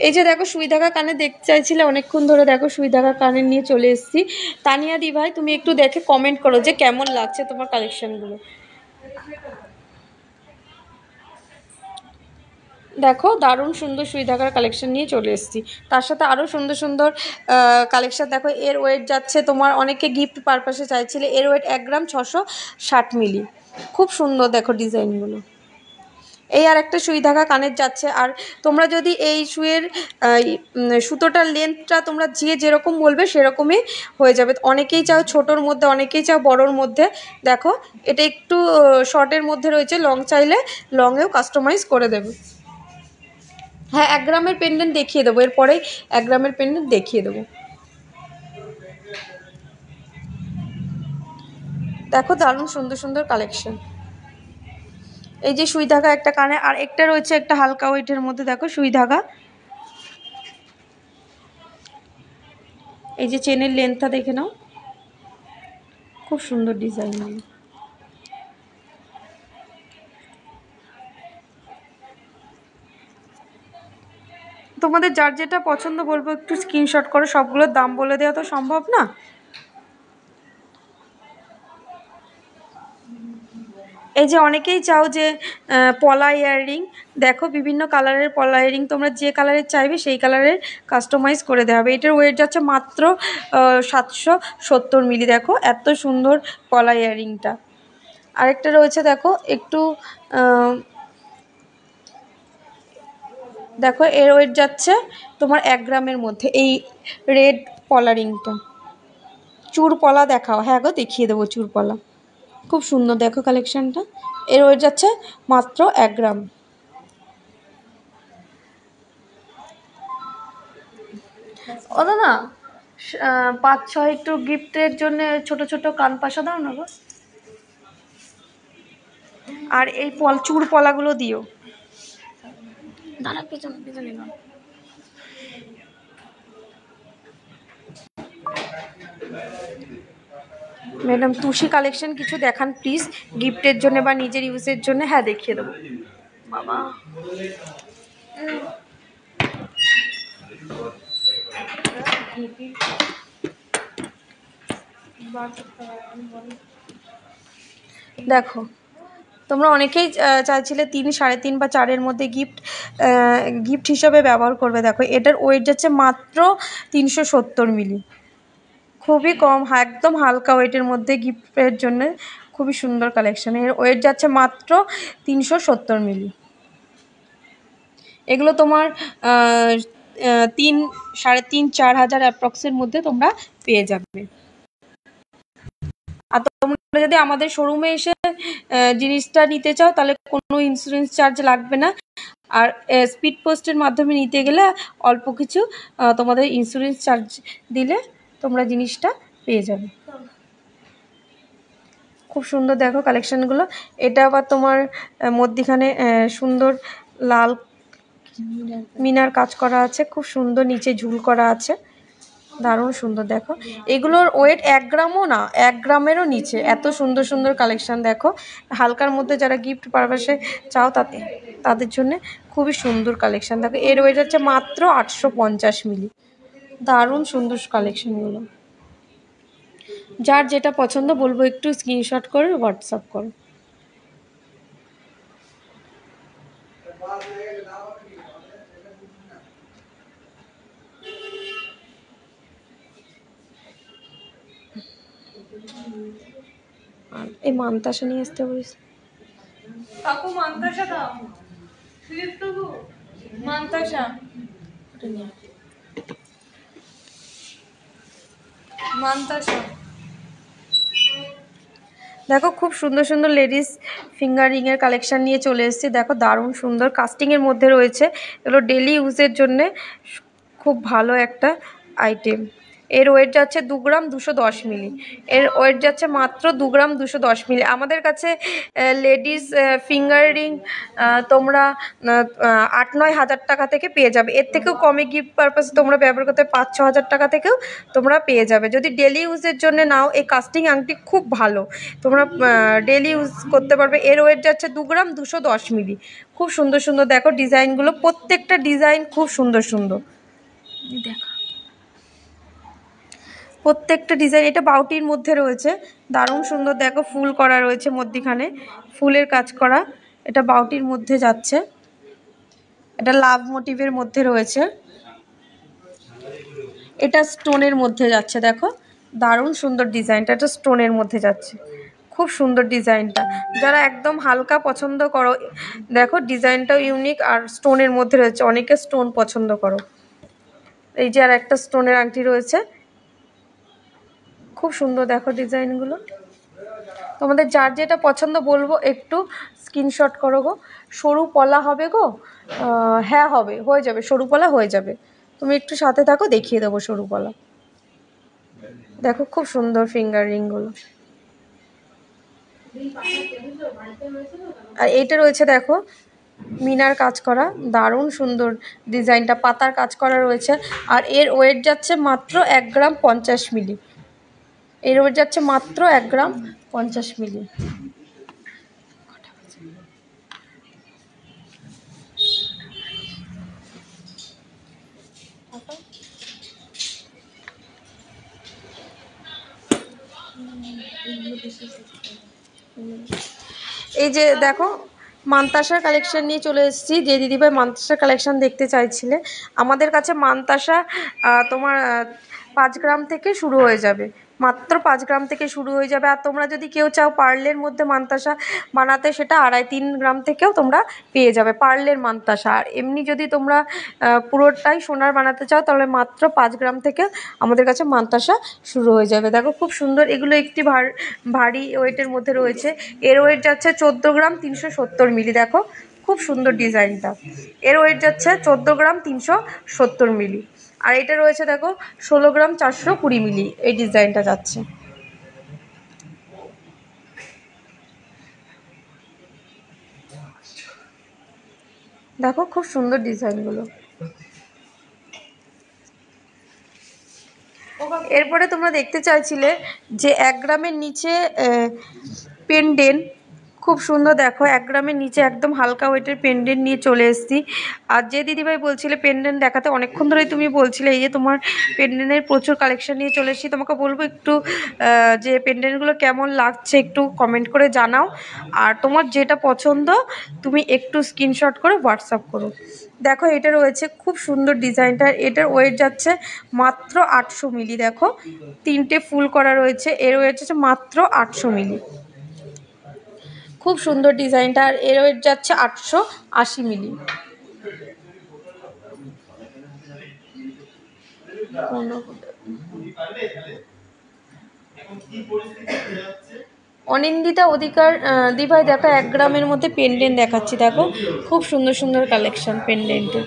এই যে দেখো সুই ঢাকা কানে দেখতে চাইছিলে অনেকক্ষণ ধরে, দেখো সুই ঢাকা কানের নিয়ে চলে এসেছি। তানিয়া দি ভাই তুমি একটু দেখে কমেন্ট করো যে কেমন লাগছে তোমার কালেকশনগুলো। দেখো দারুণ সুন্দর সুই ঢাকার কালেকশন নিয়ে চলে এসেছি, তার সাথে আরও সুন্দর সুন্দর কালেকশন। দেখো এর ওয়েট যাচ্ছে তোমার, অনেকে গিফট পারপাসে চাইছিলে, এর ওয়েট 1 গ্রাম 660 মিলি। খুব সুন্দর দেখো ডিজাইনগুলো। এই আর একটা সুই ঢাকা কানের যাচ্ছে। আর তোমরা যদি এই সুইয়ের সুতোটার লেন্থটা তোমরা যেরকম বলবে সেরকমই হয়ে যাবে। অনেকেই চাও ছোটোর মধ্যে, অনেকেই চাও বড়োর মধ্যে। দেখো এটা একটু শর্টের মধ্যে রয়েছে, লং চাইলে লংয়েও কাস্টমাইজ করে দেবে। হ্যাঁ 1 গ্রামের পেন্ডেন্ট দেখিয়ে দেবো, এরপরেই 1 গ্রামের পেন্ডেন্ট দেখিয়ে দেবো। দেখো দারুণ সুন্দর সুন্দর কালেকশন। এই যে সুই ধাগা একটা কানে, আর একটা রয়েছে একটা হালকা ওয়েটের মধ্যে। দেখো সুই ধাগা, এই যে চেনের লেন্থটা দেখে নাও, খুব সুন্দর ডিজাইন। তোমাদের যার যেটা পছন্দ বলবো একটু স্ক্রিনশট করো, সবগুলোর দাম বলে দেওয়া তো সম্ভব না। এই যে অনেকেই চাও যে পলা ইয়াররিং, দেখো বিভিন্ন কালারের পলা ইয়াররিং, তোমরা যে কালারের চাইবে সেই কালারের কাস্টমাইজ করে দেওয়া হবে। এটার ওয়েট যাচ্ছে মাত্র 770 মিলি। দেখো এত সুন্দর পলা ইয়াররিংটা। আরেকটা রয়েছে দেখো একটু দেখো এর ওয়েট যাচ্ছে তোমার 1 গ্রামের মধ্যে। এই রেড পলা রিংটা, চূড় পলা দেখাও। হ্যাঁ গো দেখিয়ে দেবো চূড় পলা, খুব সুন্দর দেখো কালেকশনটা। এর ওয়েট যাচ্ছে মাত্র 1 গ্রাম। ও দাদা 5-6 একটু গিফটের জন্য ছোট ছোট কান পাশা দাও না গো। আর এই চূড় পলাগুলো দিও। দাঁড়া পেছনে পেছনে না। ম্যাডাম তুষি কালেকশন কিছু দেখান প্লিজ, গিফটের জন্য বা নিজের ইউজের জন্য। হ্যাঁ দেখিয়ে দেবো বাবা। দেখো তোমরা অনেকেই চাইছিলে 3, 3.5 বা 4-এর মধ্যে গিফট হিসাবে ব্যবহার করবে। দেখো এটার ওয়েট যাচ্ছে মাত্র 370 মিলি, খুবই কম, একদম হালকা ওয়েটের মধ্যে গিফটের জন্য খুবই সুন্দর কালেকশন। এর ওয়েট যাচ্ছে মাত্র 370 মিলি। এগুলো তোমার 3, 3.5, 4 হাজার অ্যাপ্রক্সের মধ্যে তোমরা পেয়ে যাবে। আর তোমরা যদি আমাদের শোরুমে এসে জিনিসটা নিতে চাও তাহলে কোনো ইন্স্যুরেন্স চার্জ লাগবে না। আর স্পিড পোস্টের মাধ্যমে নিতে গেলে অল্প কিছু তোমাদের ইন্স্যুরেন্স চার্জ দিলে তোমরা জিনিসটা পেয়ে যাবে। খুব সুন্দর দেখো কালেকশনগুলো। এটা আবার তোমার মধ্যিখানে সুন্দর লাল মিনার কাজ করা আছে, খুব সুন্দর নিচে ঝুল করা আছে, দারুণ সুন্দর। দেখো এগুলোর ওয়েট 1 গ্রামও না, 1 গ্রামেরও নিচে, এত সুন্দর সুন্দর কালেকশন। দেখো হালকার মধ্যে যারা গিফট পারপাসে চাও তাদের জন্য খুবই সুন্দর কালেকশন। দেখো এর ওয়েট হচ্ছে মাত্র 850 মিলি, দারুণ সুন্দর কালেকশনগুলো। যার যেটা পছন্দ বলবো একটু স্ক্রিনশট করে হোয়াটসঅ্যাপ করো। আর এই মানতাসা নিয়ে আসতে বলিস
কাকু মান্তাসা দাও, সুজিত কাকু মান্তাসা মান্তাসা।
দেখো খুব সুন্দর সুন্দর লেডিস ফিঙ্গার রিংয়ের কালেকশন নিয়ে চলে এসেছি। দেখো দারুণ সুন্দর কাস্টিংয়ের মধ্যে রয়েছে, এগুলো ডেলি ইউজের জন্যে খুব ভালো একটা আইটেম। এর ওয়েট যাচ্ছে 2 গ্রাম 210 মিলি। এর ওয়েট যাচ্ছে মাত্র 2 গ্রাম 210 মিলি। আমাদের কাছে লেডিস ফিঙ্গার রিং তোমরা 8-9 হাজার টাকা থেকে পেয়ে যাবে। এর থেকেও কমে গিফট পারপাসে তোমরা ব্যবহার করতে 5-6 হাজার টাকা থেকেও তোমরা পেয়ে যাবে। যদি ডেলি ইউজের জন্য নাও এই কাস্টিং আংটি খুব ভালো, তোমরা ডেলি ইউজ করতে পারবে। এর ওয়েট যাচ্ছে 2 গ্রাম 210 মিলি। খুব সুন্দর সুন্দর দেখো ডিজাইনগুলো, প্রত্যেকটা ডিজাইন খুব সুন্দর সুন্দর। দেখা প্রত্যেকটা ডিজাইন, এটা বাউটির মধ্যে রয়েছে, দারুণ সুন্দর। দেখো ফুল করা রয়েছে মধ্যিখানে, ফুলের কাজ করা, এটা বাউটির মধ্যে যাচ্ছে, এটা লাভ মোটিভের মধ্যে রয়েছে, এটা স্টোনের মধ্যে যাচ্ছে। দেখো দারুণ সুন্দর ডিজাইনটা, এটা স্টোনের মধ্যে যাচ্ছে, খুব সুন্দর ডিজাইনটা। যারা একদম হালকা পছন্দ করো, দেখো ডিজাইনটাও ইউনিক আর স্টোনের মধ্যে রয়েছে, অনেকে স্টোন পছন্দ করো। এই যে আর একটা স্টোনের আংটি রয়েছে, খুব সুন্দর দেখো ডিজাইনগুলো। তোমাদের যার যেটা পছন্দ বলবো একটু স্ক্রিনশট করো গো। সরু পলা হবে গো? হ্যাঁ হবে, হয়ে যাবে, সরু পলা হয়ে যাবে। তুমি একটু সাথে থাকো, দেখিয়ে দেবো সরু পলা। দেখো খুব সুন্দর ফিঙ্গার রিংগুলো। আর এইটা রয়েছে দেখো মিনার কাজ করা, দারুণ সুন্দর ডিজাইনটা, পাতার কাজ করা রয়েছে। আর এর ওয়েট যাচ্ছে মাত্র 1 গ্রাম 50 মিলি। এর ওয়েট যাচ্ছে মাত্র 1 গ্রাম 50 মিলি। এই যে দেখো মানতাসার কালেকশন নিয়ে চলে এসেছি। যে দিদিভাই মানতাসার কালেকশন দেখতে চাইছিলে, আমাদের কাছে মানতাসা তোমার 5 গ্রাম থেকে শুরু হয়ে যাবে, মাত্র 5 গ্রাম থেকে শুরু হয়ে যাবে। আর তোমরা যদি কেউ চাও পার্লের মধ্যে মানতাসা বানাতে, সেটা 2.5-3 গ্রাম থেকেও তোমরা পেয়ে যাবে পার্লের মানতাসা। আর এমনি যদি তোমরা পুরোটাই সোনার বানাতে চাও তাহলে মাত্র 5 গ্রাম থেকে আমাদের কাছে মানতাসা শুরু হয়ে যাবে। দেখো খুব সুন্দর, এগুলো একটি ভারী ওয়েটের মধ্যে রয়েছে। এর ওয়েট যাচ্ছে 14 গ্রাম 370 মিলি। দেখো খুব সুন্দর ডিজাইনটা, এর ওয়েট যাচ্ছে 14 গ্রাম 370 মিলি। আর এটা রয়েছে দেখো 16 গ্রাম 420 মিলি, এই ডিজাইনটা যাচ্ছে। দেখো খুব সুন্দর ডিজাইনগুলো। এরপরে তোমরা দেখতে চাইছিলে যে 1 গ্রামের নিচে পেন্ডেন্ট, খুব সুন্দর। দেখো 1 গ্রামের নিচে একদম হালকা ওয়েটের পেন্ডেন্ট নিয়ে চলে এসেছি। আর যে দিদিভাই বলছিলে পেন্ডেন্ট দেখাতে, অনেকক্ষণ ধরেই তুমি বলছিলে, এই যে তোমার পেন্ডেন্টের প্রচুর কালেকশন নিয়ে চলে এসেছি। তোমাকে বলবো একটু যে পেন্ডেন্টগুলো কেমন লাগছে একটু কমেন্ট করে জানাও। আর তোমার যেটা পছন্দ তুমি একটু স্ক্রিনশট করে হোয়াটসঅ্যাপ করো। দেখো এটা রয়েছে খুব সুন্দর ডিজাইনটা, এটার ওয়েট যাচ্ছে মাত্র 800 মিলি। দেখো 3টে ফুল করা রয়েছে, এর ওয়েট যাচ্ছে মাত্র 800 মিলি। খুব সুন্দর ডিজাইনটা, আর এর ওয়েট যাচ্ছে 880 মিলি। অনিন্দিতা অধিকার দিভাই দেখো 1 গ্রামের মধ্যে পেন্ডেন্ট দেখাচ্ছি। দেখো খুব সুন্দর সুন্দর কালেকশন পেন্ডেন্টের,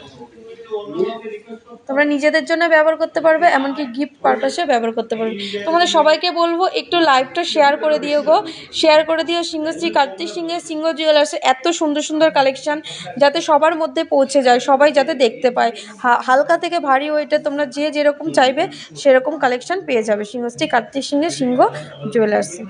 তোমরা নিজেদের জন্য ব্যবহার করতে পারবে, এমনকি গিফট পারপাসেও ব্যবহার করতে পারবে। তোমাদের সবাইকে বলবো একটু লাইভটা শেয়ার করে দিও গো, শেয়ার করে দিও। সিংহশ্রী কার্তিক সিংহের সিংহ জুয়েলার্সের এত সুন্দর সুন্দর কালেকশন যাতে সবার মধ্যে পৌঁছে যায়, সবাই যাতে দেখতে পায়। হালকা থেকে ভারী ওয়েটে তোমরা যে যেরকম চাইবে সেরকম কালেকশন পেয়ে যাবে সিংহশ্রী কার্তিক সিংহের সিংহ জুয়েলার্সে।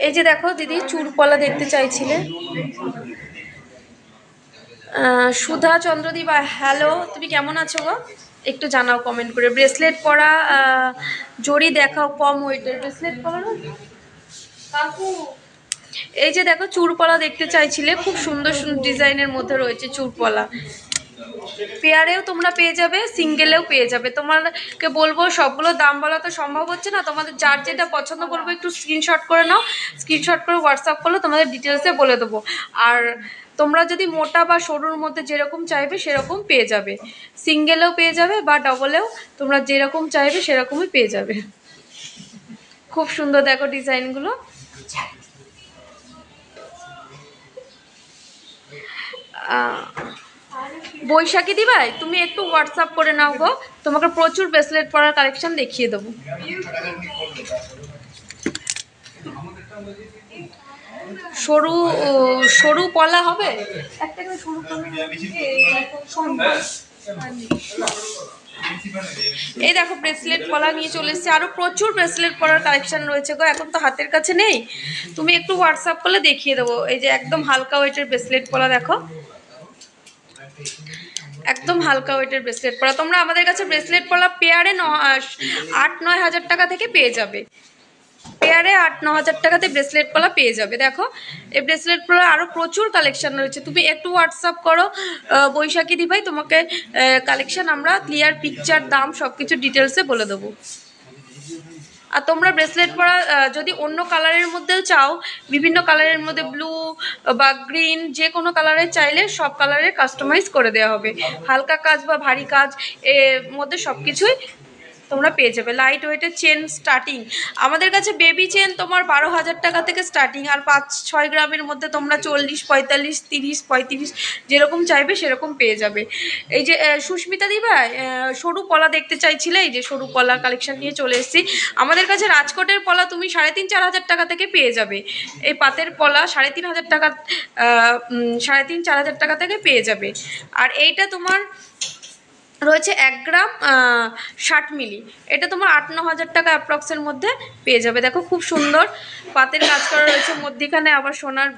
এই যে দেখো দিদি চুরপলা দেখতে চাইছিলে, সুধা চন্দ্রদীপ হ্যালো, তুমি কেমন আছো গো একটু জানাও কমেন্ট করে। ব্রেসলেট পরা জড়ি দেখাও কম ওয়েটের ব্রেসলেট পরা না কাকু। এই যে দেখো চুরপলা দেখতে চাইছিলে, খুব সুন্দর সুন্দর ডিজাইনের মধ্যে রয়েছে চুরপলা। পেয়ারেও তোমরা পেয়ে যাবে, সিঙ্গেলেও পেয়ে যাবে। তোমাকে বলবো সবগুলো দাম বলা তো সম্ভব হচ্ছে না, তোমাদের যার যেটা পছন্দ করবো একটু স্ক্রিনশট করে নাও, স্ক্রিনশট করে হোয়াটসঅ্যাপ করলে তোমাদের ডিটেলসে বলে দেবো। আর তোমরা যদি মোটা বা সরুর মধ্যে যেরকম চাইবে সেরকম পেয়ে যাবে, সিঙ্গেলেও পেয়ে যাবে বা ডবলেও, তোমরা যেরকম চাইবে সেরকমই পেয়ে যাবে। খুব সুন্দর দেখো ডিজাইনগুলো। বৈশাখী দিভাই তুমি একটু হোয়াটসঅ্যাপ করে নাও গো, তোমাকে প্রচুর ব্রেসলেট পরার কালেকশন দেখিয়ে দেবো। সরু সরু পলা হবে একটা করে, সরু পলা। এই দেখো ব্রেসলেট পলা নিয়ে চলে এসেছে, আরো প্রচুর ব্রেসলেট পরার কালেকশন রয়েছে গো, এখন তো হাতের কাছে নেই, তুমি একটু হোয়াটসঅ্যাপ করলে দেখিয়ে দেবো। এই যে একদম হালকা ওয়েটের ব্রেসলেট পলা, দেখো একদম হালকা ওয়েটের ব্রেসলেট পলা। তোমরা আমাদের কাছে ব্রেসলেট পলা পেয়ারে 8-9 হাজার টাকা থেকে পেয়ে যাবে, পেয়ারে 8-9 হাজার টাকাতে ব্রেসলেট পলা পেয়ে যাবে। দেখো এই ব্রেসলেট পলা আরও প্রচুর কালেকশন রয়েছে, তুমি একটু হোয়াটসঅ্যাপ করো বৈশাখী দিভাই, তোমাকে কালেকশন আমরা ক্লিয়ার পিকচার দাম সব কিছু ডিটেলসে বলে দেবো। আর তোমরা ব্রেসলেট পরা যদি অন্য কালারের মধ্যেও চাও, বিভিন্ন কালারের মধ্যে ব্লু বা গ্রিন যে কোনো কালারের চাইলে সব কালারের কাস্টমাইজ করে দেওয়া হবে। হালকা কাজ বা ভারী কাজ এর মধ্যে সব কিছুই তোমরা পেয়ে যাবে। লাইট ওয়েটের চেন স্টার্টিং আমাদের কাছে বেবি চেন তোমার 12,000 টাকা থেকে স্টার্টিং, আর 5-6 গ্রামের মধ্যে তোমরা 40, 45, 30, 35 যেরকম চাইবে সেরকম পেয়ে যাবে। এই যে সুস্মিতা দিবা সরু পলা দেখতে চাইছিলে, এই যে সরু পলা কালেকশন নিয়ে চলে এসেছি। আমাদের কাছে রাজকোটের পলা তুমি 3,500-4 হাজার টাকা থেকে পেয়ে যাবে। এই পাতের পলা 3,500 টাকা 3,500-4 হাজার টাকা থেকে পেয়ে যাবে। আর এইটা তোমার রয়েছে 1 গ্রাম 60 মিলি, এটা তোমার 8-9 হাজার টাকা অ্যাপ্রক্সের মধ্যে পেয়ে যাবে। দেখো খুব সুন্দর পাতের কাজ করা রয়েছে, মধ্যিখানে আবার সোনার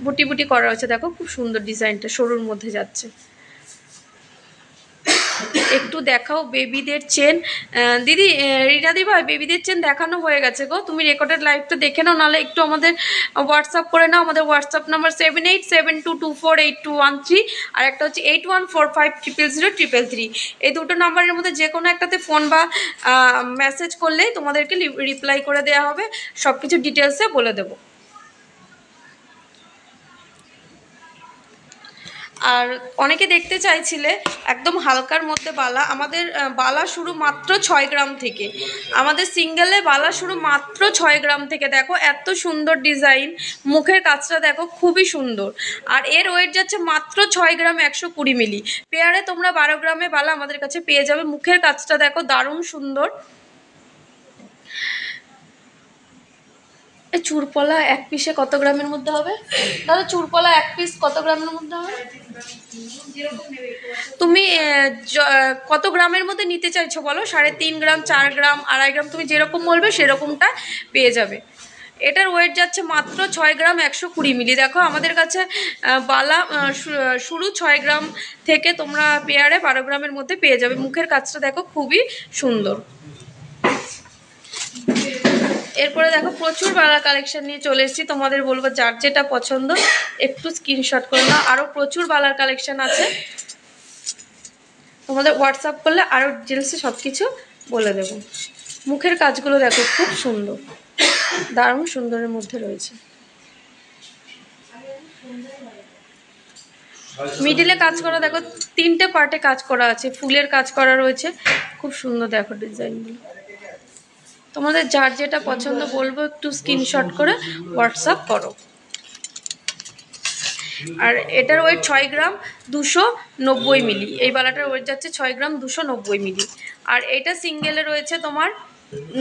বুটি বুটি করা রয়েছে। দেখো খুব সুন্দর ডিজাইনটা সরুর মধ্যে যাচ্ছে। একটু দেখাও বেবিদের চেন। দিদি রিনা দি ভাই বেবিদের চেন দেখানো হয়ে গেছে গো, তুমি রেকর্ডেড লাইভটা দেখে নাও, নাহলে একটু আমাদের হোয়াটসঅ্যাপ করে নাও। আমাদের হোয়াটসঅ্যাপ নাম্বার 7872248213, আর একটা হচ্ছে 8145000033। এই দুটো নাম্বারের মধ্যে যে কোনো একটাতে ফোন বা মেসেজ করলেই তোমাদেরকে রিপ্লাই করে দেওয়া হবে, সব কিছু ডিটেলসে বলে দেবো। আর অনেকে দেখতে চাইছিলে একদম হালকার মধ্যে বালা, আমাদের বালা শুরু মাত্র 6 গ্রাম থেকে, আমাদের সিঙ্গেলে বালা শুরু মাত্র 6 গ্রাম থেকে। দেখো এত সুন্দর ডিজাইন, মুখের কাজটা দেখো খুবই সুন্দর। আর এর ওয়েট যাচ্ছে মাত্র 6 গ্রাম 120 মিলি। পেয়ারে তোমরা 12 গ্রামে বালা আমাদের কাছে পেয়ে যাবে। মুখের কাজটা দেখো দারুণ সুন্দর। এই চুরপলা 1 পিসে কত গ্রামের মধ্যে হবে দাদা? চুরপলা 1 পিস কত গ্রামের মধ্যে হবে? তুমি কত গ্রামের মধ্যে নিতে চাইছো বলো? 3.5 গ্রাম, 4 গ্রাম, 2.5 গ্রাম, তুমি যেরকম বলবে সেরকমটা পেয়ে যাবে। এটার ওয়েট যাচ্ছে মাত্র 6 গ্রাম 120 মিলি। দেখো আমাদের কাছে বালা শুরু 6 গ্রাম থেকে তোমরা পেয়ারে 12 গ্রামের মধ্যে পেয়ে যাবে। মুখের কাজটা দেখো খুবই সুন্দর। এরপরে দেখো প্রচুর বালা কালেকশন নিয়ে চলে এসেছি, তোমাদের বলবো যার যেটা পছন্দ একটু স্ক্রিনশট করে নাও। আরও প্রচুর বালার কালেকশন আছে, তোমাদের হোয়াটসঅ্যাপ করলে আরও ডিটেলসে সব কিছু বলে দেব। মুখের কাজগুলো দেখো খুব সুন্দর, দারুণ সুন্দরের মধ্যে রয়েছে। মিডিলে কাজ করা দেখো, 3টে পার্টে কাজ করা আছে, ফুলের কাজ করা রয়েছে, খুব সুন্দর দেখো ডিজাইনগুলো। তোমাদের যার যেটা পছন্দ বলবো একটু স্ক্রিনশট করে হোয়াটসঅ্যাপ করো। আর এটার ওয়েট 6 গ্রাম 290 মিলি। এই বালাটার ওয়েট যাচ্ছে 6 গ্রাম 290 মিলি। আর এটা সিঙ্গেলে রয়েছে তোমার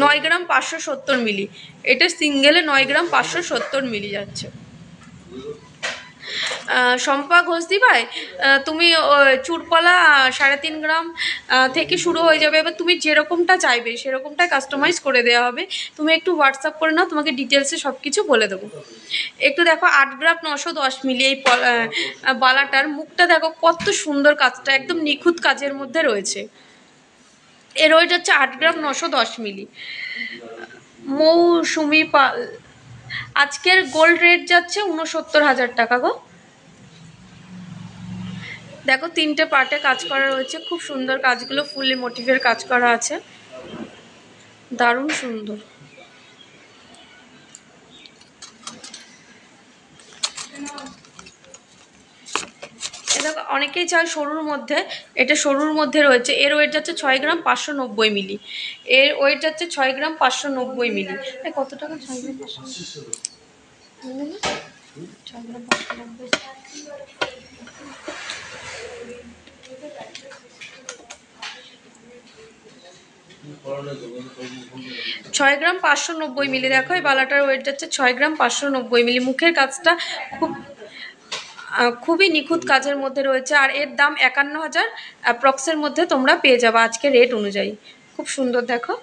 9 গ্রাম 570 মিলি। এটা সিঙ্গেলে 9 গ্রাম 570 মিলি যাচ্ছে। শম্পা ঘোষ দি ভাই, তুমি চুরপলা 3.5 গ্রাম থেকে শুরু হয়ে যাবে। এবার তুমি যেরকমটা চাইবে সেরকমটা কাস্টমাইজ করে দেওয়া হবে। তুমি একটু হোয়াটসঅ্যাপ করে নাও, তোমাকে ডিটেলসে সব কিছু বলে দেবো। একটু দেখো 8 গ্রাম 910 মিলি এই বালাটার মুখটা দেখো কত সুন্দর, কাজটা একদম নিখুঁত কাজের মধ্যে রয়েছে। এর ওয়েট হচ্ছে 8 গ্রাম 910 মিলি। মৌসুমি পাল, আজকের গোল্ড রেট যাচ্ছে 69,000 টাকা গো। দেখো 3টে পার্টে কাজ করা রয়েছে, খুব সুন্দর কাজগুলো, ফুললি মোটিভের কাজ করা আছে, দারুণ সুন্দর। দেখো অনেকেই চায় সরুর মধ্যে, এটা সরুর মধ্যে রয়েছে। এর ওয়েট যাচ্ছে 6 গ্রাম 590 মিলি। এর ওয়েট যাচ্ছে 6 গ্রাম 590 মিলি। কত টাকা? 6 গ্রাম 590, 6 গ্রাম 590, 6 গ্রাম 590 মিলি। দেখো এই বালাটার ওয়েট যাচ্ছে 6 গ্রাম 590 মিলি। মুখের কাজটা খুবই নিখুঁত কাজের মধ্যে রয়েছে। আর এর দাম 51,000 অ্যাপ্রক্সের মধ্যে তোমরা পেয়ে যাবে আজকে রেট অনুযায়ী। খুব সুন্দর দেখো,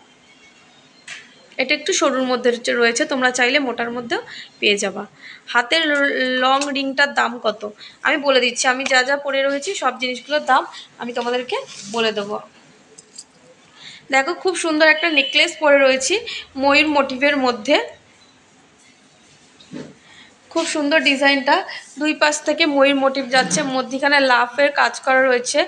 এটা একটু সরুর মধ্যে রয়েছে, তোমরা চাইলে মোটার মধ্যেও পেয়ে যাবা। হাতের লং রিংটার দাম কত আমি বলে দিচ্ছি, আমি যা যা পরে রয়েছি সব জিনিসগুলোর দাম আমি তোমাদেরকে বলে দেবো। দেখো খুব সুন্দর একটা নেকলেস পরে রয়েছি ময়ূর মোটিভের মধ্যে, খুব সুন্দর ডিজাইনটা, দুই পাশ থেকে ময়ূর মোটিভ যাচ্ছে, মধ্যিখানে লাফের কাজ করা রয়েছে,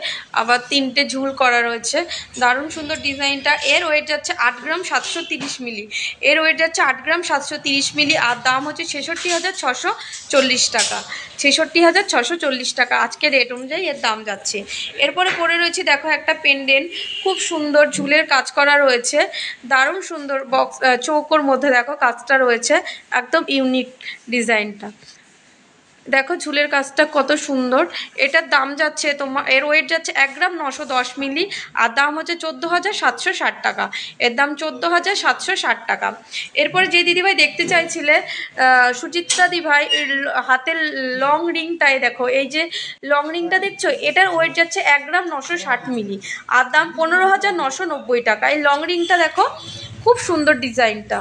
আবার 3টে ঝুল করা রয়েছে, দারুণ সুন্দর ডিজাইনটা। এর ওয়েট যাচ্ছে 8 গ্রাম 730 মিলি, এর ওয়েট যাচ্ছে 8 গ্রাম 730 মিলি, আর দাম হচ্ছে 66,640 টাকা, 66,640 টাকা আজকে রেট অনুযায়ী এর দাম যাচ্ছে। এরপরে পরে রয়েছে দেখো একটা পেন্ডেন্ট, খুব সুন্দর ঝুলের কাজ করা রয়েছে, দারুণ সুন্দর বক্স চৌকোর মধ্যে দেখো কাজটা রয়েছে, একদম ইউনিক ডিজাইনটা। দেখো ঝুলের কাজটা কত সুন্দর। এটার দাম যাচ্ছে তোমার, এর ওয়েট যাচ্ছে 1 গ্রাম 910 মিলি, আর দাম হচ্ছে 14,760 টাকা, এর দাম 14,760 টাকা। এরপরে যে দিদিভাই দেখতে চাইছিলে সুচিত্রা দিভাই হাতের লং রিংটাই দেখো, এই যে লং রিংটা দেখছো, এটার ওয়েট যাচ্ছে 1 গ্রাম 960 মিলি, আর দাম 15,990 টাকা। এই লং রিংটা দেখো খুব সুন্দর ডিজাইনটা,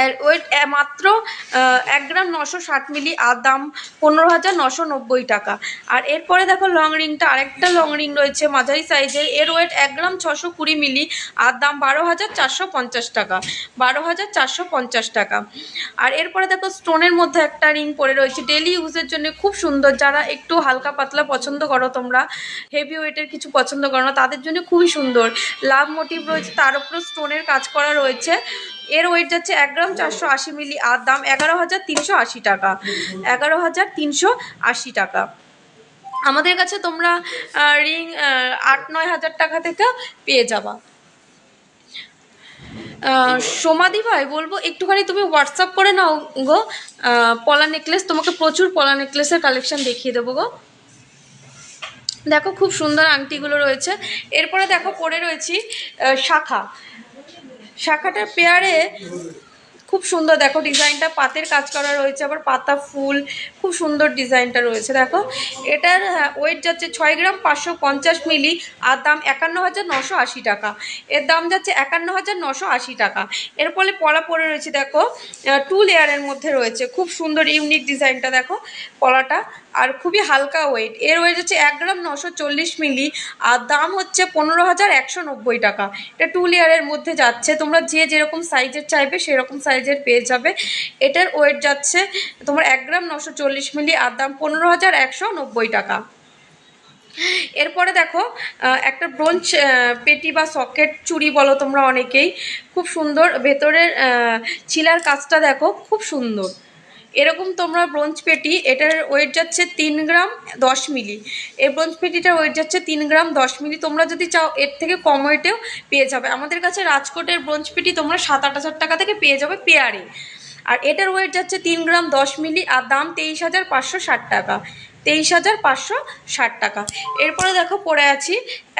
এর ওয়েট মাত্র 1 গ্রাম 960 মিলি, আর দাম 15,990 টাকা। আর এরপরে দেখো লং রিংটা, আরেকটা লং রিং রয়েছে মাঝারি সাইজের, এর ওয়েট 1 গ্রাম 620 মিলি, আর দাম 12,450 টাকা, 12,450 টাকা। আর এরপরে দেখো স্টোনের মধ্যে একটা রিং পরে রয়েছে, ডেলি ইউজের জন্য খুব সুন্দর, যারা একটু হালকা পাতলা পছন্দ করো, তোমরা হেভি ওয়েটের কিছু পছন্দ করো না, তাদের জন্য খুবই সুন্দর, লাভ মোটিভ রয়েছে, তার উপর স্টোনের কাজ করা রয়েছে। এর ওয়েট যাচ্ছে 1 গ্রাম 480 মিলি, আর দাম 11,380 টাকা, 11,380 টাকা। আমাদের কাছে তোমরা রিং 8-9 হাজার টাকা থেকে পেয়ে যাবা। সোমাদি ভাই বলবো একটুখানি তুমি হোয়াটসঅ্যাপ করে নাও গো পলা নেকলেস, তোমাকে প্রচুর পলা নেকলেসের কালেকশন দেখিয়ে দেবো গো। দেখো খুব সুন্দর আংটিগুলো রয়েছে। এরপরে দেখো পরে রয়েছি শাখা, শাখাটার পেয়ারে খুব সুন্দর দেখো ডিজাইনটা, পাতের কাজ করা রয়েছে, আবার পাতা ফুল, খুব সুন্দর ডিজাইনটা রয়েছে। দেখো এটার ওয়েট যাচ্ছে 6 গ্রাম 550 মিলি, আর দাম 51,980 টাকা, এর দাম যাচ্ছে 51,980 টাকা। এরপরে পলা পরে রয়েছে দেখো 2 লেয়ারের মধ্যে রয়েছে, খুব সুন্দর ইউনিক ডিজাইনটা দেখো পলাটা, আর খুবই হালকা ওয়েট, এর ওয়েট হচ্ছে 1 গ্রাম 940 মিলি, আর দাম হচ্ছে 15,190 টাকা। এটা 2 লেয়ারের মধ্যে যাচ্ছে, তোমরা যে যেরকম সাইজের চাইবে সেরকম সাইজের পেয়ে যাবে। এটার ওয়েট যাচ্ছে তোমার 1 গ্রাম 940 মিলি, আর দাম 15,190 টাকা। এরপরে দেখো একটা ব্রোঞ্জ পেটি বা সকেট চুড়ি বলো তোমরা অনেকেই, খুব সুন্দর ভেতরের চিলার কাজটা দেখো খুব সুন্দর, এরকম তোমরা ব্রোঞ্জ পেটি, এটার ওয়েট যাচ্ছে 3 গ্রাম 10 মিলি, এই ব্রোঞ্জ পেটিটার ওয়েট যাচ্ছে 3 গ্রাম 10 মিলি, তোমরা যদি চাও এর থেকে কম ওয়েটেও পেয়ে যাবে। আমাদের কাছে রাজকোটের ব্রোঞ্জ পেটি তোমরা 7-8 হাজার টাকা থেকে পেয়ে যাবে পেয়ারে। আর এটার ওয়েট যাচ্ছে 3 গ্রাম 10 মিলি, আর দাম 23,560 টাকা, 23,560 টাকা। এরপরে দেখো পরে আছি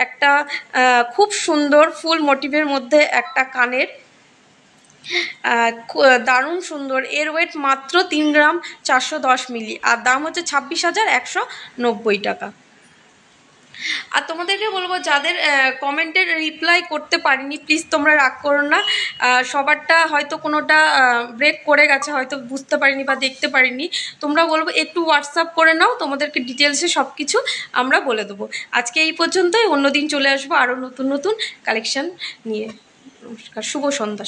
একটা খুব সুন্দর ফুল মোটিভের মধ্যে একটা কানের, দারুণ সুন্দর, এর ওয়েট মাত্র 3 গ্রাম 410 মিলি, আর দাম হচ্ছে 26,190 টাকা। আর তোমাদেরকে বলবো যাদের কমেন্টের রিপ্লাই করতে পারিনি প্লিজ তোমরা রাগ করো না, সবারটা হয়তো কোনোটা ব্রেক করে গেছে, হয়তো বুঝতে পারিনি বা দেখতে পারিনি, তোমরা বলবো একটু হোয়াটসঅ্যাপ করে নাও, তোমাদেরকে ডিটেলসে সব কিছু আমরা বলে দেবো। আজকে এই পর্যন্তই, অন্যদিন চলে আসবো আরও নতুন নতুন কালেকশন নিয়ে। নমস্কার, শুভ সন্ধ্যা।